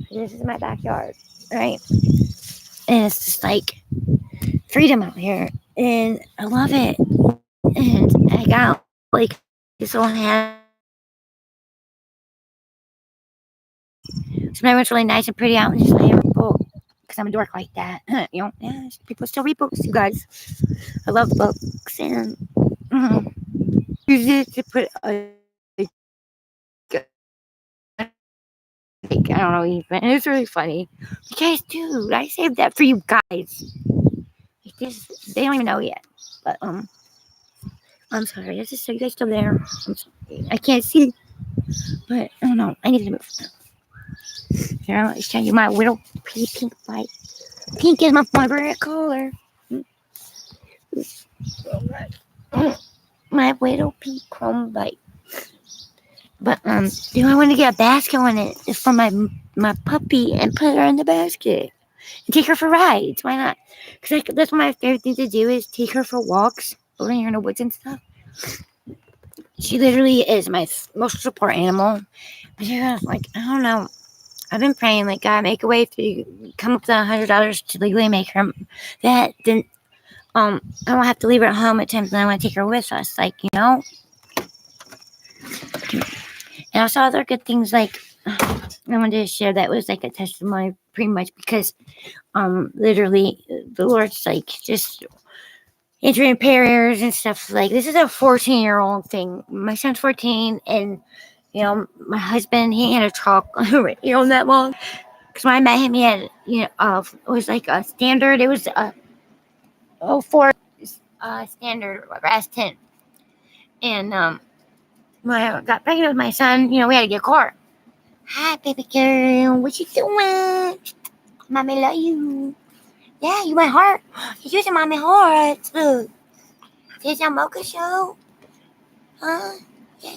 This is my backyard, right? And it's just like freedom out here, and I love it. And I got like this little hand. So everyone's really nice and pretty out and just like a book because I'm a dork like that. Yeah, people still read books, you guys. I love books and use it to put I don't know even. It's really funny. You guys, dude, I saved that for you guys. They don't even know yet. But I'm sorry. This is so you guys still there. I'm sorry. I can't see, but I don't know. I need to move. Here, I'll show you my little pretty pink light. Pink is my favorite color. My little pink chrome light. But do I want to get a basket on it for my puppy and put her in the basket and take her for rides? Why not? Because that's one of my favorite things to do is take her for walks, over here in the woods and stuff. She literally is my most support animal. Yeah, like I don't know. I've been praying, like God, make a way to come up with $100 to legally make her that. Then I don't have to leave her at home at times, and I want to take her with us, like And also other good things like I wanted to share that was like a testimony pretty much because literally the Lord's like just answering prayers and stuff. Like this is a 14-year-old thing. My son's 14 and my husband he had a truck that long. Because when I met him he had it was like a standard. It was a 04 standard S10. And when I got pregnant with my son, we had to get a car. Hi, baby girl. What you doing? Mommy love you. Yeah, you my heart. You're using mommy heart. Look. Is that mocha show? Huh? Yeah,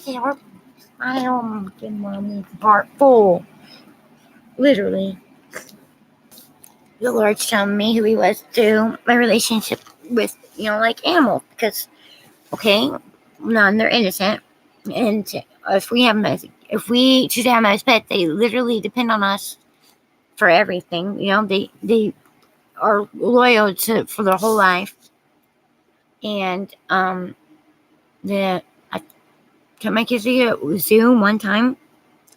I don't get Mommy's heart full. Literally. The Lord showed me who He was through my relationship with, like animals. Because, okay, none, they're innocent. And if we choose to have them as pets, they literally depend on us for everything. They are loyal for their whole life. And I took my kids to a zoo one time.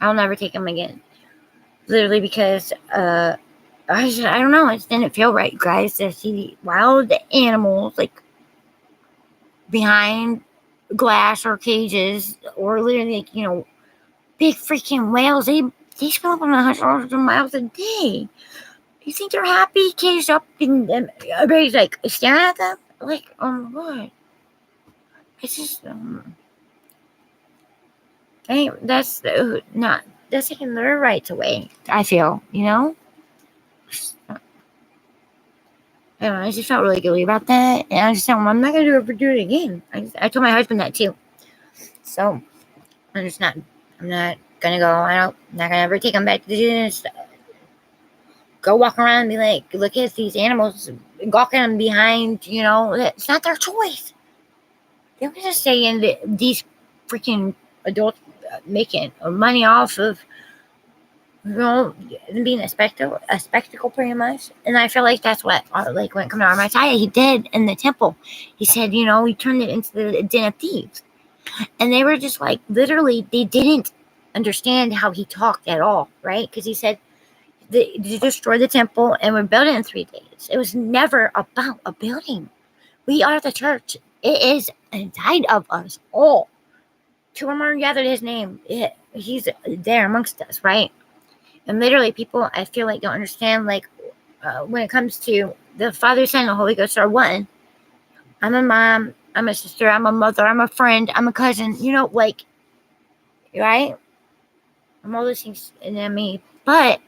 I'll never take them again. Literally because I don't know, it just didn't feel right, guys, to see wild animals like behind glass or cages, or literally like, big freaking whales. They swim up on 100 miles a day. You think they're happy caged up and everybody's like staring at them? Like, oh my god. It's just that's taking their rights away, I feel, I don't know, I just felt really guilty about that, and I just said, well, I'm not going to do it again. I told my husband that too. So, I'm not going to go, I'm not going to ever take them back to the zoo. Just go walk around and be like, look at these animals, gawking them behind, it's not their choice. They're going to stay in these freaking adults making money off of, being a spectacle pretty much. And I feel like that's what, like, when it comes to our Messiah, he did in the temple. He said, he turned it into the den of thieves. And they were just like, literally, they didn't understand how he talked at all, right? Because he said, they destroyed the temple and rebuilt it in 3 days. It was never about a building. We are the church. It is inside of us all. 2 or more gathered his name. He's there amongst us, right? And literally, people, I feel like, don't understand, like, when it comes to the Father, Son, and the Holy Ghost are one. I'm a mom, I'm a sister, I'm a mother, I'm a friend, I'm a cousin, like, right? I'm all those things in me. But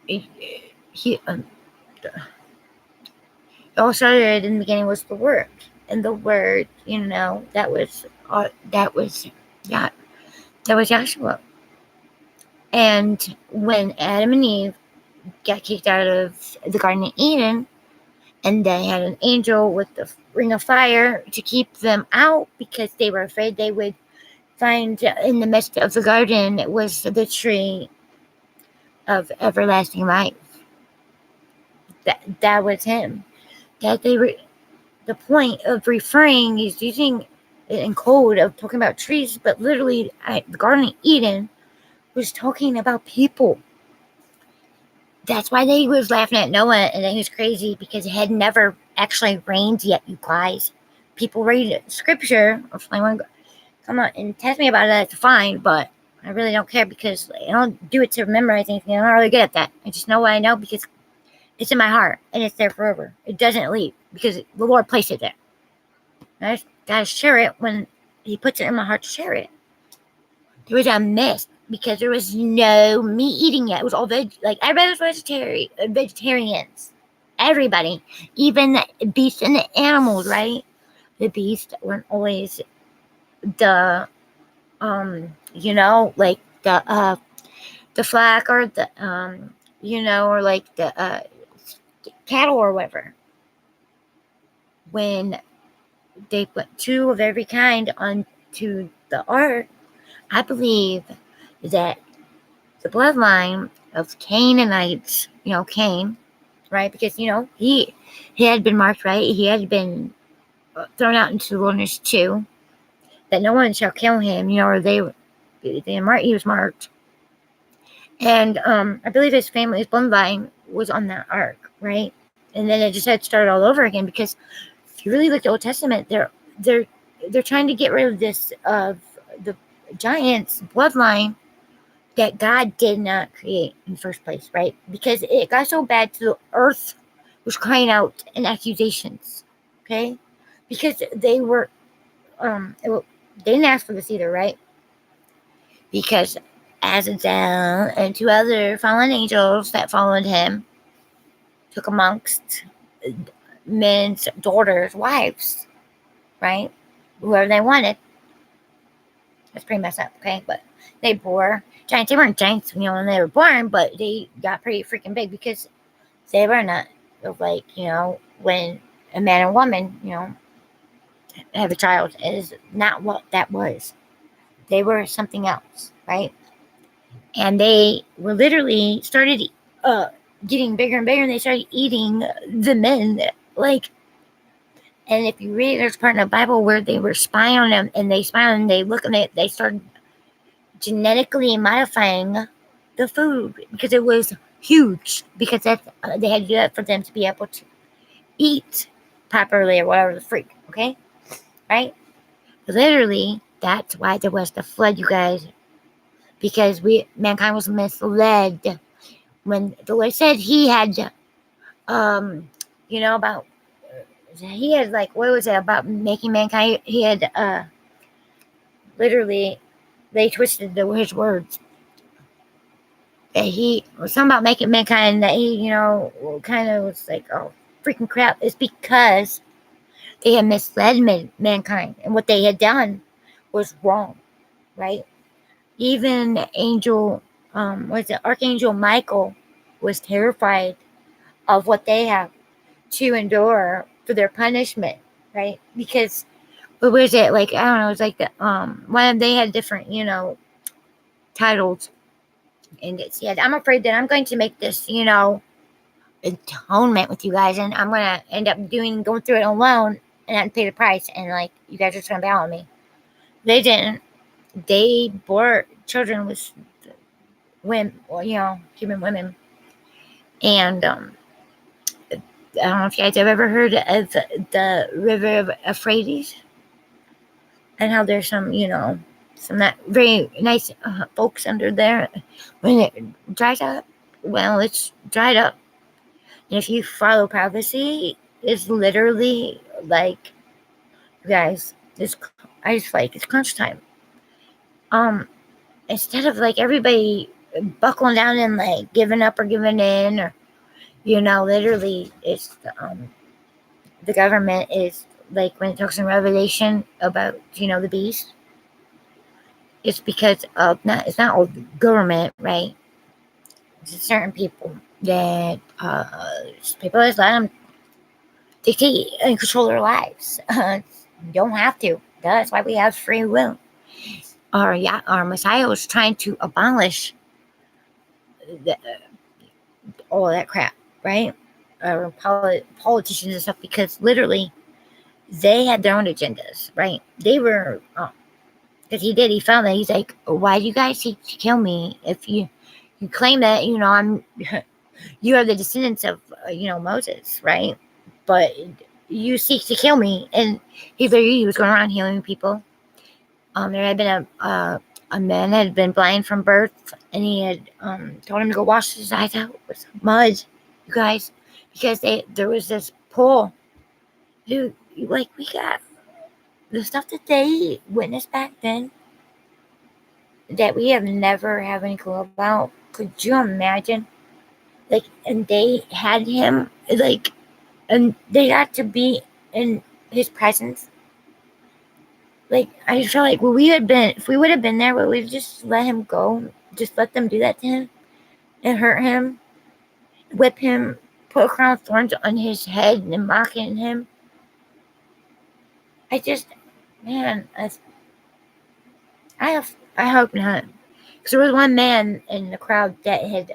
it all started in the beginning was the Word. And the Word, that was Joshua. And when Adam and Eve got kicked out of the Garden of Eden, and they had an angel with the ring of fire to keep them out because they were afraid they would find in the midst of the garden was the tree of everlasting life. That was him. That the point of referring is using it in code of talking about trees, but literally the Garden of Eden was talking about people. That's why they was laughing at Noah and he was crazy, because it had never actually rained yet, you guys. People read scripture, or if I want to come on and test me about it, that's fine, but I really don't care, because I don't do it to memorize anything. I'm not really good at that. I just know what I know because it's in my heart and it's there forever. It doesn't leave because the Lord placed it there. I just gotta share it when He puts it in my heart to share it. There was a mess because there was no meat eating yet. It was all like everybody was vegetarians. Everybody, even the beasts and the animals, right? The beasts weren't always the like the flock, or the or like the cattle or whatever. When they put 2 of every kind onto the ark, I believe that the bloodline of Canaanites, Cain, right? Because, he had been marked, right? He had been thrown out into the wilderness too, that no one shall kill him, or he was marked. And I believe his family, his bloodline was on that ark, right? And then it just had started all over again, because if you really look at the Old Testament, they're trying to get rid of this the giants bloodline that God did not create in the first place, right? Because it got so bad to the earth was crying out in accusations, okay? Because they were, they didn't ask for this either, right? Because Azazel and 2 other fallen angels that followed him took amongst men's daughters, wives, right? Whoever they wanted. That's pretty messed up, okay? But they bore giants. They weren't giants, when they were born, but they got pretty freaking big because they were not like, when a man and woman, have a child, is not what that was. They were something else, right? And they were literally started getting bigger and bigger, and they started eating the men. Like, and if you read, there's part in the Bible where they were spying on them, and they spy on them, they look, and they started genetically modifying the food because it was huge. Because that's they had to do that for them to be able to eat properly or whatever the freak. Okay, right? Literally, that's why there was the flood, you guys. Because mankind was misled when the Lord said He had, about He had, like, what was it about making mankind? He had literally, they twisted His words. That He was something about making mankind, that He, kind of was like, oh, freaking crap. It's because they had misled mankind, and what they had done was wrong, right? Even Archangel Michael was terrified of what they have to endure for their punishment, right? Because what was it, like, I don't know, it's like they had different, titles, and it said, I'm afraid that I'm going to make this, atonement with you guys, and I'm gonna end up going through it alone and not pay the price, and like, you guys are just gonna bow on me. They didn't. They bore children with women, human women, and I don't know if you guys have ever heard of the river of Euphrates, and how there's some, some not very nice folks under there. When it dries up, well, it's dried up. And if you follow prophecy, it's literally like, you guys, I just like, it's crunch time. Instead of like everybody buckling down and like giving up or giving in, or literally, it's the government is like, when it talks in Revelation about the beast, it's because of it's not all the government, right? It's certain people that people just let them dictate and control their lives. You don't have to. That's why we have free will. Our Messiah was trying to abolish all that crap, right? Politicians and stuff, because literally they had their own agendas, right? They were, because he found that. He's like, why do you guys seek to kill me if you claim that, I'm, you are the descendants of, Moses, right? But you seek to kill me. And he was going around healing people. There had been a man had been blind from birth, and he had told him to go wash his eyes out with mud, you guys, because there was this pool. Dude, like, we got the stuff that they witnessed back then that we have never have any clue about. Could you imagine? Like, and they had him, like, and they got to be in his presence. Like, I feel like, if we would have been there, would we just let him go? Just let them do that to him and hurt him, whip him, put a crown of thorns on his head and mocking him? Man, I hope not. Because there was one man in the crowd that he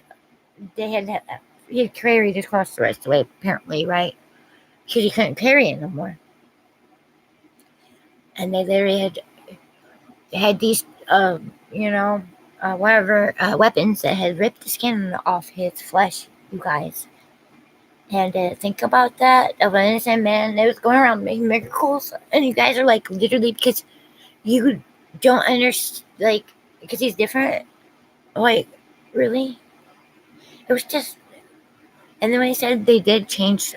had carried his cross the rest of the way, apparently, right? Because he couldn't carry it no more. And they literally had these, weapons that had ripped the skin off his flesh, you guys. And think about that, of an innocent man that was going around making miracles, and you guys are like, literally, because you don't understand, like, because he's different. Like, really? It was just. And then when he said they did change,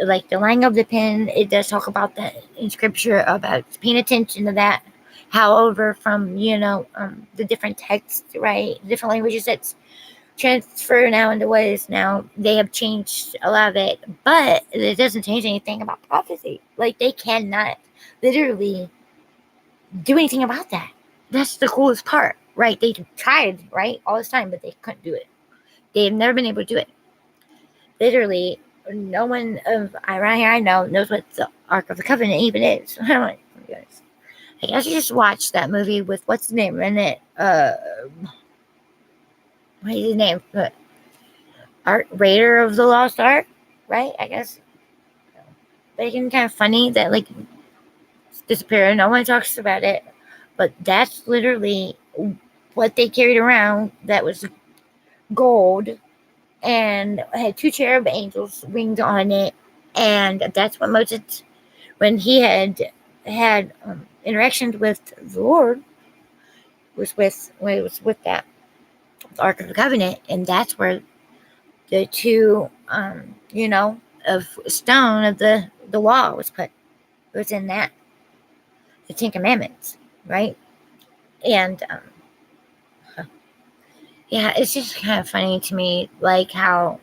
like the line of the pen, it does talk about that in scripture, about paying attention to that. However, from, the different texts, right, different languages that's transferred now into what is now, they have changed a lot of it, but it doesn't change anything about prophecy. Like, they cannot literally do anything about that. that's the coolest part, right? They tried, right, all this time, but they couldn't do it. They've never been able to do it. Literally, no one around here I know knows what the Ark of the Covenant even is. I'm like, oh my goodness. I guess you just watched that movie with what's his name in it? What is his name? Raider of the Lost Ark, right? I guess. But it's kind of funny that like disappeared. No one talks about it, but that's literally what they carried around. That was gold and had 2 cherub angels wings on it, and that's what Moses, when he had interactions with the Lord, was with when it was with that Ark of the Covenant, and that's where the 2 of stone of the law was put. It was in that, the 10 Commandments, right? And yeah, it's just kind of funny to me, like how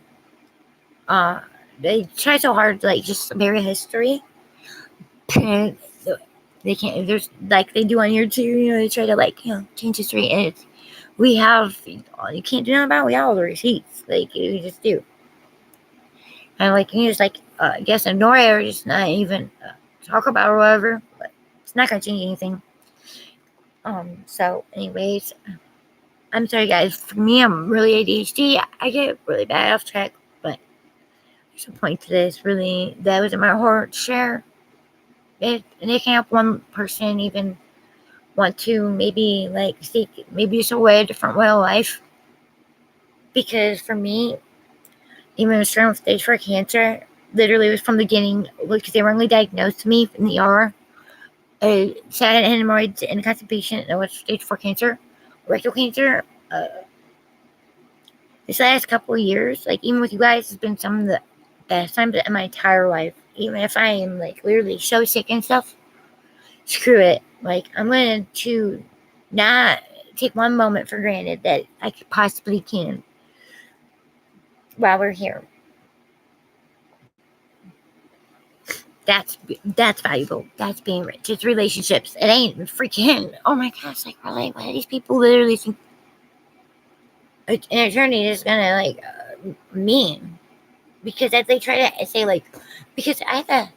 they try so hard to like just bury history. And they can't. There's like they do on YouTube. They try to like change history, and we have you can't do nothing about it. We have all the receipts. Like you just do, and like you just like I guess ignore it or just not even talk about it or whatever. But it's not gonna change anything. So, anyways, I'm sorry, guys. For me, I'm really ADHD. I get really bad off track, but there's a point to this. Really, that was in my heart share. And it can help one person even want to maybe like seek maybe just a different way of life. Because for me, even struggling with stage 4 cancer, literally was from the beginning because they were only diagnosed me in the ER. I had hemorrhoids and constipation. That was stage 4 cancer, rectal cancer. This last couple of years, like even with you guys, has been some of the best times in my entire life. Even if I am like literally so sick and stuff, screw it. Like I'm going to not take one moment for granted that I possibly can while we're here. That's valuable. That's being rich. It's relationships. It ain't freaking. Oh my gosh! Like really, what do these people literally think an attorney is gonna like mean? Because as they try to say like, because I thought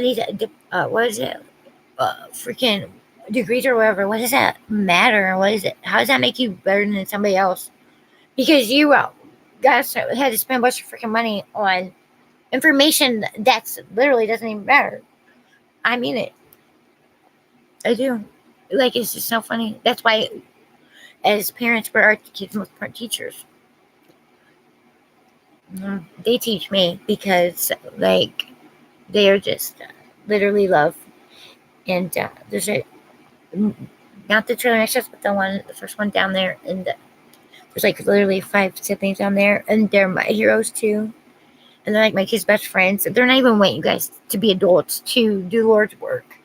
these what is it? Freaking degrees or whatever. What does that matter? What is it? How does that make you better than somebody else? Because you guys had to spend a bunch of freaking money on information that's literally doesn't even matter. I mean it. I do. Like it's just so funny. That's why, as parents, we're our kids' most important teachers. They teach me because like they are just literally love. And there's a not the trailer next to us, but the first one down there, and there's like literally 5 siblings down there, and they're my heroes too. And they're like my kids' best friends. They're not even waiting, you guys, to be adults to do the Lord's work.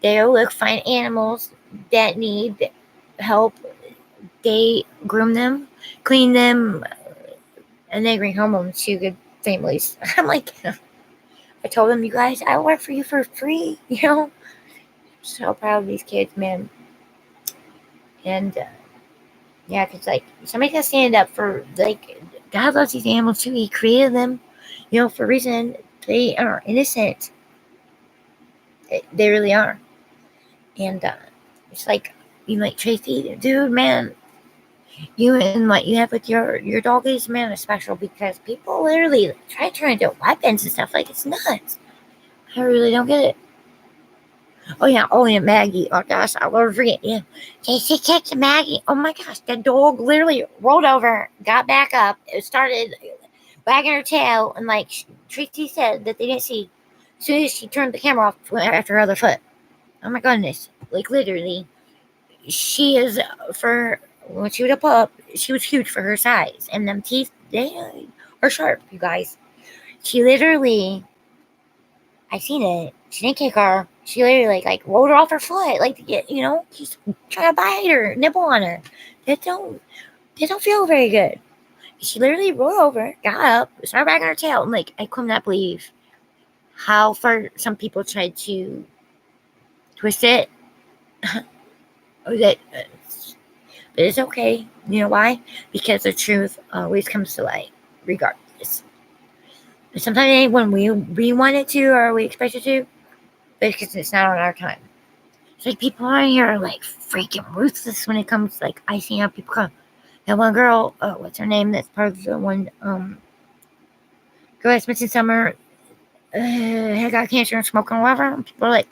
They'll find animals that need help. They groom them, clean them, and they bring home to good families. I'm like, I told them, you guys, I work for you for free, So proud of these kids, man. And yeah, because like somebody's gonna stand up for like God loves these animals too. He created them, for a reason. They are innocent. They really are. And it's like Tracy, dude, man. You and what you have with your dog is, man, is special because people literally try to turn into weapons and stuff. Like it's nuts. I really don't get it. Oh yeah, Maggie. Oh gosh, I'll never forget. Yeah, she kicked Maggie. Oh my gosh, that dog literally rolled over, got back up, it started wagging her tail, and like Tracy said that they didn't see. As soon as she turned the camera off, went after her other foot. Oh my goodness, like literally, she is for when she was a pup, she was huge for her size, and them teeth they are sharp, you guys. She literally. I seen it. She didn't kick her. She literally like rolled her off her foot, like to get, she's trying to bite her, nibble on her. They don't feel very good. She literally rolled over, got up, started wagging her tail, and like I could not believe how far some people tried to twist it. that but it's okay. You know why? Because the truth always comes to light, regardless. Sometimes it ain't when we want it to or we expect it to, because it's not on our time. It's like people on here are like freaking ruthless when it comes to like icing out people. Come. That one girl, what's her name? That's part of the one girl that's missing summer. Had got cancer and smoking whatever. And people are like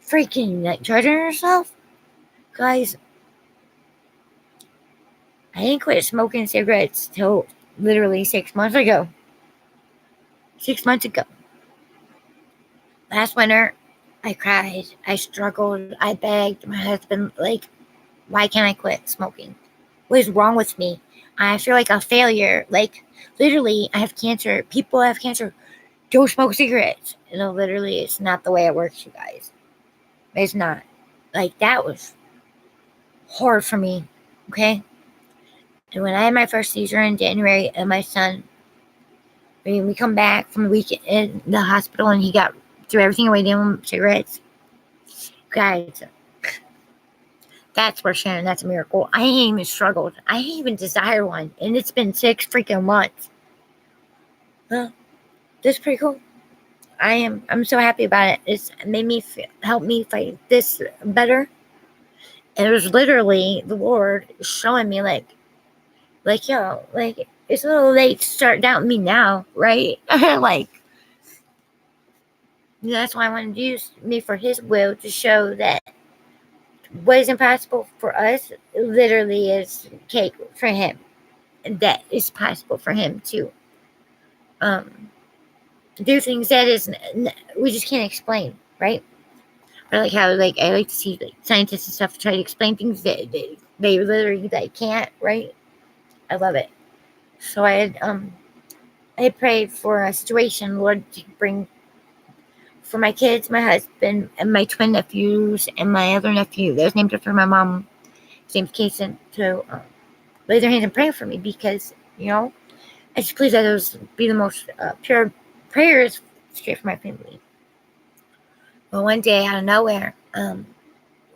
freaking like judging herself. Guys, I didn't quit smoking cigarettes till literally 6 months ago. 6 months ago. Last winter, I cried. I struggled. I begged my husband, like, why can't I quit smoking? What is wrong with me? I feel like a failure. Like, literally, I have cancer. People have cancer. Don't smoke cigarettes. You know, literally, it's not the way it works, you guys. It's not. Like, that was hard for me, okay? And when I had my first seizure in January, and my son, when we come back from the week in the hospital, and he got threw everything away, damn cigarettes. Guys, that's for Shannon. That's a miracle. I ain't even struggled. I ain't even desired one, and it's been 6 freaking months. Huh? This is pretty cool. I'm so happy about it. It's made me help me fight this better. And it was literally the Lord showing me like yo, like it's a little late to start doubting me now, right? Like that's why I wanted to use me for His will to show that what is impossible for us literally is cake for Him. That is possible for Him to do things that is we just can't explain, right? Or like how like I like to see like scientists and stuff try to explain things that they literally they can't, right? I love it. So I prayed for a situation, Lord, to bring for my kids, my husband, and my twin nephews, and my other nephew that was named after my mom, James Kaysen, to lay their hands and pray for me because, you know, I just please that those be the most pure prayers straight from my family. Well, one day out of nowhere,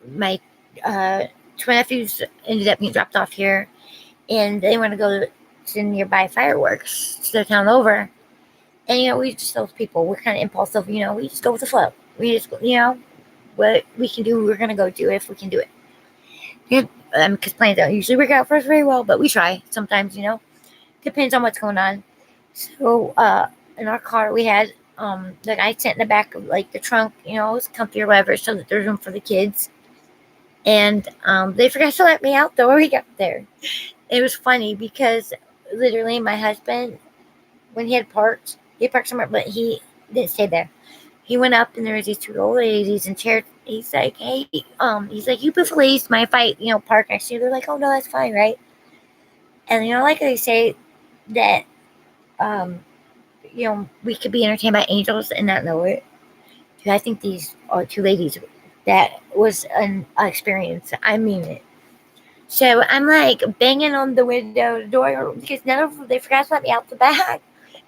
my twin nephews ended up being dropped off here, and they want to go to nearby fireworks to the town over. And, you know, we just those people, we're kind of impulsive, you know, we just go with the flow. We just, you know, what we can do, we're going to go do if we can do it. Yeah, because plans don't usually work out for us very well, but we try sometimes, you know. Depends on what's going on. So, in our car, we had the guy sat in the back of like the trunk, you know, it was comfy or whatever, so that there's room for the kids. And they forgot to let me out though when we got there. It was funny because literally my husband, when he parked somewhere, but he didn't stay there. He went up and there was these 2 old ladies in chairs. He's like, hey, he's like, you beautiful ladies, mind if I, you know, park next to you? They're like, oh no, that's fine, right? And you know, like they say that you know, we could be entertained by angels and not know it. I think these are 2 ladies. That was an experience. I mean it. So I'm like banging on the window, the door, because none of them, they forgot to let me out the back.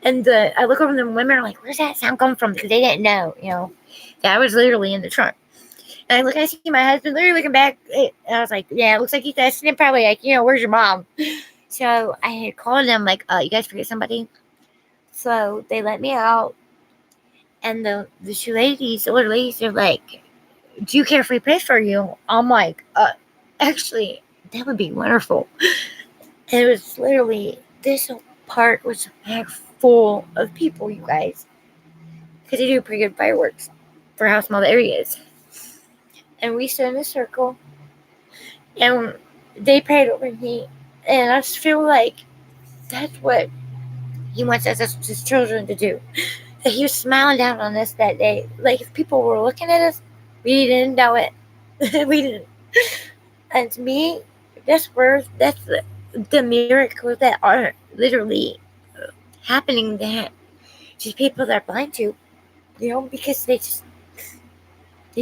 And I look over and the women are like, where's that sound coming from? Because they didn't know, you know. Yeah, I was literally in the trunk. And I look, I see my husband literally looking back. And I was like, yeah, it looks like he's asking him probably like, you know, where's your mom? So I had called them like, you guys forget somebody? So they let me out. And the 2 ladies, the older ladies, they're like, do you care if we pray for you? I'm like, actually, that would be wonderful. And it was literally, this part was packed full of people, you guys. Because they do pretty good fireworks for how small the area is. And we stood in a circle. And they prayed over me. And I just feel like that's what He wants us as His children to do. That He was smiling down on us that day. Like, if people were looking at us, we didn't know it. We didn't. And to me, that's the miracles that are literally happening that just people that are blind to, you know, because they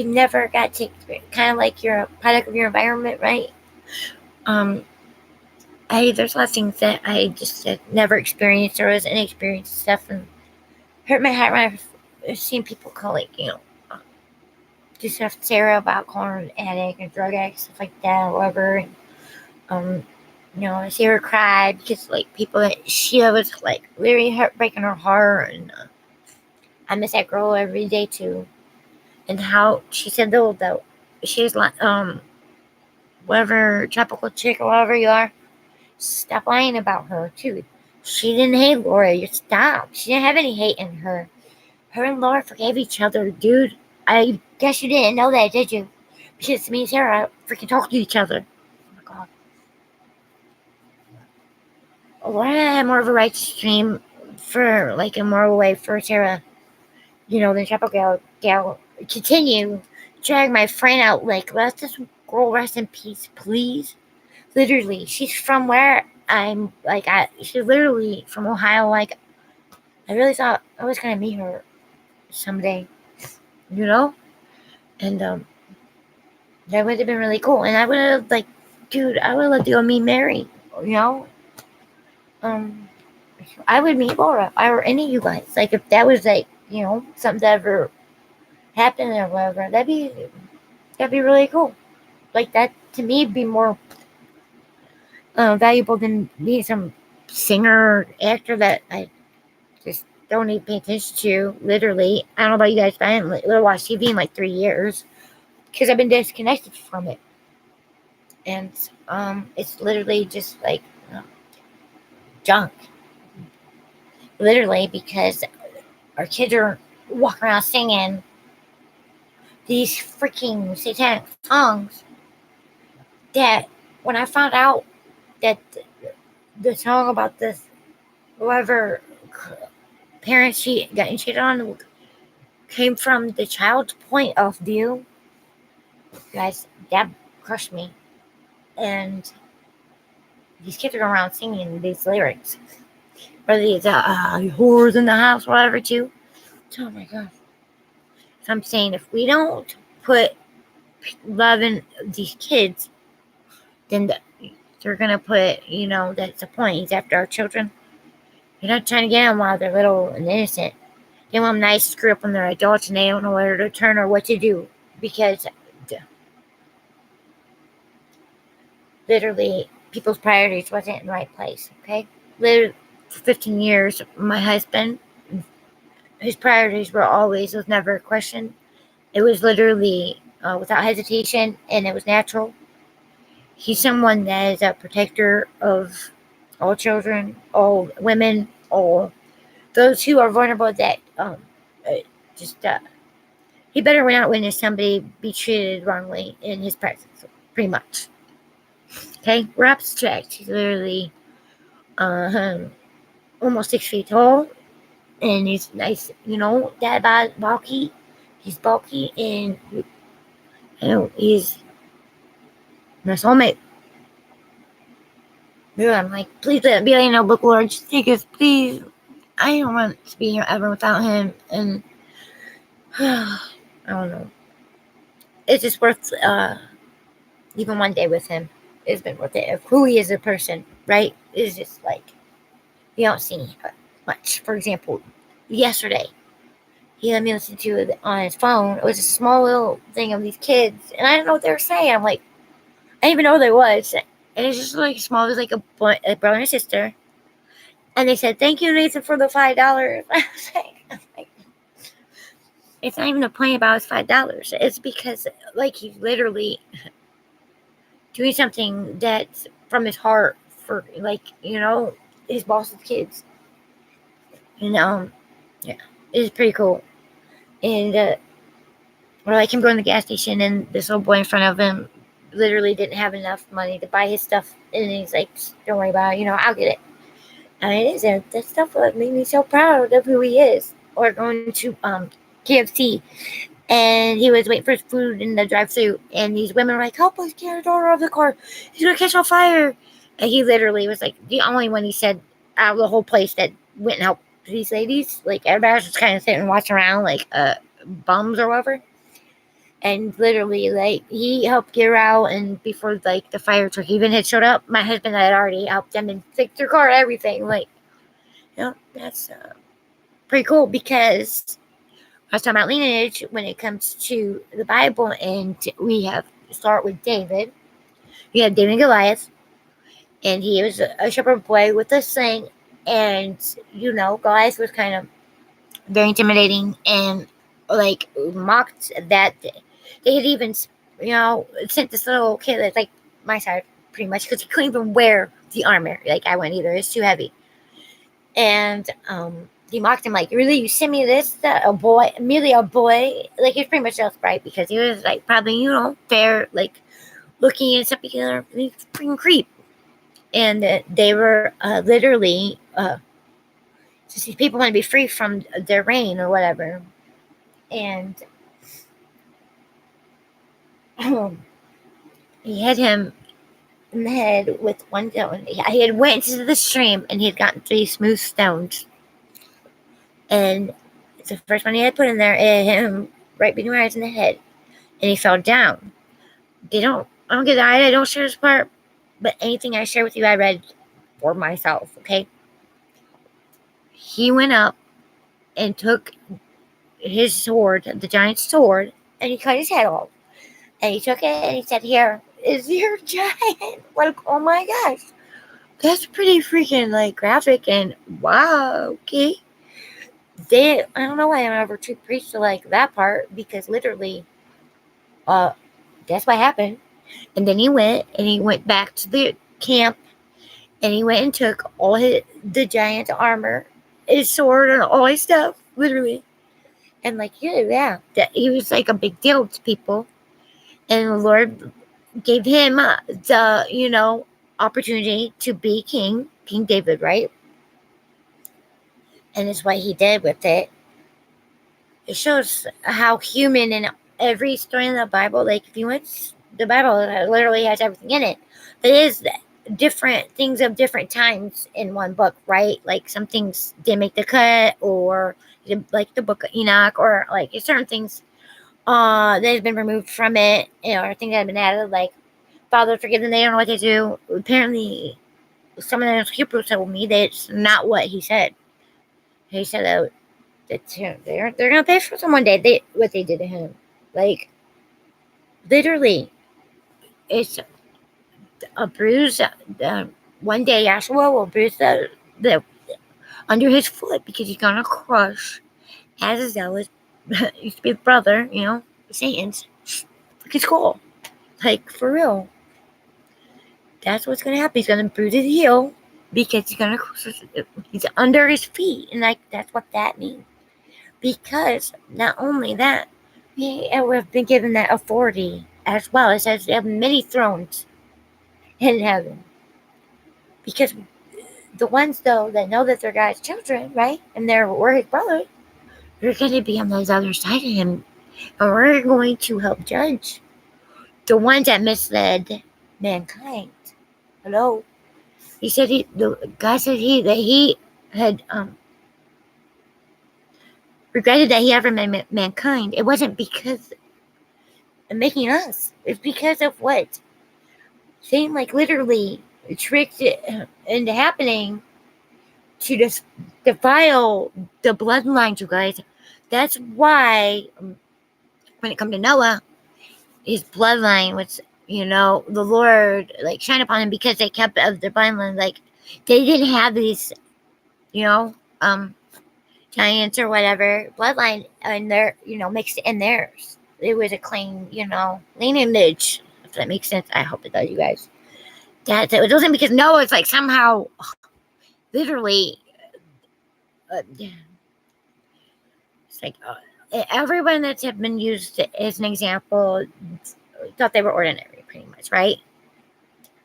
never got to kind of like you're a product of your environment, right? There's a lot of things that I just never experienced or was inexperienced stuff, and hurt my heart when I've seen people call, like, you know, do stuff to Sarah about calling her an addict and drug addict, stuff like that, or whatever. And, I see her cry because, like, people that she was, like, literally breaking her heart. And I miss that girl every day, too. And how she said, though, she's like, whatever, tropical chick or whatever you are, stop lying about her, too. She didn't hate Laura. You stop. She didn't have any hate in her. Her and Laura forgave each other, dude. I guess you didn't know that, did you? Because me and Sarah freaking talk to each other. Oh my god. Laura had more of a right stream for, like, a moral way for Sarah, than Tropical Gal. Continue. Drag my friend out, like, let this girl rest in peace, please. Literally, she's from where I'm, like, she's literally from Ohio. Like, I really thought I was gonna meet her someday, and that would have been really cool. And I would have, like, dude, I would have loved to go meet Mary, I would meet Laura or any of you guys. Like, if that was, like, something that ever happened or whatever, that'd be really cool. Like, that to me would be more valuable than being some singer or actor that I just don't even pay attention to. Literally, I don't know about you guys, but I haven't watched TV in like 3 years because I've been disconnected from it. And it's literally just like junk. Literally, because our kids are walking around singing these freaking satanic songs that when I found out that the song about this whoever parents she got cheated on came from the child's point of view, guys, that crushed me. And these kids are going around singing these lyrics. Or these whores in the house, whatever, too. Oh my god. So I'm saying, if we don't put love in these kids, then they're going to put, that's the point. He's after our children. You're not trying to get them while they're little and innocent. They want them nice, screw up when they're adults and they don't know where to turn or what to do. Because literally, people's priorities wasn't in the right place, okay? Literally, for 15 years, my husband, his priorities was never a question. It was literally without hesitation, and it was natural. He's someone that is a protector of all children, all women, all those who are vulnerable that he better not witness somebody be treated wrongly in his presence, pretty much. Okay, we're abstract. He's literally almost 6 feet tall, and he's nice, that bulky. He's bulky, and he's my soulmate. Yeah, I'm like, please let it be, book Lord, just take us, please. I don't want to be here ever without him, and I don't know. It's just worth even one day with him. It's been worth it. Of who he is as a person, right? It's just like you don't see much. For example, yesterday he let me listen to it on his phone. It was a small little thing of these kids, and I didn't know what they were saying. I'm like, I didn't even know what it was, and it's just like small. It was like a brother and sister, and they said, "Thank you, Nathan, for the $5." I was like, it's not even a point about his $5. It's because, like, he's literally doing something that's from his heart for, like, his boss's kids. Yeah, it's pretty cool. And or like him going to the gas station, and this little boy in front of him literally didn't have enough money to buy his stuff, and he's like, "Don't worry about it, I'll get it." I mean, it is that stuff that made me so proud of who he is. Or going to KFC, and he was waiting for his food in the drive-thru, and these women were like, "Help us, get our daughter out of the car, he's gonna catch on fire." And he literally was like the only one, he said, out of the whole place that went and helped these ladies. Like, everybody was just kind of sitting and watching around like bums or whatever. And literally, like, he helped get her out, and before, like, the fire truck even had showed up, my husband had already helped them and fixed their car and everything. Like, that's pretty cool, because I was talking about lineage when it comes to the Bible, and we have start with David. You have David and Goliath, and he was a shepherd boy with a sling, and Goliath was kind of very intimidating and like mocked that they had even sent this little kid that's like my size pretty much because he couldn't even wear the armor like I went either. It's too heavy. And he mocked him like, really, you sent me this, a boy, merely a boy? Like, he was pretty much just right because he was like probably fair, like looking and stuff together. He's a freaking creep. And they were literally just these people want to be free from their reign or whatever. And he had him in the head with one stone. He had went into the stream and he had gotten 3 smooth stones. And it's the first one he had put in there, it hit him right between my eyes in the head. And he fell down. I don't get that. I don't share this part. But anything I share with you, I read for myself, okay? He went up and took his sword, the giant sword, and he cut his head off. And he took it and he said, "Here is your giant." Like, oh my gosh. That's pretty freaking like graphic and wow, okay. I don't know why I never preached to like that part because literally that's what happened. And then he went back to the camp and he went and took all the giant armor, his sword and all his stuff, literally. And like, yeah, that he was like a big deal to people. And the Lord gave him the, opportunity to be King David, right? And it's what he did with it. It shows how human in every story in the Bible, like if you went, the Bible literally has everything in it. It is different things of different times in one book, right? Like some things didn't make the cut, or like the book of Enoch, or like certain things that have been removed from it, or things that have been added, like Father forgive them, they don't know what they do. Apparently, some of the Hebrews told me that it's not what he said. He said that they're gonna pay for them one day. What they did to him, like literally, it's a bruise. One day, Yahshua will bruise the under his foot because he's gonna crush Azazel, used to be a brother, Satan's. It's cool, like for real. That's what's gonna happen. He's gonna bruise his heel because he's under his feet, and like that's what that means. Because not only that, we have been given that authority as well. It says they have many thrones in heaven. Because the ones though that know that they're God's children, right, and we're his brothers, we're gonna be on the other side of him, and we're going to help judge the ones that misled mankind. Hello. He said God said that he had regretted that he ever made mankind. It wasn't because of making us. It's because of what? Satan like literally tricked it into happening to just defile the bloodlines, you guys. That's why when it comes to Noah, his bloodline was, the Lord like shined upon him because they kept of their bloodline. Like they didn't have these, giants or whatever bloodline and their mixed in theirs. It was a clean lineage, if that makes sense. I hope it does, you guys. That it wasn't because Noah's like somehow literally it's like everyone that's been used as an example thought they were ordinary pretty much, right?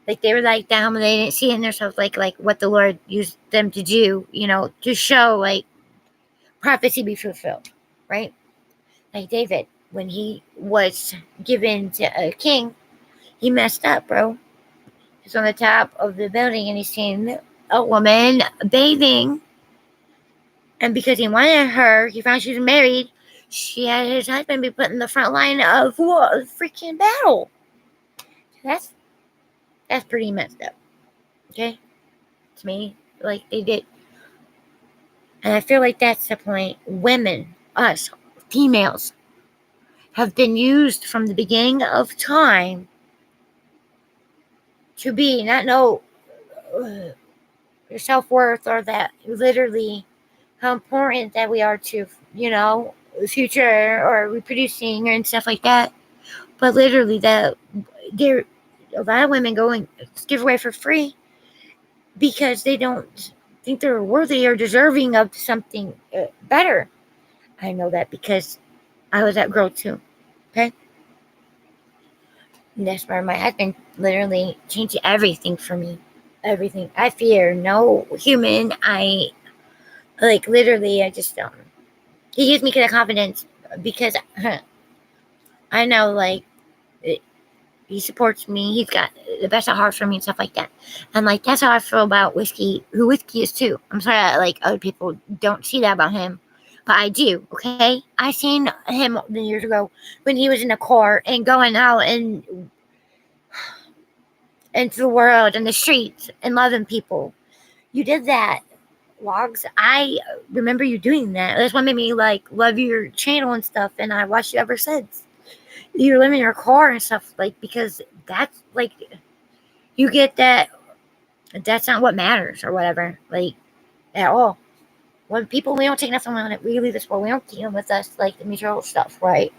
Like they were like down, but they didn't see in themselves like what the Lord used them to do, to show like prophecy be fulfilled, right? Like David, when he was given to a king, he messed up, bro. He's on the top of the building and he's seeing a woman bathing. And because he wanted her, he found she was married. She had his husband be put in the front line of freaking battle. That's pretty messed up. Okay? To me, like they did. And I feel like that's the point. Women, us, females have been used from the beginning of time to be not know your self-worth, or that literally how important that we are to, the future or reproducing and stuff like that. But literally that there a lot of women go and give away for free because they don't think they're worthy or deserving of something better. I know that because I was that girl too. Okay? And that's where my husband literally changed everything for me. Everything. I fear no human. Literally, I just don't. He gives me the confidence because I know, he supports me. He's got the best of heart for me and stuff like that. And, that's how I feel about Whiskey, who Whiskey is too. I'm sorry that, other people don't see that about him. But I do, okay? I seen him years ago when he was in a car and going out and into the world and the streets and loving people. You did that, Logs. I remember you doing that. That's what made me, love your channel and stuff. And I watched you ever since. You live in your car and stuff, because that's, you get that. That's not what matters or whatever, at all. When people, we don't take nothing on it. We leave this world. We don't take them with us, the material stuff, right?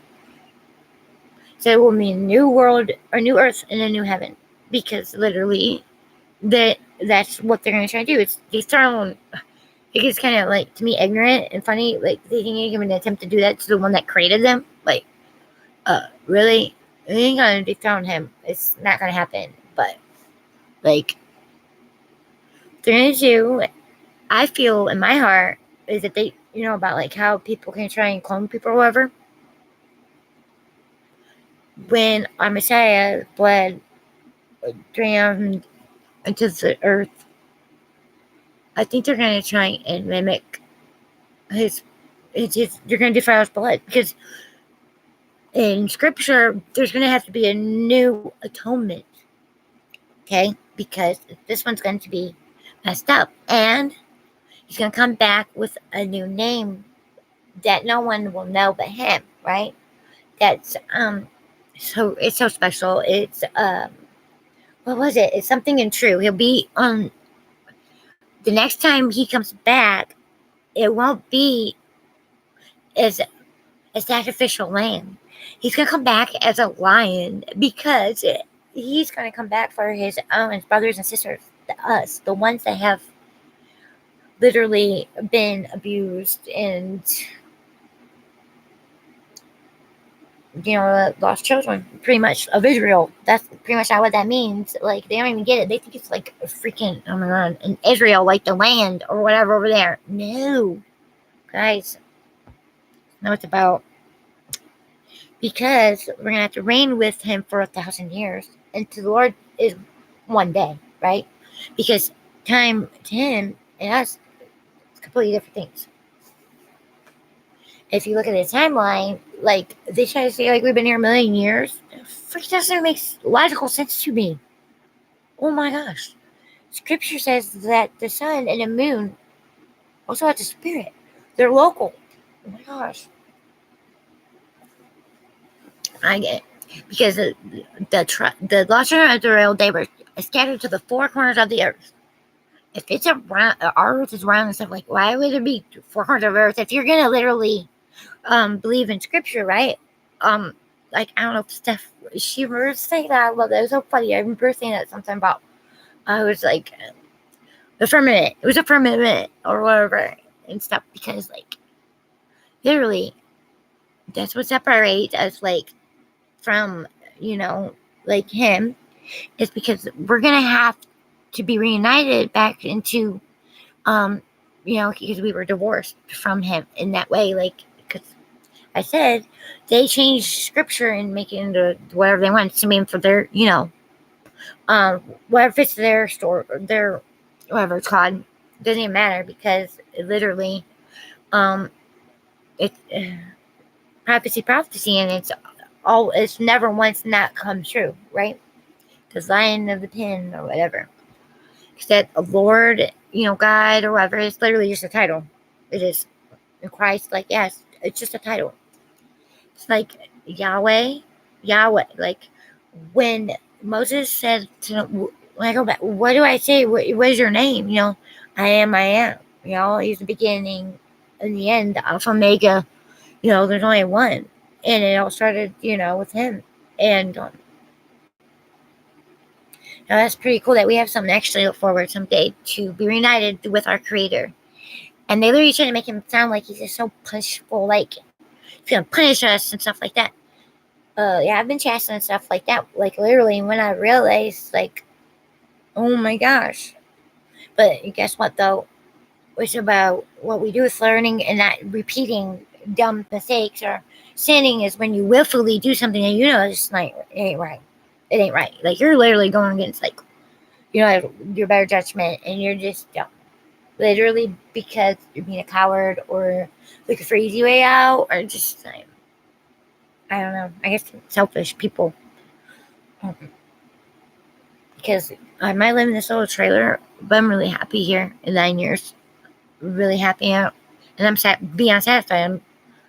So it will mean a new world, or new earth, and a new heaven. Because literally, that's what they're going to try to do. It's they start. It gets kind of, to me, ignorant and funny. They think you can attempt to do that to the one that created them. Really? They ain't going to dethrone him. It's not going to happen. But, they're going to do, I feel in my heart, is that they, about, how people can try and clone people or whatever. When our Messiah bled drowned into the earth, I think they're going to try and mimic his they're going to defile his blood, because in scripture there's going to have to be a new atonement, okay? Because this one's going to be messed up, and he's going to come back with a new name that no one will know but him, right? That's so it's so special. It's what was it? It's something in true. He'll be on the next time he comes back. It won't be as a sacrificial lamb. He's going to come back as a lion, because he's going to come back for his own brothers and sisters, us, the ones that have literally been abused and, lost children, pretty much, of Israel. That's pretty much not what that means. They don't even get it. They think it's a freaking, oh my God, in Israel, the land or whatever over there. No. Guys, know what it's about. Because we're going to have to reign with him for 1,000 years. And to the Lord is one day, right? Because time to him and us is completely different things. If you look at the timeline, they try to say, we've been here a million years. It freaking doesn't make logical sense to me. Oh my gosh. Scripture says that the sun and the moon also have the spirit. They're local. Oh my gosh. I get it. Because the lost children of Israel, they were scattered to the four corners of the earth. If it's around, our earth is round and stuff, why would there be four corners of earth? If you're gonna literally believe in scripture, right? I don't know if Steph, she remembers saying that. I love that. It was so funny. I remember saying that something about, I was the firmament. It was a firmament or whatever and stuff, because literally, that's what separates us, from, him, is because we're going to have to be reunited back into, because we were divorced from him in that way, because I said they changed scripture and make it into whatever they want to mean for their, whatever fits their store, their, whatever it's called, doesn't even matter, because it literally, it's prophecy, and it's never once not come true, right? Because Lion of the Pen or whatever. Except a Lord, God or whatever, it's literally just a title. It is. In Christ, yes, it's just a title. It's like Yahweh, Yahweh. Like when Moses said to, when I go back, what do I say? What is your name? I am. He's the beginning and the end, the Alpha Omega. There's only one. And it all started, with him. And that's pretty cool that we have something to actually look forward someday to be reunited with our Creator. And they literally try to make him sound like he's just so punishable, like he's gonna punish us and stuff like that. Yeah, I've been chastised and stuff like that. Like literally, when I realized, like, oh my gosh. But guess what, though? It's about what we do with learning and not repeating dumb mistakes or sinning is when you willfully do something and it's like, it ain't right. It ain't right. Like you're literally going against like, your better judgment and you're just dumb. Literally because you're being a coward or looking for easy way out or just like, I don't know. I guess selfish people. Because I might live in this little trailer, but I'm really happy here in 9 years. Really happy out. And I'm beyond satisfied. I don't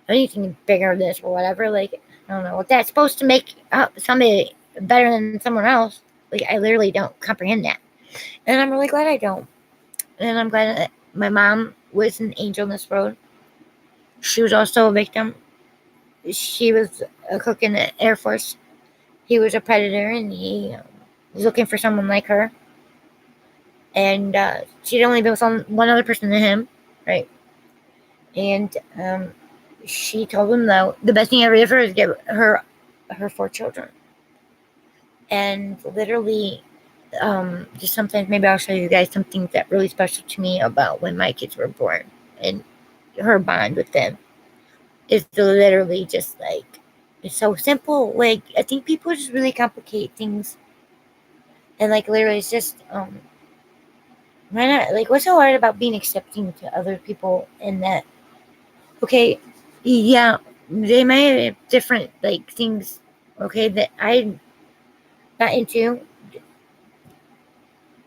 need anything bigger than this or whatever. Like, I don't know what that's supposed to make somebody better than someone else. Like, I literally don't comprehend that. And I'm really glad I don't. And I'm glad that my mom was an angel in this world. She was also a victim. She was a cook in the Air Force. He was a predator, and he was looking for someone like her. And she'd only been with one other person than him, right? And she told him, though, the best thing I ever did for her is give her 4 children. And literally, just sometimes maybe I'll show you guys something that really special to me about when my kids were born and her bond with them. It's literally just like, it's so simple. Like, I think people just really complicate things. And like, literally, it's just, why not? Like, what's so hard about being accepting to other people and that, okay, yeah, they might have different, like, things, okay, that I'm not into,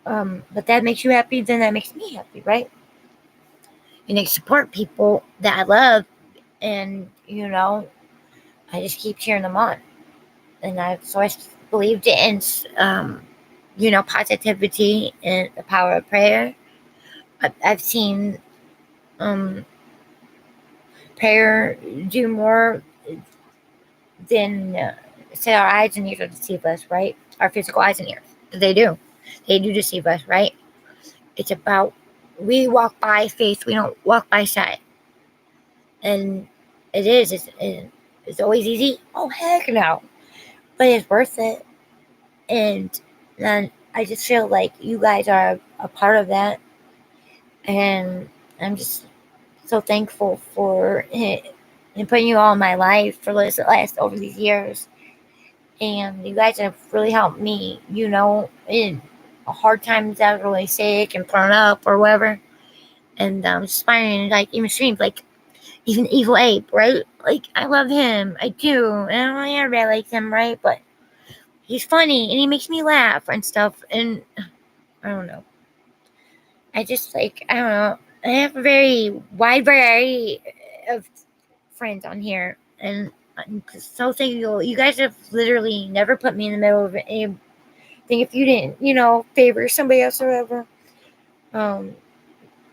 but that makes you happy, then that makes me happy, right? And I support people that I love, and, I just keep cheering them on. And I believed in, positivity and the power of prayer. I've seen prayer do more than say our eyes and ears will deceive us, right? Our physical eyes and ears. They do deceive us, right? It's about we walk by faith, we don't walk by sight. And it's always easy. Oh heck no. But it's worth it. And then I just feel like you guys are a part of that. And I'm just so thankful for it and putting you all in my life for the last over these years. And you guys have really helped me, in hard times I was really sick and thrown up or whatever. And inspiring, like, even streams, like, even Evil Ape, right? Like, I love him. I do. And I don't know everybody likes him, right? But he's funny and he makes me laugh and stuff. And I don't know. I just, like, I don't know. I have a very wide variety of friends on here. And I'm so thankful. You guys have literally never put me in the middle of anything if you didn't, favor somebody else or whatever.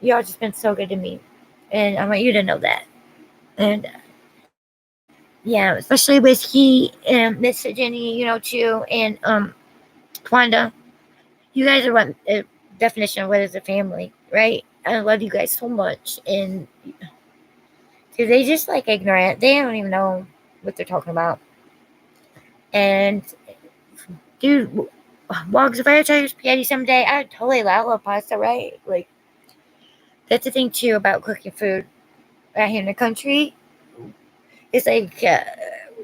Y'all just been so good to me. And I want you to know that. And yeah, especially with he and Miss Jenny, too, and Wanda. You guys are what definition of what is a family, right? I love you guys so much. And dude, they just like ignorant. They don't even know what they're talking about. And dude, Wogs, if I try your spaghetti someday, I'd totally love pasta, right? Like, that's the thing too about cooking food out here in the country. It's like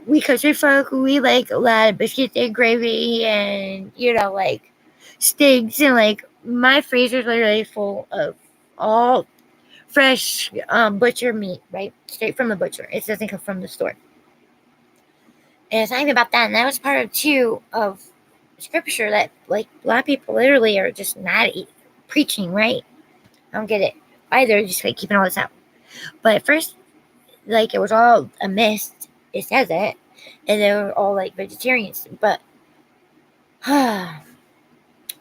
we country folk, we like a lot of biscuits and gravy and like steaks, and like my freezer's literally full of all fresh butcher meat, right? Straight from the butcher. It doesn't come from the store. And it's not even about that. And that was part of too of scripture that like a lot of people literally are just not preaching, right? I don't get it. Why they're just like keeping all this out. But at first, like, it was all a mist, it says it, and they were all like vegetarians. But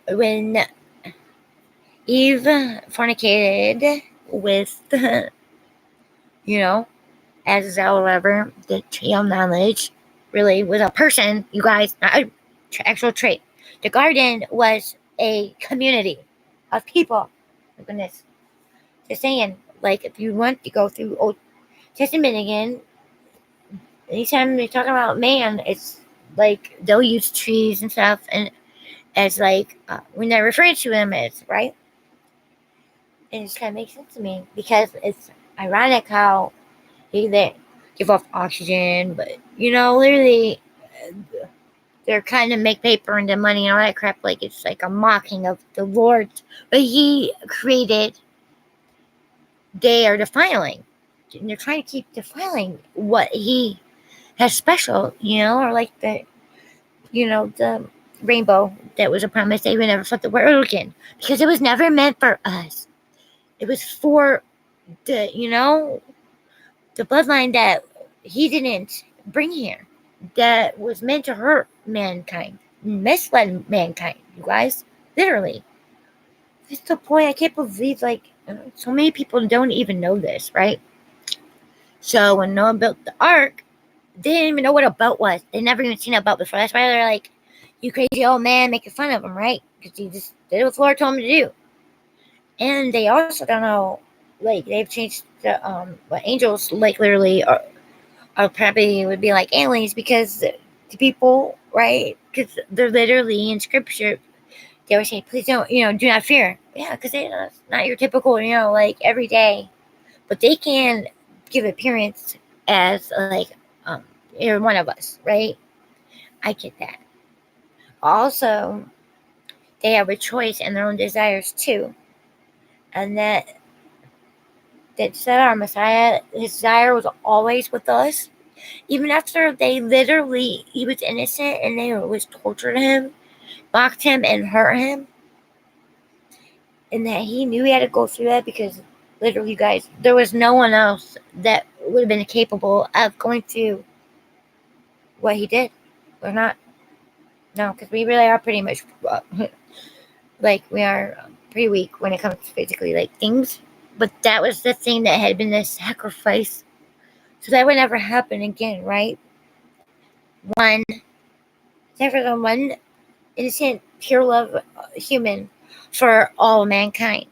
when Eve fornicated with, as or whatever, the tree of knowledge really was a person, you guys, not an actual tree. The garden was a community of people. My goodness. Just saying, like, if you want to go through Old Testament again, anytime they talk about man, it's like they'll use trees and stuff, and as like when they're referring to them as, right? And it just kind of makes sense to me because it's ironic how they give off oxygen, but literally they're kind of make paper and the money and all that crap. Like it's like a mocking of the Lord, but He created. They are defiling. And they're trying to keep defiling what He has special, or like the rainbow that was a promise they would never flip the world again because it was never meant for us. It was for the the bloodline that He didn't bring here, that was meant to hurt mankind, misled mankind, you guys, literally. That's the point. I can't believe so many people don't even know this, right? So when Noah built the ark, they didn't even know what a boat was. They never even seen a boat before. That's why they're like, you crazy old man, making fun of him, right? Because he just did what the Lord told him to do. And they also don't know, like, they've changed the, what angels, like, literally are probably would be like aliens because the people, right? Because they're literally in scripture. They always say, please don't, do not fear. Yeah, because it's not your typical, like, every day. But they can give appearance as, like, you're one of us, right? I get that. Also, they have a choice and their own desires too. And that said our Messiah, his desire was always with us. Even after he was innocent and they always tortured him, mocked him, and hurt him. And that he knew he had to go through that because literally, you guys, there was no one else that would have been capable of going through what he did. Or not. No, because we really are pretty much, like, we are pretty weak when it comes to physically, like, things. But that was the thing that had been the sacrifice. So that would never happen again, right? One innocent, pure love human for all mankind.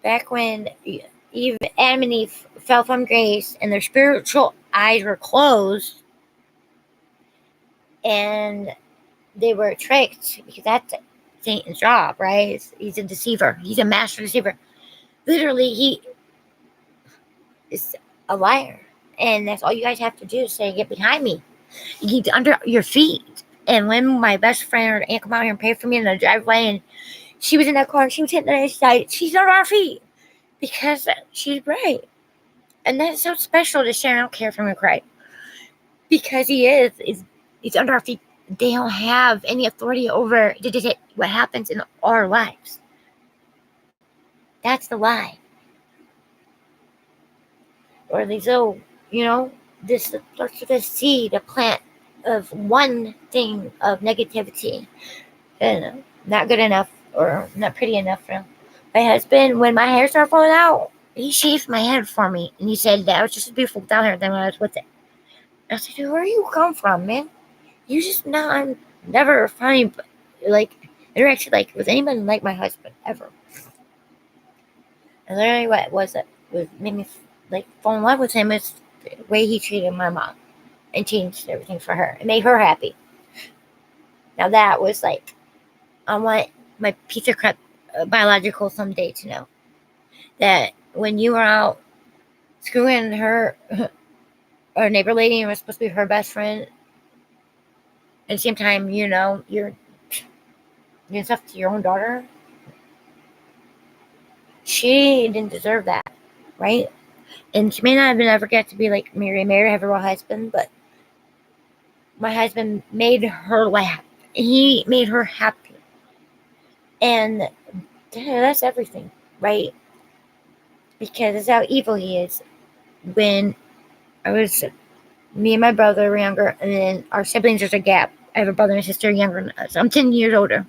Back when Adam and Eve fell from grace and their spiritual eyes were closed and they were tricked, because that's Satan's job, right? He's a deceiver. He's a master deceiver. Literally, he is a liar. And that's all you guys have to do is say, get behind me. You get under your feet. And when my best friend or aunt come out here and pray for me in the driveway, and she was in that car and she was hitting the other side, she's on our feet because she's right. And that's so special to share. I don't care if I'm going to cry. Because he's under our feet. They don't have any authority over what happens in our lives. That's the lie. Or these little, this seed, a plant of one thing of negativity. And not good enough or not pretty enough for my husband. When my hair started falling out, he shaved my head for me. And he said that was just as beautiful down here than when I was with it. I said, where you come from, man? You just know I'm never funny, like, interaction like with anyone like my husband ever. And literally, what was it? Made me like fall in love with him is the way he treated my mom and changed everything for her. It made her happy. Now that was like, I want my pizza crust biological someday to know that when you were out screwing her, our neighbor lady, and was supposed to be her best friend, at the same time, you're doing stuff to your own daughter. She didn't deserve that, right? And she may not have ever get to be like married, have a real husband, but my husband made her laugh. He made her happy. And that's everything, right? Because that's how evil he is. When me and my brother were younger, and then our siblings, there's a gap. I have a brother and a sister younger than us. I'm 10 years older.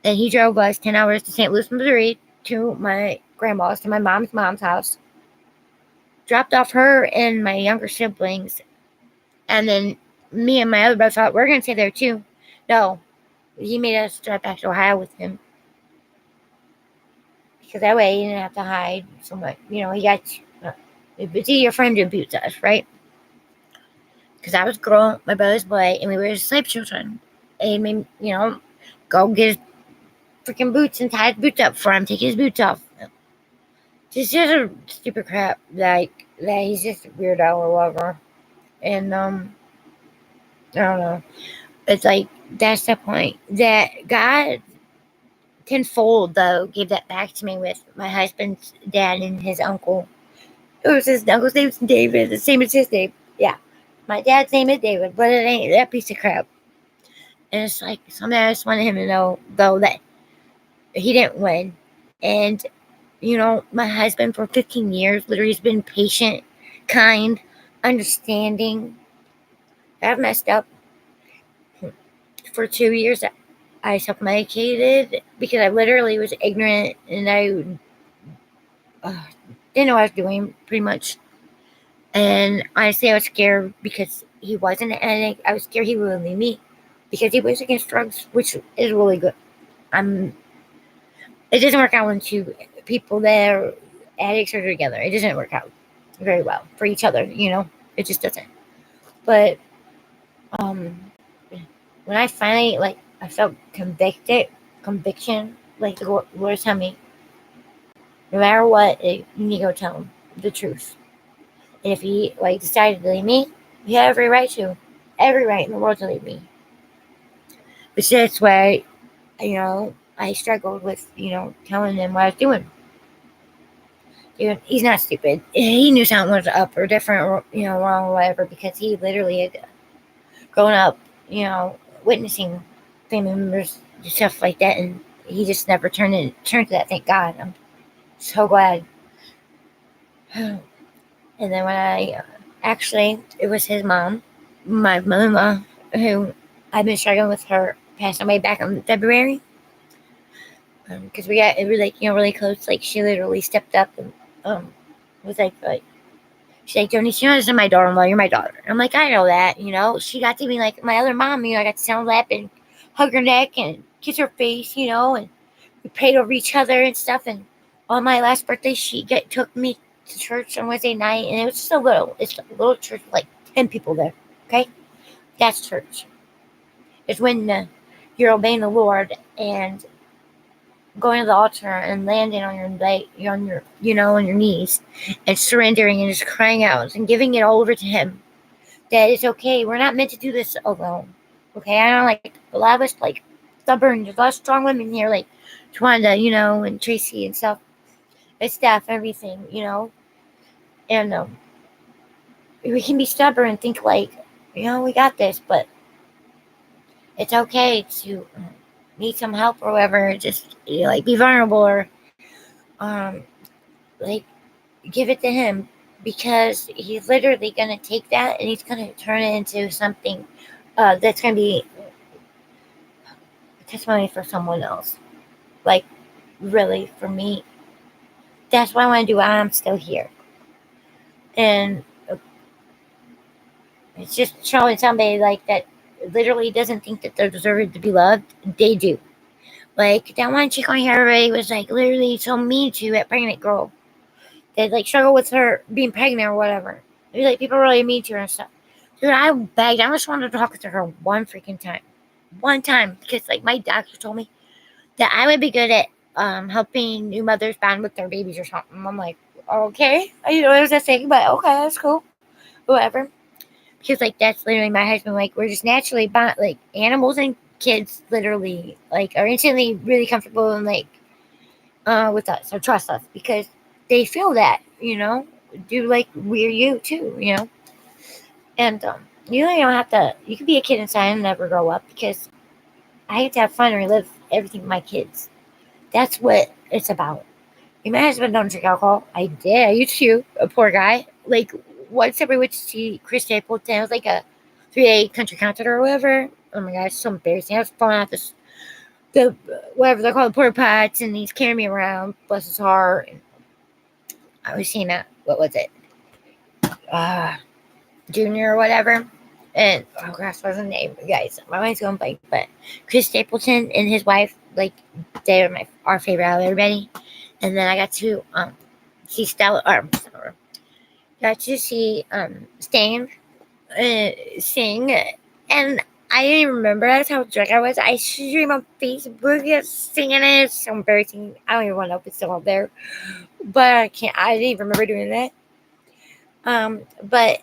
And he drove us 10 hours to St. Louis, Missouri, to my grandma's, to my mom's house. Dropped off her and my younger siblings. And then me and my other brother thought, we're going to stay there too. No, he made us drive back to Ohio with him. Because that way he didn't have to hide so much. He got, it's easier for him to abuse us, right? Because I was a girl, my brother's boy, and we were his slave children. And he made, go get his freaking boots and tie his boots up for him, take his boots off. Just a stupid crap, that he's just a weirdo or whatever. And, I don't know. It's like, that's the point. That God tenfold, though, gave that back to me with my husband's dad and his uncle. It was his uncle's name was David, the same as his name. Yeah. My dad's name is David, but it ain't that piece of crap. And it's like, something I just wanted him to know, though, that he didn't win. And, my husband for 15 years literally has been patient, kind, understanding. I've messed up. For 2 years, I self-medicated because I literally was ignorant, and I didn't know what I was doing, pretty much. And honestly, I was scared because he wasn't an addict. I was scared he would leave me because he was against drugs, which is really good. It doesn't work out when two people that are addicts are together. It doesn't work out very well for each other, It just doesn't. But when I finally, I felt conviction, the Lord tell me, no matter what, you need to go tell him the truth. And if he, decided to leave me, he had every right in the world to leave me. But that's why, I struggled with, telling him what I was doing. Dude, he's not stupid. He knew something was up or different or, wrong or whatever, because he literally had grown up, witnessing family members do stuff like that, and he just never turned to that. Thank God. I'm so glad. And then when it was his mom, my mother-in-law, who I've been struggling with her, passed away back in February. Because we got really close. She literally stepped up and was like she's like, Joni, you're not my daughter-in-law, you're my daughter. I'm like, I know that, She got to be like my other mom, I got to sit on her lap and hug her neck and kiss her face, and we prayed over each other and stuff. And on my last birthday, she took me to church on Wednesday night, and it was just a little church with 10 people there, okay? That's church. It's when you're obeying the Lord and going to the altar and landing on your knees and surrendering and just crying out and giving it all over to Him. That it's okay. We're not meant to do this alone. Okay, I don't a lot of us stubborn. There's a lot of strong women here, Twanda, and Tracy and stuff, and Steph, everything, and we can be stubborn and think we got this, but it's okay to need some help or whatever. Just be vulnerable or give it to Him, because He's literally gonna take that and He's gonna turn it into something that's gonna be a testimony for someone else. Really, for me, that's what I want to do while I'm still here. And it's just showing somebody that literally doesn't think that they're deserving to be loved. They do. That one chick on here, everybody was literally so mean to, that pregnant girl that struggle with her being pregnant or whatever. It was people really mean to her and stuff. Dude, I begged. I just wanted to talk to her one freaking time. One time. Because my doctor told me that I would be good at helping new mothers bond with their babies or something. I'm like, okay. I didn't know what was that thing, but okay, that's cool. Whatever. Because that's literally my husband. We're just naturally bond. Animals and kids literally are instantly really comfortable and with us or trust us, because they feel that, do we're you too, and you don't have to. You can be a kid inside and never grow up, because I get to have fun and relive everything with my kids. That's what it's about. My husband don't drink alcohol. I did. I used to. A poor guy. once we went to see Chris Stapleton. It was like a 3-day country concert or whatever. Oh my gosh, so embarrassing. I was falling off the whatever they're called, porta pots, and he's carrying me around, bless his heart. And I was seeing what was it? Junior or whatever. And oh gosh, what's his name? Guys, my mind's going blank. But Chris Stapleton and his wife, like, they were our favorite out of everybody. And then I got to see got to see Stan sing, and I didn't even remember that's how drunk I was. I streamed on Facebook singing it. It's so embarrassing. I don't even want to know if it's still up there, but I didn't even remember doing that. But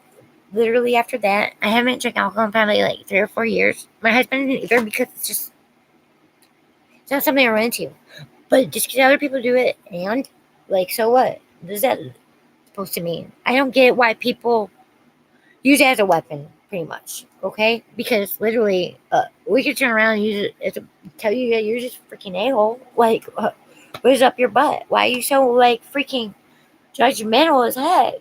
literally after that, I haven't drank alcohol in probably like 3 or 4 years. My husband didn't either, because it's not something I run into. But just because other people do it, and like, so what? What is that supposed to mean? I don't get why people use it as a weapon, pretty much. Okay, because literally, we could turn around and use it tell you that you're just freaking a-hole. Like, what is up your butt? Why are you so like freaking judgmental as heck?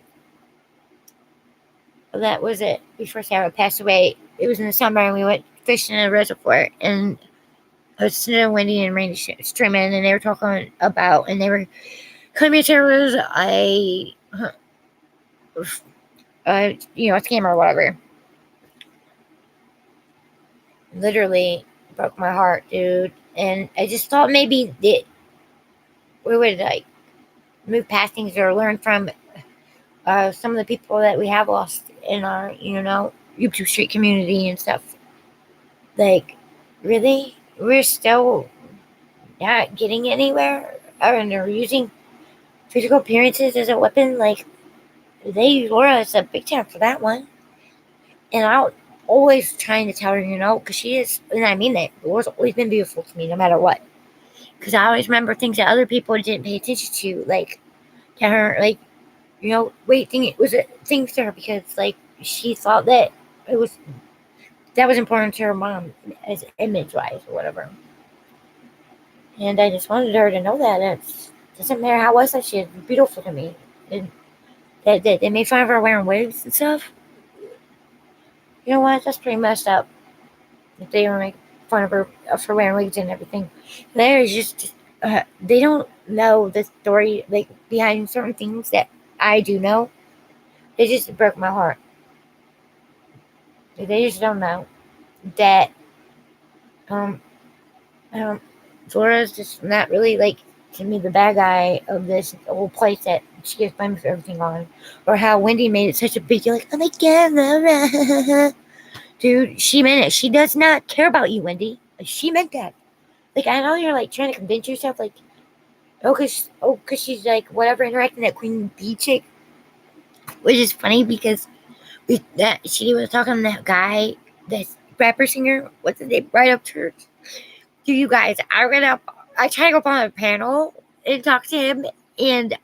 That was it. Before Sarah passed away, it was in the summer, and we went fishing in a reservoir, and it was Snow, Wendy, and Randy streaming, and they were talking about, and they were calling me a terrorist, a scammer or whatever. Literally broke my heart, dude. And I just thought maybe that we would like move past things or learn from some of the people that we have lost in our, YouTube Street community and stuff. Like, really? We're still not getting anywhere? And they're using physical appearances as a weapon? Like, they use Laura as a big time for that one. And I'm always trying to tell her, because she is, and I mean that, Laura's always been beautiful to me no matter what. Because I always remember things that other people didn't pay attention to, like, to her, like, it was a thing to her, because, like, she thought that that was important to her mom, as image-wise or whatever. And I just wanted her to know that it doesn't matter how I said she is beautiful to me. And that they made fun of her wearing wigs and stuff. You know what? That's pretty messed up. If they were making fun of her for wearing wigs and everything, there's just they don't know the story, like, behind certain things that I do know. It just broke my heart. They just don't know that Zora's just not really, like, to me, the bad guy of this whole place that she gets blamed for everything on, or how Wendy made it such a big deal, like, oh my god, dude, she meant it. She does not care about you, Wendy. She meant that. Like, I know you're like trying to convince yourself, like, cause she's like whatever, interacting that Queen Bee chick, which is funny because she was talking to that guy, that rapper singer. What's his name? Right up church. To you guys, I tried to go up on a panel and talk to him, and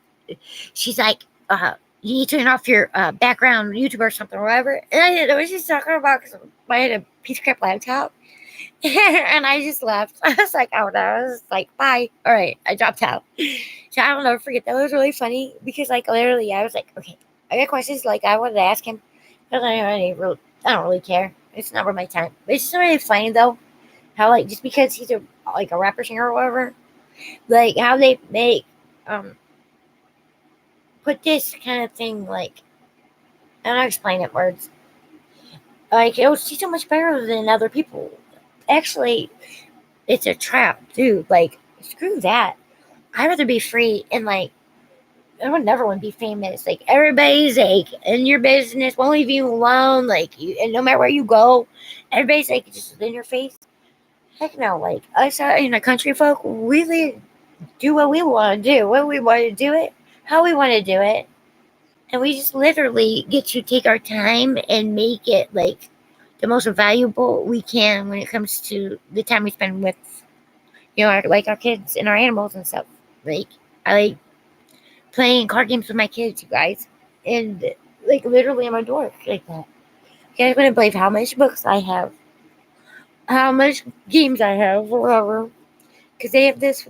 she's like, you need to turn off your background YouTube or something or whatever. And I didn't know what she's talking about, because I had a piece of crap laptop. And I just left. I was like, oh no. I was like, bye. All right. I dropped out. So I will never forget. That was really funny, because, like, literally, I was like, okay, I got questions, like, I wanted to ask him. But I don't really care. It's not worth my time. But it's just really funny, though, how, like, just because he's a rapper singer or whatever, like, how they make put this kind of thing, like, I don't know how to explain it in words. Like, she's so much better than other people. Actually, it's a trap, dude. Like, screw that. I'd rather be free, and, like, I would never want to be famous. Like, everybody's like in your business, won't leave you alone. Like, and no matter where you go, everybody's like just in your face. Heck no. Like, us in the country folk, we do what we want to do, when we want to do it, how we want to do it, and we just literally get to take our time and make it like the most valuable we can when it comes to the time we spend with, our kids and our animals and stuff. Like, I like playing card games with my kids, you guys, and, like, literally I'm a dork like that. You guys wouldn't believe how much books I have, how much games I have, whatever, because they have this,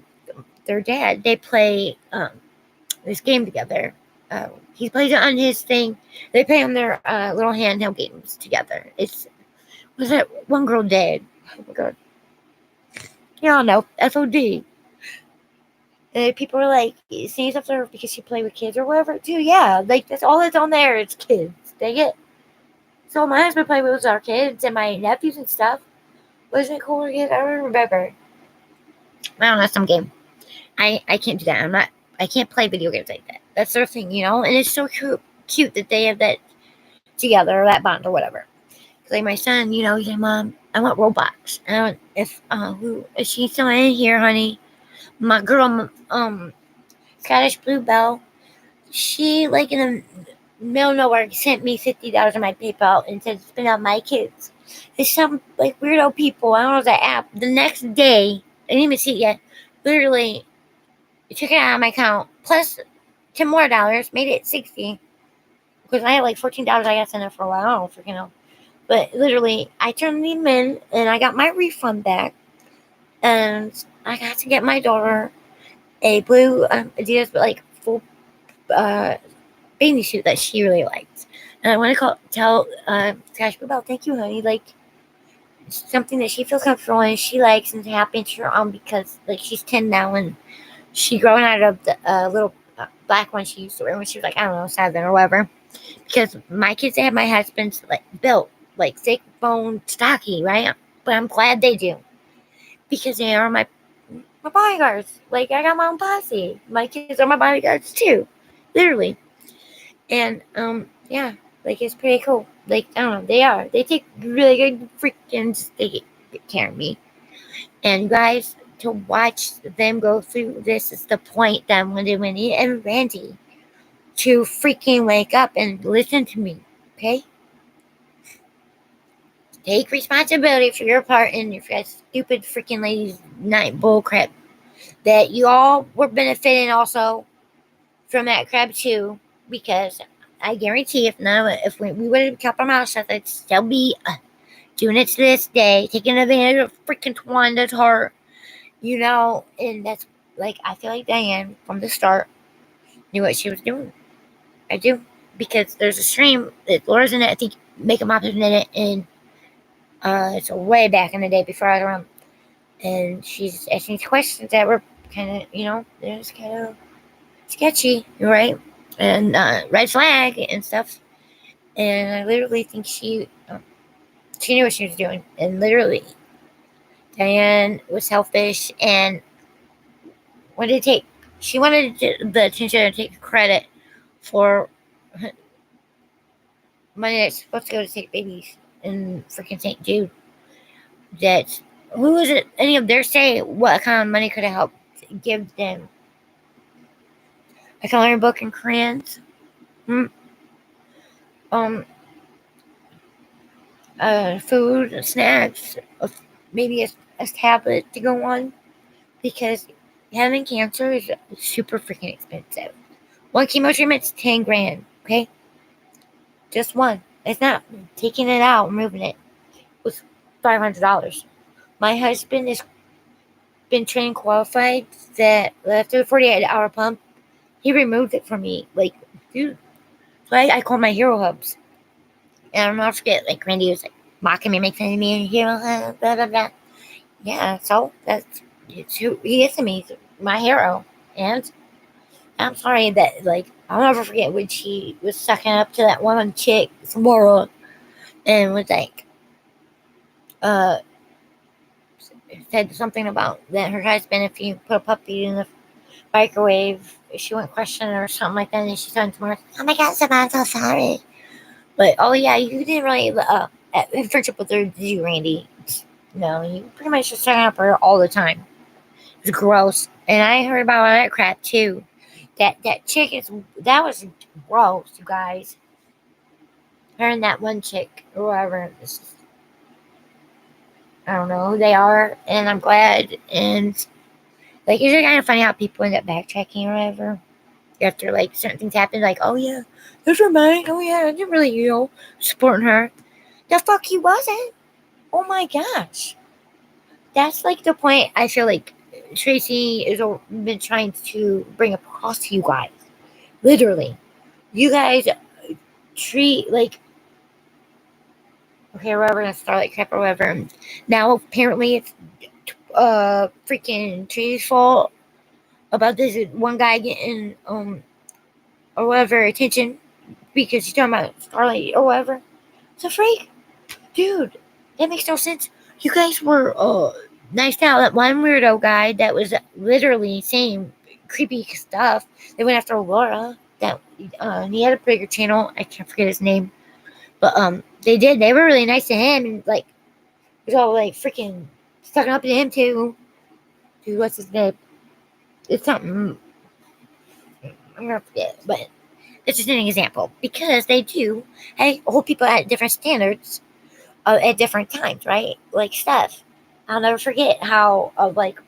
their dad, they play this game together, he plays it on his thing. They play on their little handheld games together. Was that one girl dead? Oh my god. Y'all know, FOD. People are like, seeing stuff there because you play with kids or whatever. Dude, yeah, like that's all that's on there. It's kids. Dang it. So my husband played with our kids and my nephews and stuff. Wasn't it cool kids? I don't remember. I don't know, some game. I can't do that. I can't play video games like that. That's their thing, And it's so cute that they have that together, or that bond or whatever. Like my son, he's like, Mom, I want Roblox. Is she still in here, honey? My girl, Scottish Bluebell, she, like, in the middle of nowhere, sent me $50 on my PayPal and said, spend on my kids. There's some, like, weirdo people. I don't know that app. The next day, I didn't even see it yet. Literally, took it out of my account, plus $10 more, made it 60. Because I had, like, $14 I guess in there for a while. I don't freaking know. But literally, I turned them in, and I got my refund back. And I got to get my daughter a blue Adidas, but like full bathing suit that she really liked. And I want to tell Scottish Bluebell, thank you, honey. Like, something that she feels comfortable in, she likes, and happy to her own because, like, she's 10 now, and she grown out of the little black one she used to wear when she was, like, I don't know, 7 or whatever. Because my kids, they have my husband's, like, built, like, thick bone, stocky, right? But I'm glad they do. Because they are my bodyguards. Like, I got my own posse. My kids are my bodyguards too. Literally. And, yeah. Like, it's pretty cool. Like, I don't know. They are. They take really good they take care of me. And, guys, to watch them go through this is the point that I'm wanting Winnie and Randy to freaking wake up and listen to me. Okay? Take responsibility for your part in that stupid freaking ladies' night bullcrap. That you all were benefiting also from that crap too, because I guarantee if we would have kept our mouth shut, they'd still be doing it to this day, taking advantage of freaking Twanda's heart, and that's, like, I feel like Diane from the start knew what she was doing. I do, because there's a stream that Laura's in it, I think Make 'em Up in it, and it's way back in the day before I was around, and she's asking questions that were kind of, they're just kind of sketchy, right? And red flag and stuff. And I literally think she knew what she was doing. And literally, Diane was selfish. And what did it take? She wanted the attention to take credit for money that's supposed to go to take babies in freaking St. Jude. That, who was it? Any of their say what kind of money could have helped give them? A coloring book and crayons. Food, snacks, maybe a tablet to go on, because having cancer is super freaking expensive. One chemo treatment's $10,000. Okay, just one. It's not taking it out, removing it. Was $500. My husband has been trained qualified that after the 48-hour pump, he removed it for me. Like, dude. So I called my hero hubs. And I'll never forget, like, Randy was, like, mocking me, making fun of me, and hero hub, blah, blah, blah. Yeah, so it's who he is to me. He's my hero. And I'm sorry that, like, I'll never forget when she was sucking up to that one chick, Samora, and was like, said something about that her husband, if you put a puppy in the microwave, she wouldn't question her or something like that. And she said to Mark, oh my god, Samara, I'm so sorry. But, oh yeah, you didn't really, in friendship with her, did you, Randy? No, you pretty much just sucking up her all the time. It was gross. And I heard about all that crap too. That chick that was gross, you guys. Her and that one chick, or whatever. I don't know who they are, and I'm glad. And, like, it's kind of funny how people end up backtracking or whatever after, like, certain things happen. Like, oh yeah, those were mine. Oh yeah, I didn't really, supporting her. The fuck he wasn't. Oh my gosh. That's, like, the point I feel like Tracy has been trying to bring across to you guys. Literally. You guys treat like, okay, we're gonna start like crap or whatever. Now apparently it's freaking Tree's fault about this one guy getting or whatever attention because he's talking about Starlight or whatever. It's a freak, dude. That makes no sense. You guys were nice out that one weirdo guy that was literally saying creepy stuff. They went after Laura. That he had a bigger channel. I can't forget his name, but they did. They were really nice to him, and like it was all like freaking sucking up to him too. Dude, what's his name? It's something I'm gonna forget, but it's just an example because they do hold people at different standards at different times, right? Like Steph. I'll never forget how like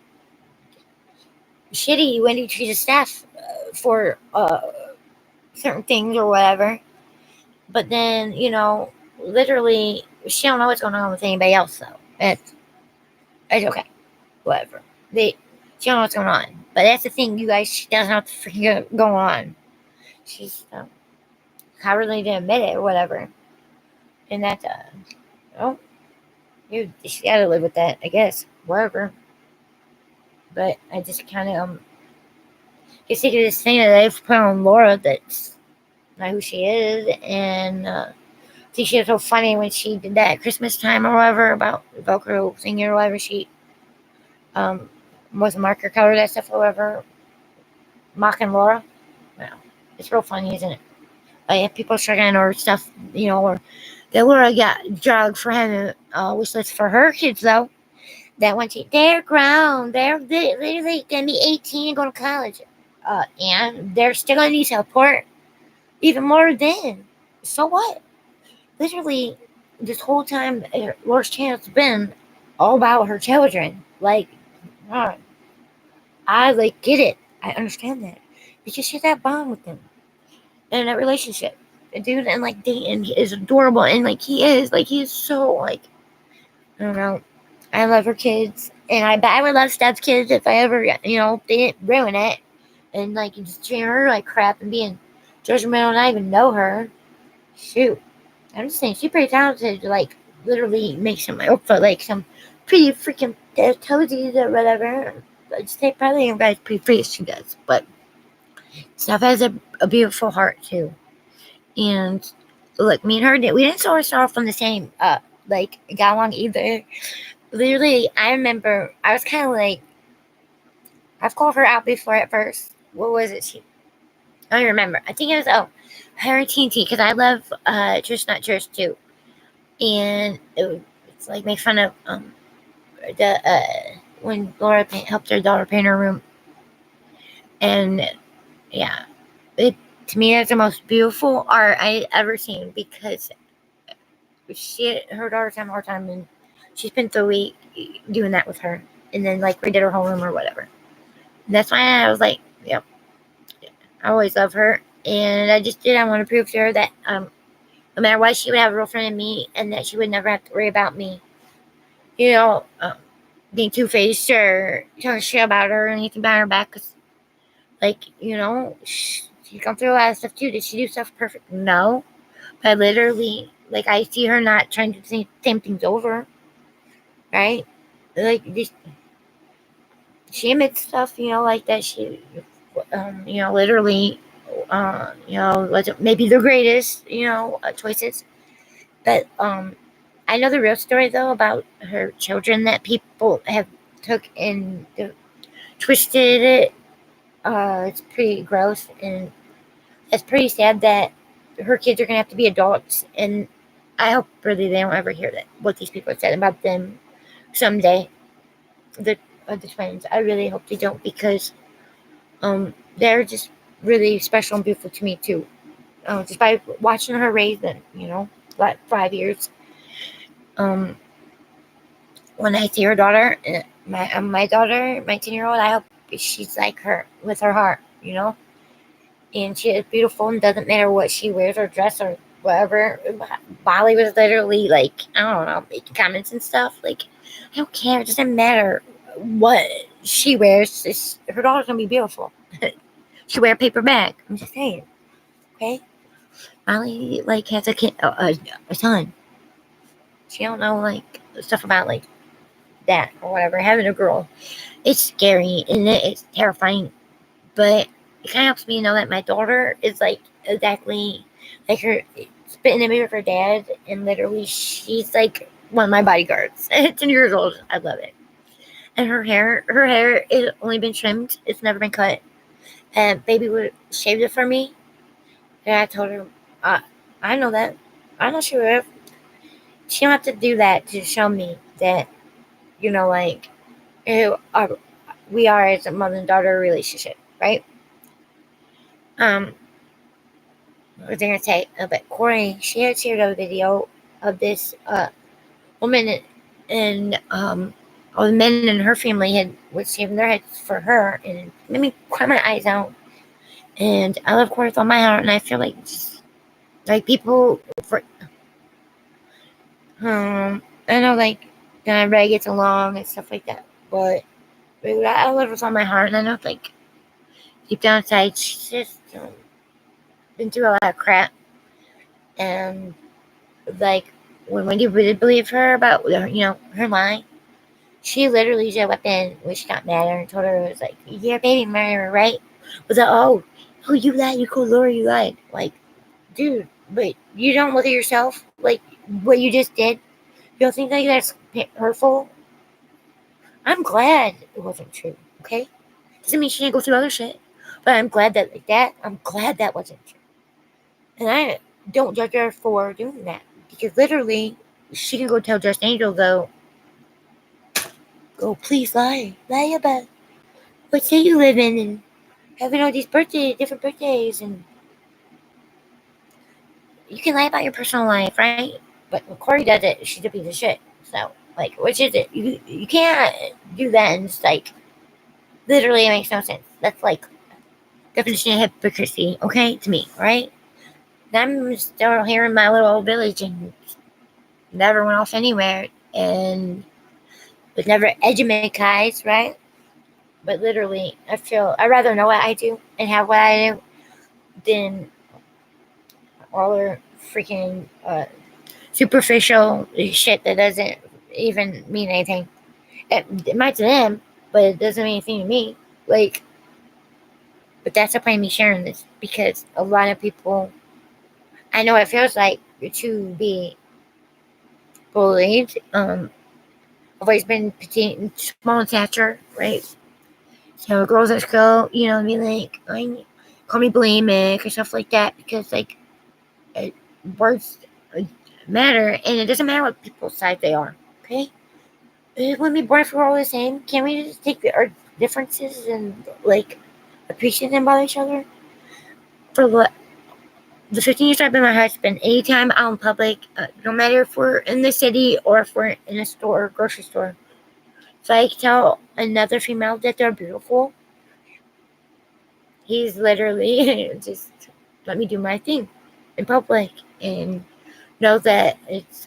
shitty Wendy treated Steph for certain things or whatever. But then, literally, she don't know what's going on with anybody else, though. It's okay. Whatever. She don't know what's going on. But that's the thing, you guys, she doesn't know what the freaking going on. She's cowardly to admit it or whatever. And that's, she gotta live with that, I guess. Whatever. But I just kind of, get sick of this thing that they've put on Laura that's not who she is. And, I think she was so funny when she did that at Christmas time or whatever about the Velcro thingy or whatever. She was a marker color, that stuff or whatever. Mocking Laura. Well, it's real funny, isn't it? If people struggling or stuff, or that Laura got drugged for having a wish list for her kids, though. That one, they're grown. They're literally going to be 18 and go to college. And they're still going to need support even more then. So what? Literally, this whole time, Laura's channel's been all about her children. Like, I get it. I understand that because she had that bond with them and that relationship. The dude and Dayton is adorable, and he is so I don't know. I love her kids, and I bet I would love Steph's kids if I ever they didn't ruin it and just treating her like crap and being judgmental and not even know her. Shoot. I'm just saying, she's pretty talented to, literally make some outfit, some pretty freaking toesies or whatever. I just say probably everybody's pretty free as she does. But Steph has a beautiful heart, too. And, look, me and her, we didn't start off on the same, got along either. Literally, I remember, I was kind of I've called her out before at first. What was it? I don't remember. I think it was, her and TNT, because I love Church Not Church, too. And it's make fun of the when Laura helped her daughter paint her room. And yeah, to me that's the most beautiful art I ever seen because her daughter's having a hard time and she spent the week doing that with her and then redid her whole room or whatever. And that's why I was yep, I always love her, and I want to prove to her that no matter what, she would have a real friend in me, and that she would never have to worry about me, being two-faced or talking shit about her or anything behind her back. Cause, she come through a lot of stuff too. Did she do stuff perfect? No. But literally, I see her not trying to do the same things over, right? She admits stuff, that she, literally, wasn't maybe the greatest, choices. But I know the real story though about her children that people have took and twisted it. It's pretty gross, and it's pretty sad that her kids are gonna have to be adults. And I hope really they don't ever hear that what these people said about them someday. The twins. I really hope they don't because they're just really special and beautiful to me too. Just by watching her raise them, 5 years. When I see her daughter, my daughter, my 10-year-old, I hope she's like her with her heart, and she is beautiful and doesn't matter what she wears or dress or whatever. Molly was literally I don't know, making comments and stuff. I don't care. It doesn't matter what she wears. Her daughter's gonna be beautiful. She wear a paper bag. I'm just saying. Okay? Molly like has a kid, a son. She don't know like stuff about like that or whatever. Having a girl, it's scary and it's terrifying. But it kind of helps me know that my daughter is like exactly like her, spit in the mirror of her dad, and literally she's like one of my bodyguards. 10 years old. I love it. And her hair has only been trimmed. It's never been cut. And baby would shaved it for me. And I told her, uh, I know that. I know she would have. She don't have to do that to show me that, like, who are, we are as a mother and daughter relationship, right? Um, what was I gonna say? But Corey, she had shared a video of this woman, and all the men in her family was shaving their heads for her, and it made me cry my eyes out. And I love Corey with all my heart, and I feel like just, like people for I know like everybody gets along and stuff like that, but I love her with all my heart, and I know like deep down inside she's just been through a lot of crap, and like when Wendy really believed her about her line, she literally used a weapon when she got mad at her and told her it was like, "You're a baby murderer, right?" Was like, "Oh, you lied, you called Laura, you lied." Like, dude, but you don't look at yourself like what you just did. You don't think like that's hurtful? I'm glad it wasn't true. Okay, doesn't mean she didn't go through other shit, but I'm glad that I'm glad that wasn't true, and I don't judge her for doing that because literally she can go tell Just Angel go please lie about what state you live in and having all these different birthdays, and you can lie about your personal life, right? But when Corey does it, she's a piece of shit. So, like, which is it? You can't do that and just like literally it makes no sense. That's like definition of hypocrisy, okay, to me, right? I'm still here in my little village and never went off anywhere and was never educated, right? But literally, I'd rather know what I do and have what I do than all the freaking superficial shit that doesn't even mean anything. It might to them, but it doesn't mean anything to me. Like, but that's the point of me sharing this because a lot of people, I know it feels like to be bullied. I've always been petite and small in stature, right? So girls at school, be like, call me bulimic or stuff like that because like words matter, and it doesn't matter what people's size they are. Okay, when we born if we're all the same, can we just take our differences and like appreciate them by each other? For what the 15 years I've been with my husband, anytime out in public, no matter if we're in the city or if we're in a store or grocery store, if I tell another female that they're beautiful, he's literally just let me do my thing in public and know that it's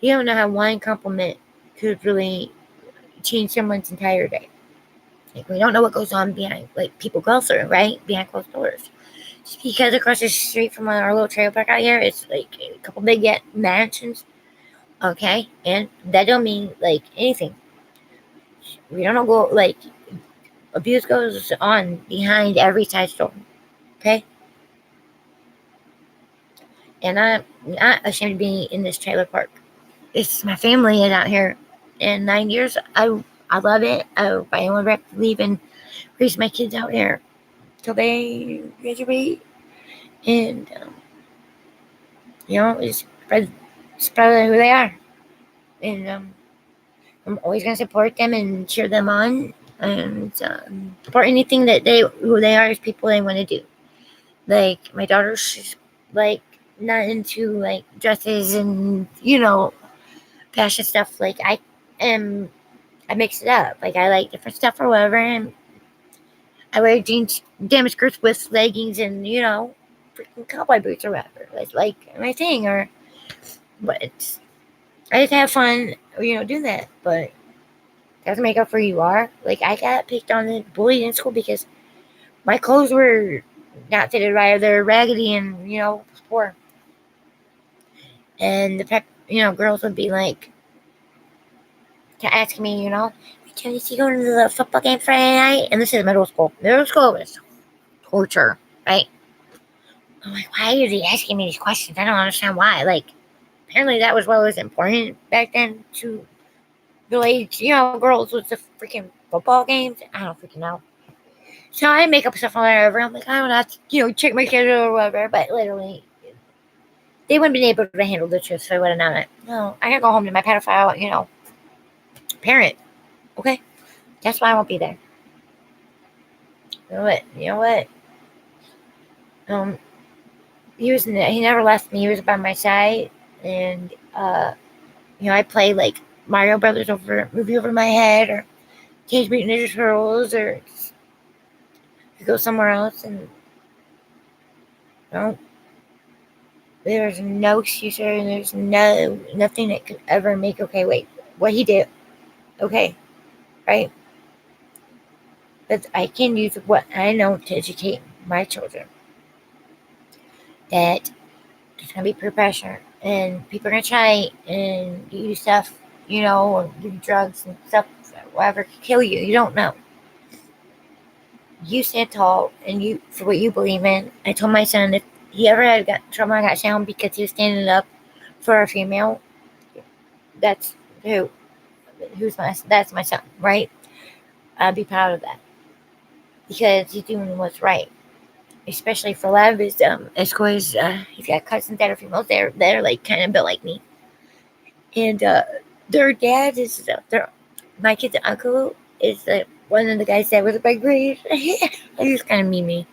you don't know how one compliment could really change someone's entire day. Like we don't know what goes on behind, like people go through, right? Behind closed doors. Just because across the street from our little trailer park out here, it's like a couple big mansions, okay? And that don't mean like anything. We don't know like abuse goes on behind every side store, okay? And I'm not ashamed to be in this trailer park. It's my family is out here. In 9 years, I love it. I only have to leave and raise my kids out here till they graduate. And, it's spread who they are. And I'm always going to support them and cheer them on and support anything that who they are as people they want to do. Like, my daughter's just, like, not into, like, dresses and, fashion stuff. Like, I mix it up. Like, I like different stuff or whatever, and I wear jeans, denim skirts with leggings and, freaking cowboy boots or whatever. That's like my thing, but I just have fun, doing that. But doesn't make up for who you are. Like, I got picked on and bullied in school because my clothes were not fitted right, they're raggedy and, poor. And girls would be like, to ask me, is he going to the football game Friday night? And this is middle school. Middle school is torture, right? I'm like, why is he asking me these questions? I don't understand why. Like, apparently that was what was important back then to relate, girls with the freaking football games. I don't freaking know. So I make up stuff on whatever. I'm like, I don't have to, check my schedule or whatever. But literally, they wouldn't have been able to handle the truth, so I would have known it. No, I gotta go home to my pedophile, parent. Okay? That's why I won't be there. You know what? He never left me. He was by my side. And, I play, like, Mario Brothers movie over my head, or Teenage Mutant Ninja Turtles, or go somewhere else, and there's no excuse there, and there's nothing that could ever make, okay, wait, what he did, okay, right? But I can use what I know to educate my children. That there's gonna be peer pressure, and people are gonna try and do stuff, or do drugs and stuff, whatever, could kill you. You don't know. You stand tall, and for what you believe in. I told my son if he ever had got trouble, I got down because he was standing up for a female. That's that's my son, right? I'd be proud of that because he's doing what's right, especially for a lot of his escorts. He's got cousins that are females. They're like kind of built like me, and their dad is my kid's uncle is one of the guys that was a big grade. He was kind of mean,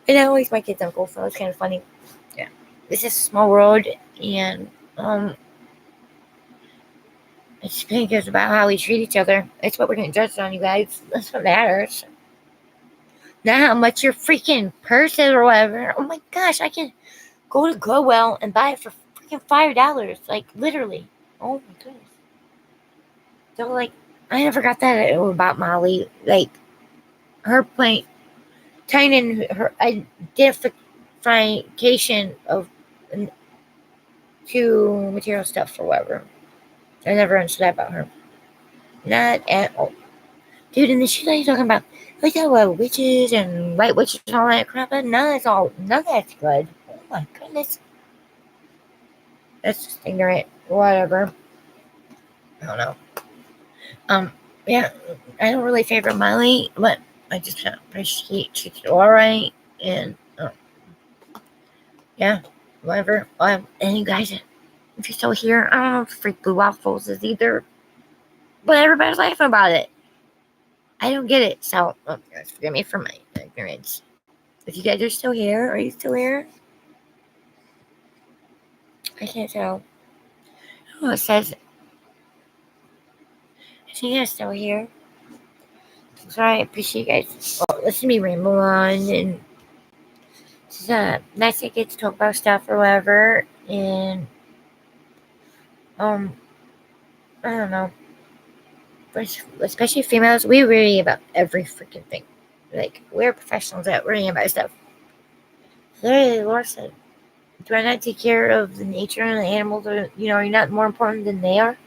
and I always my kid's uncle, so it's kind of funny. Yeah, it's just a small world, and I just think it's about how we treat each other. It's what we're getting judged on, you guys. That's what matters. Not how much your freaking purse is or whatever. Oh my gosh, I can go to Goodwill and buy it for freaking $5. Like, literally. Oh my goodness. So, like, I never got that about Molly. Like, her point, tying in her identification of to material stuff or whatever. I never understood that about her. Not at all. Dude, and the shit that you're talking about, like that about witches and white witches and all that crap, none of that's good. Oh my goodness. That's just ignorant. Whatever. I don't know. Yeah, I don't really favor Miley, but I just appreciate she's alright. And, yeah, whatever. And you guys, if you're still here, I don't know if Freak Blue Waffles is either, but everybody's laughing about it. I don't get it, so forgive me for my ignorance. If you guys are still here, are you still here? I can't tell. Oh, it says, I think I'm still here. Sorry, I appreciate you guys. Well, listen to me ramble on, and it's nice to get to talk about stuff or whatever, and, I don't know. Especially females, we worry about every freaking thing. Like, we're professionals at worrying about stuff. Literally, Laura said, do I not take care of the nature and the animals? Or, you're not more important than they are?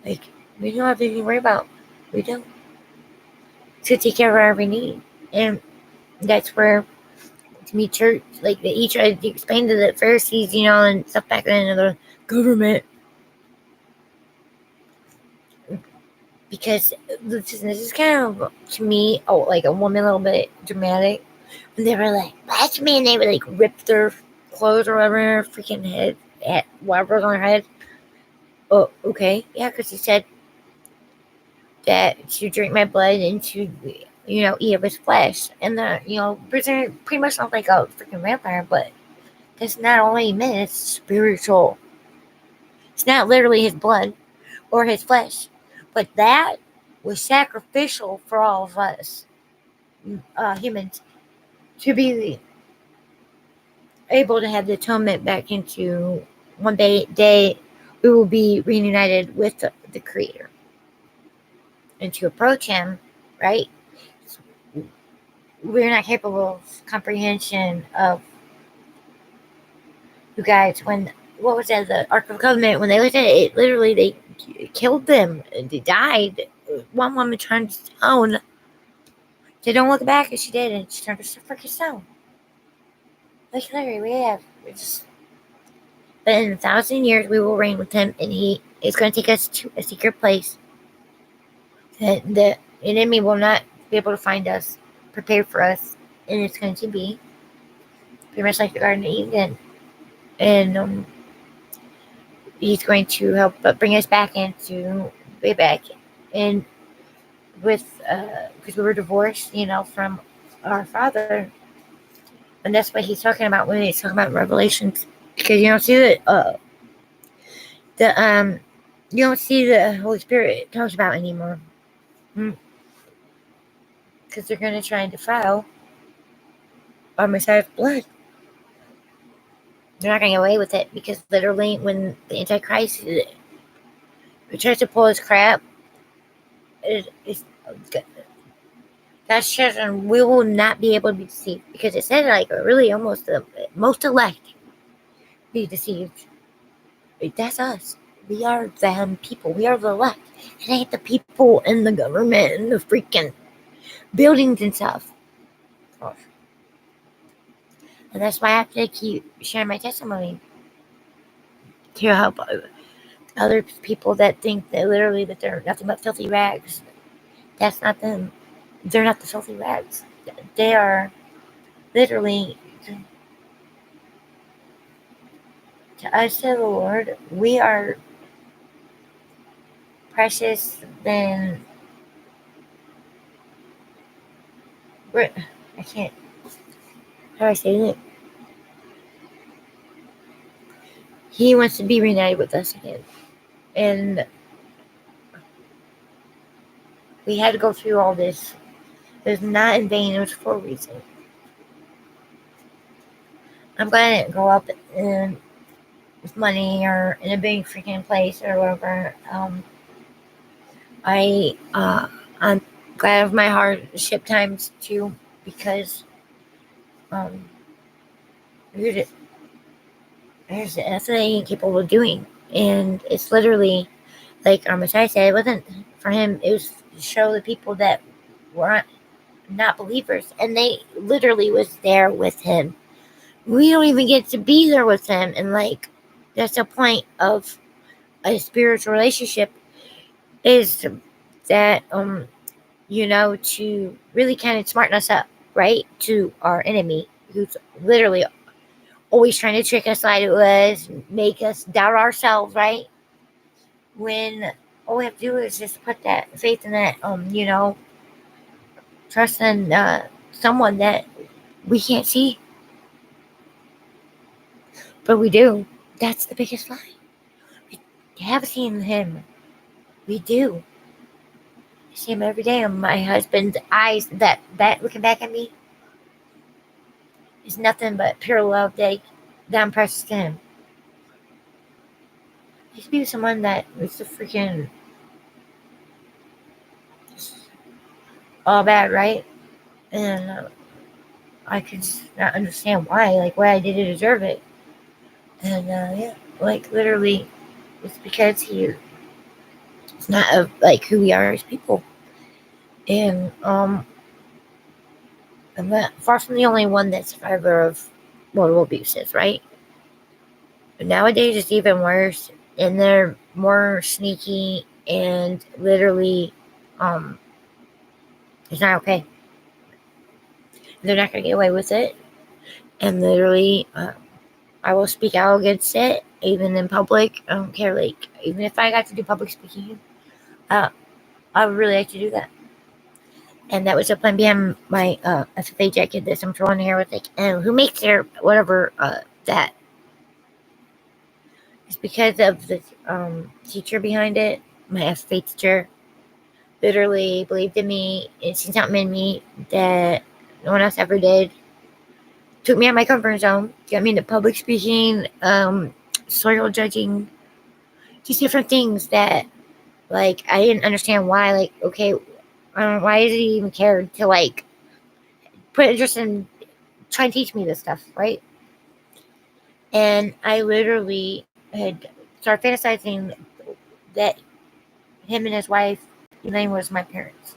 Like, we don't have anything to worry about. We don't. To take care of our every need. And that's where, to me, church, like, he tried to explain to the Pharisees, and stuff back then, and the government. Because this is kind of, to me, like a woman, a little bit dramatic. When they were like, watch me, and they would like rip their clothes or whatever, freaking head, at whatever's on their head. Oh, okay, yeah, because he said that to drink my blood and to, eat of his flesh. And prisoner pretty much sounds like a freaking vampire, but that's not all he meant. It's spiritual. It's not literally his blood or his flesh. But that was sacrificial for all of us humans to be able to have the atonement back into one day we will be reunited with the Creator. And to approach Him, right? we're not capable of comprehension of you guys. When what was that? The Ark of the Covenant. When they looked at it, literally they killed them. They died. One woman turned to stone. They don't look back, and she did, and she turned to freaking stone. Like literally, we just. But in 1,000 years, we will reign with him, and he is going to take us to a secret place that the enemy will not be able to find us, prepared for us, and it's going to be pretty much like the Garden of Eden. And he's going to help bring us back into way back, and with because we were divorced, from our father, and that's what he's talking about when he's talking about Revelations, because you don't see the you don't see the Holy Spirit talked about anymore, because they're going to try and defile our Messiah's blood. They're not going to get away with it, because literally when the Antichrist tries to pull his crap, it's God's children, we will not be able to be deceived, because it said like really almost the most elect be deceived. That's us. We are them people. We are the elect. It ain't the people in the government and the freaking buildings and stuff. And that's why I have to keep sharing my testimony to help other people that think that literally that they're nothing but filthy rags. That's not them. They're not the filthy rags. They are literally, to us, to the Lord, we are precious than. I can't. How do I say it? He wants to be reunited with us again. And we had to go through all this. It was not in vain. It was for a reason. I'm going to go up in, with money or in a big freaking place or whatever. I'm glad of my hardship times too, because that's what they ain't capable of doing. And it's literally like our Messiah said, it wasn't for him, it was to show the people that were not believers, and they literally was there with him. We don't even get to be there with him, and like that's the point of a spiritual relationship, is that to really kind of smarten us up, right, to our enemy, who's literally always trying to trick us like it was, make us doubt ourselves, right? When all we have to do is just put that faith in that, trust in someone that we can't see, but we do. That's the biggest lie. We have seen him. We do. I see him every day in my husband's eyes. That looking back at me is nothing but pure love that I'm precious to him. He used to be someone that was so freaking all bad, right? And I could not understand why, like what I did to deserve it. And like literally, it's because he's not of like who we are as people. And I'm not far from the only one that's survivor of multiple abuses, right? But nowadays it's even worse, and they're more sneaky, and literally, it's not okay. They're not gonna get away with it, and literally, I will speak out against it, even in public. I don't care, like even if I got to do public speaking, I would really like to do that. And that was the plan behind my FFA jacket that I'm throwing here with, like, who makes their whatever that. It's because of the teacher behind it. My FFA teacher literally believed in me and seen something in me that no one else ever did. Took me out of my comfort zone, got me into public speaking, soil judging, just different things that, like, I didn't understand why. Like, okay, why does he even care to, like, put interest in trying to teach me this stuff, right? And I literally had started fantasizing that him and his wife, Elaine, was my parents.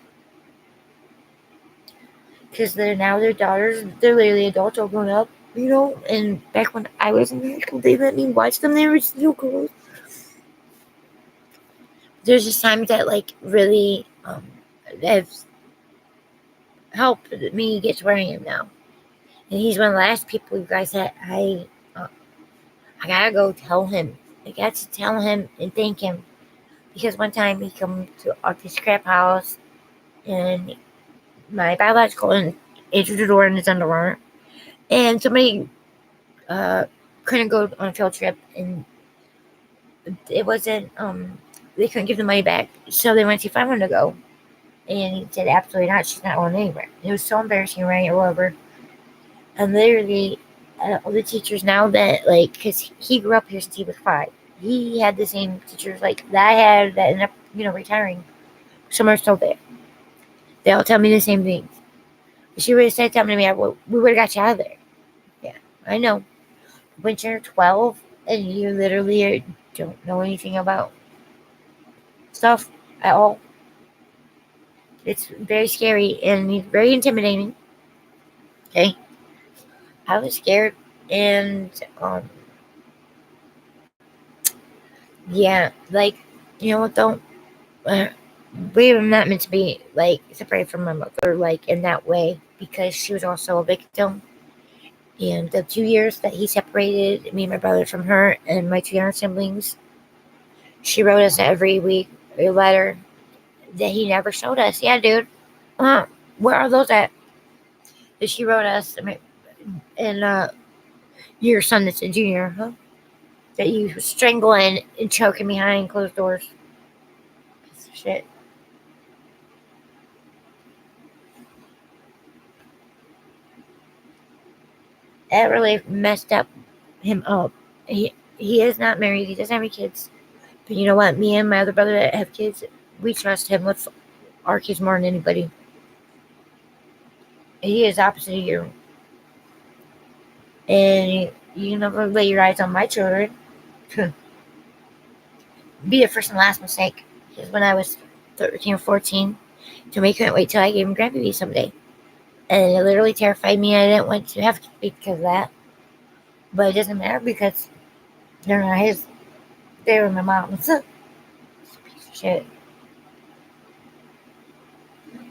Because now their daughters, they're literally adults, all grown up, and back when I was in high school, they let me watch them, they were still girls. There's just times that, like, really have helped me get to where I am now. And he's one of the last people, you guys, that I gotta go tell him. I got to tell him and thank him. Because one time he come to this crap house, and my biological entered the door in his underwear. And somebody couldn't go on a field trip, and it wasn't, they couldn't give the money back. So they went to see if I wanted to go. And he said, absolutely not, she's not going anywhere. It was so embarrassing, right, or whatever. And literally, all the teachers now that, like, because he grew up here since he was 5. He had the same teachers, like, that I had that ended up, retiring. Some are still there. They all tell me the same thing. She would have said something to me, we would have got you out of there. Yeah, I know. When you're 12 and you literally don't know anything about stuff at all, it's very scary and very intimidating. Okay? I was scared, and yeah, like, don't we were not meant to be, like, separated from my mother, like, in that way, because she was also a victim. And the 2 years that he separated me and my brother from her and my 2 younger siblings, she wrote us every week a letter that he never showed us. Yeah, dude. Where are those at? That she wrote us, and your son that's a junior, huh? That you strangling and choking behind closed doors. Piece of shit. That really messed him up. He is not married. He doesn't have any kids. But you know what? Me and my other brother that have kids, we trust him with our kids more than anybody. He is opposite of you. And you never lay your eyes on my children. Be the first and last mistake. Because when I was 13 or 14, Tommy couldn't wait till I gave him grandbaby someday. And it literally terrified me. I didn't want to have to speak because of that. But it doesn't matter because they're not his. They were my mom's. Piece of shit.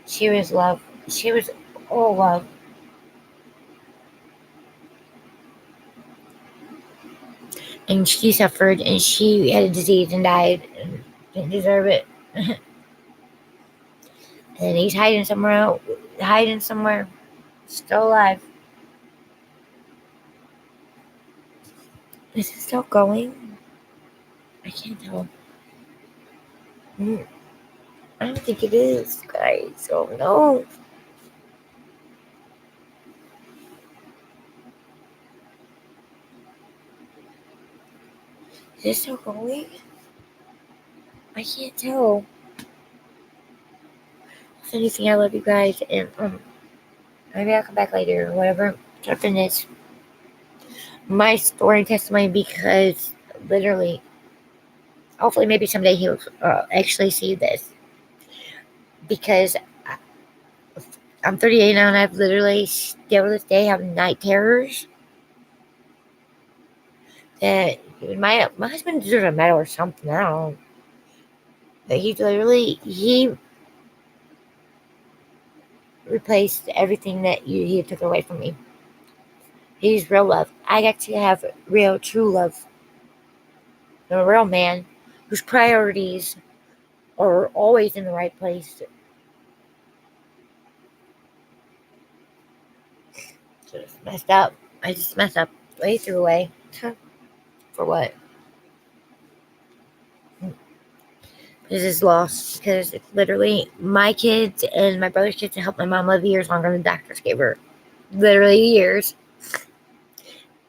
She was love. She was all love. And she suffered, and she had a disease and died, and didn't deserve it. And he's hiding somewhere, still alive. Is it still going? I can't tell. I don't think it is, guys. Oh no. Is it still going? I can't tell. If anything, I love you guys, and maybe I'll come back later or whatever to finish my story and testimony, because literally, hopefully, maybe someday he'll actually see this, because I'm 38 now, and I've literally still to this day have night terrors that my husband deserves a medal or something. I don't know. But he replaced everything that he took away from me. He's real love. I got to have real, true love. A real man whose priorities are always in the right place. So it's messed up. I just messed up. Way threw away. For what? This is lost because it's literally my kids and my brother's kids to help my mom live years longer than the doctors gave her. Literally years.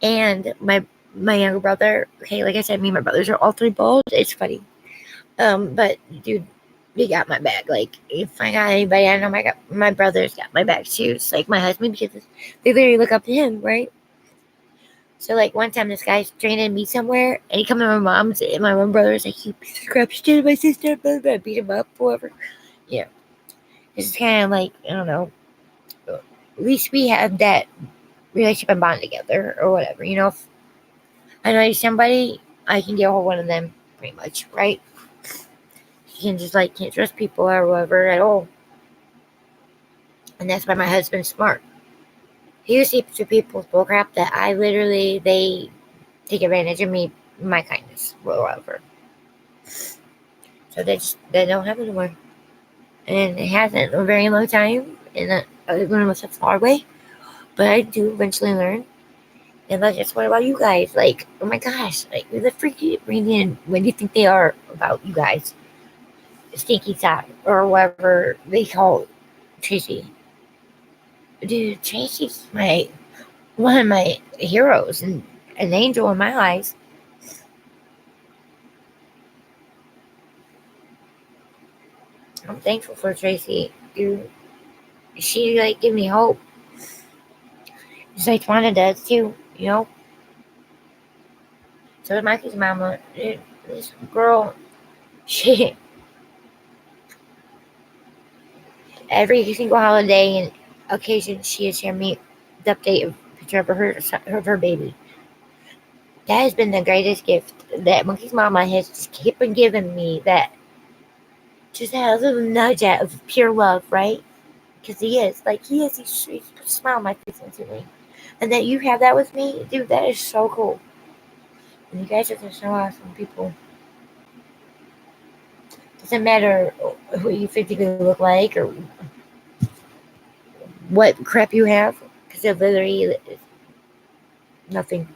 And my younger brother, okay, like I said, me and my brothers are all 3 bald. It's funny. But dude, they got my back. Like, if I got anybody, I know my brother's got my back too. It's like my husband, because they literally look up to him, right? So, like, one time this guy's training me somewhere, and he come to my mom's, and my one brother's like, "You piece of crap, shit, my sister," blah, blah, beat him up, whatever. Yeah. It's kind of like, I don't know. At least we have that relationship and bond together, or whatever. If I know somebody, I can get a hold of one of them, pretty much, right? You can just, like, can't trust people or whatever at all. And that's why my husband's smart. He was to people's bullcrap that they take advantage of me, my kindness, whatever. So they don't have it anymore. And it hasn't in a very long time. And I learned myself the hard way. But I do eventually learn. And like, that's what about you guys? Like, oh my gosh, like, who the freaky Indian, what do you think they are about you guys? Stinky side, or whatever they call Tracy. Dude, Tracy's one of my heroes and an angel in my eyes. I'm thankful for Tracy. Dude, she, like, give me hope. Just like Wanda does too. So does Mikey's mama. This girl, she, every single holiday and occasion, she has shared me the update of picture of her baby. That has been the greatest gift that Monkey's mama has just kept on giving me. That just a little nudge out of pure love, right? Because he is. Like, he has these smile on my face instantly. And that you have that with me, dude, that is so cool. And you guys are just so awesome people. Doesn't matter who you physically look like or what crap you have, because it literally is nothing.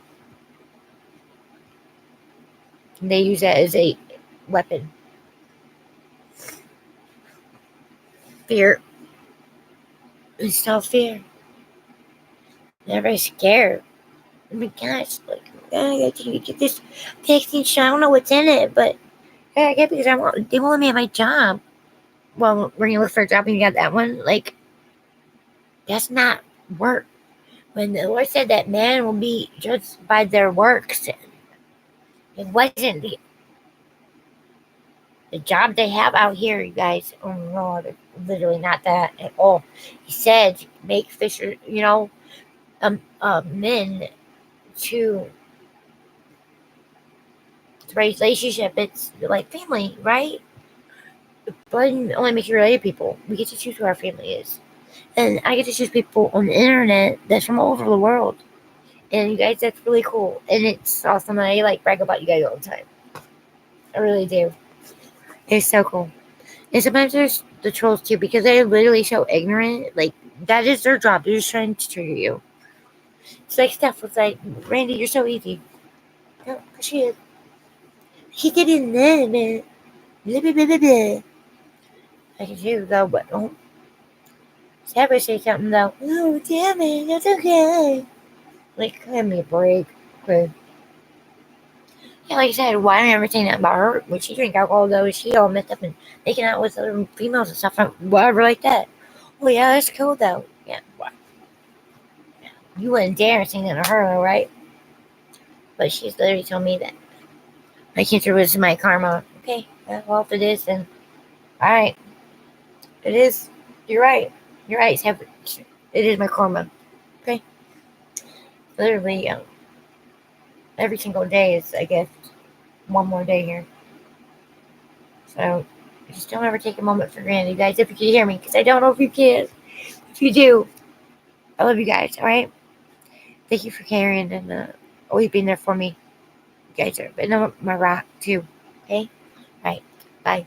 And they use that as a weapon. Fear. It's still fear. Never scared. Oh my gosh, like, I gotta get this vaccine shot. I don't know what's in it, but I get because they won't let me at my job. Well, when you look for a job and you got that one, like, that's not work. When the Lord said that man will be judged by their works, it wasn't the job they have out here, you guys. Oh no, they're literally not that at all. He said, make fisher, men to relationship. It's like family, right? But only make you related people. We get to choose who our family is. And I get to choose people on the internet that's from all over the world. And you guys, that's really cool. And it's awesome. And I, like, brag about you guys all the time. I really do. It's so cool. And sometimes there's the trolls too, because they're literally so ignorant. Like, that is their job. They're just trying to trigger you. It's like Steph was like, "Randy, you're so easy." No, she is. He did it then, man. Blah, blah, blah, blah, blah. I can do though, but don't. Sabbath say something though. Oh, damn it, that's okay. Like, give me a break. Okay. Yeah, like I said, why don't I ever say that about her? When she drink alcohol though, she all messed up and making out with other females and stuff, whatever like that. Oh yeah, that's cool though. Yeah, well, you wouldn't dare say that to her, right? But she's literally told me that my cancer was my karma. Okay, well, if it is, then alright. It is. You're right. You're right, it is my karma. Okay? Literally, every single day is, I guess, one more day here. So, just don't ever take a moment for granted, guys, if you can hear me, because I don't know if you can. If you do, I love you guys, alright? Thank you for caring and always being there for me. You guys are my rock, too. Okay? Alright, bye.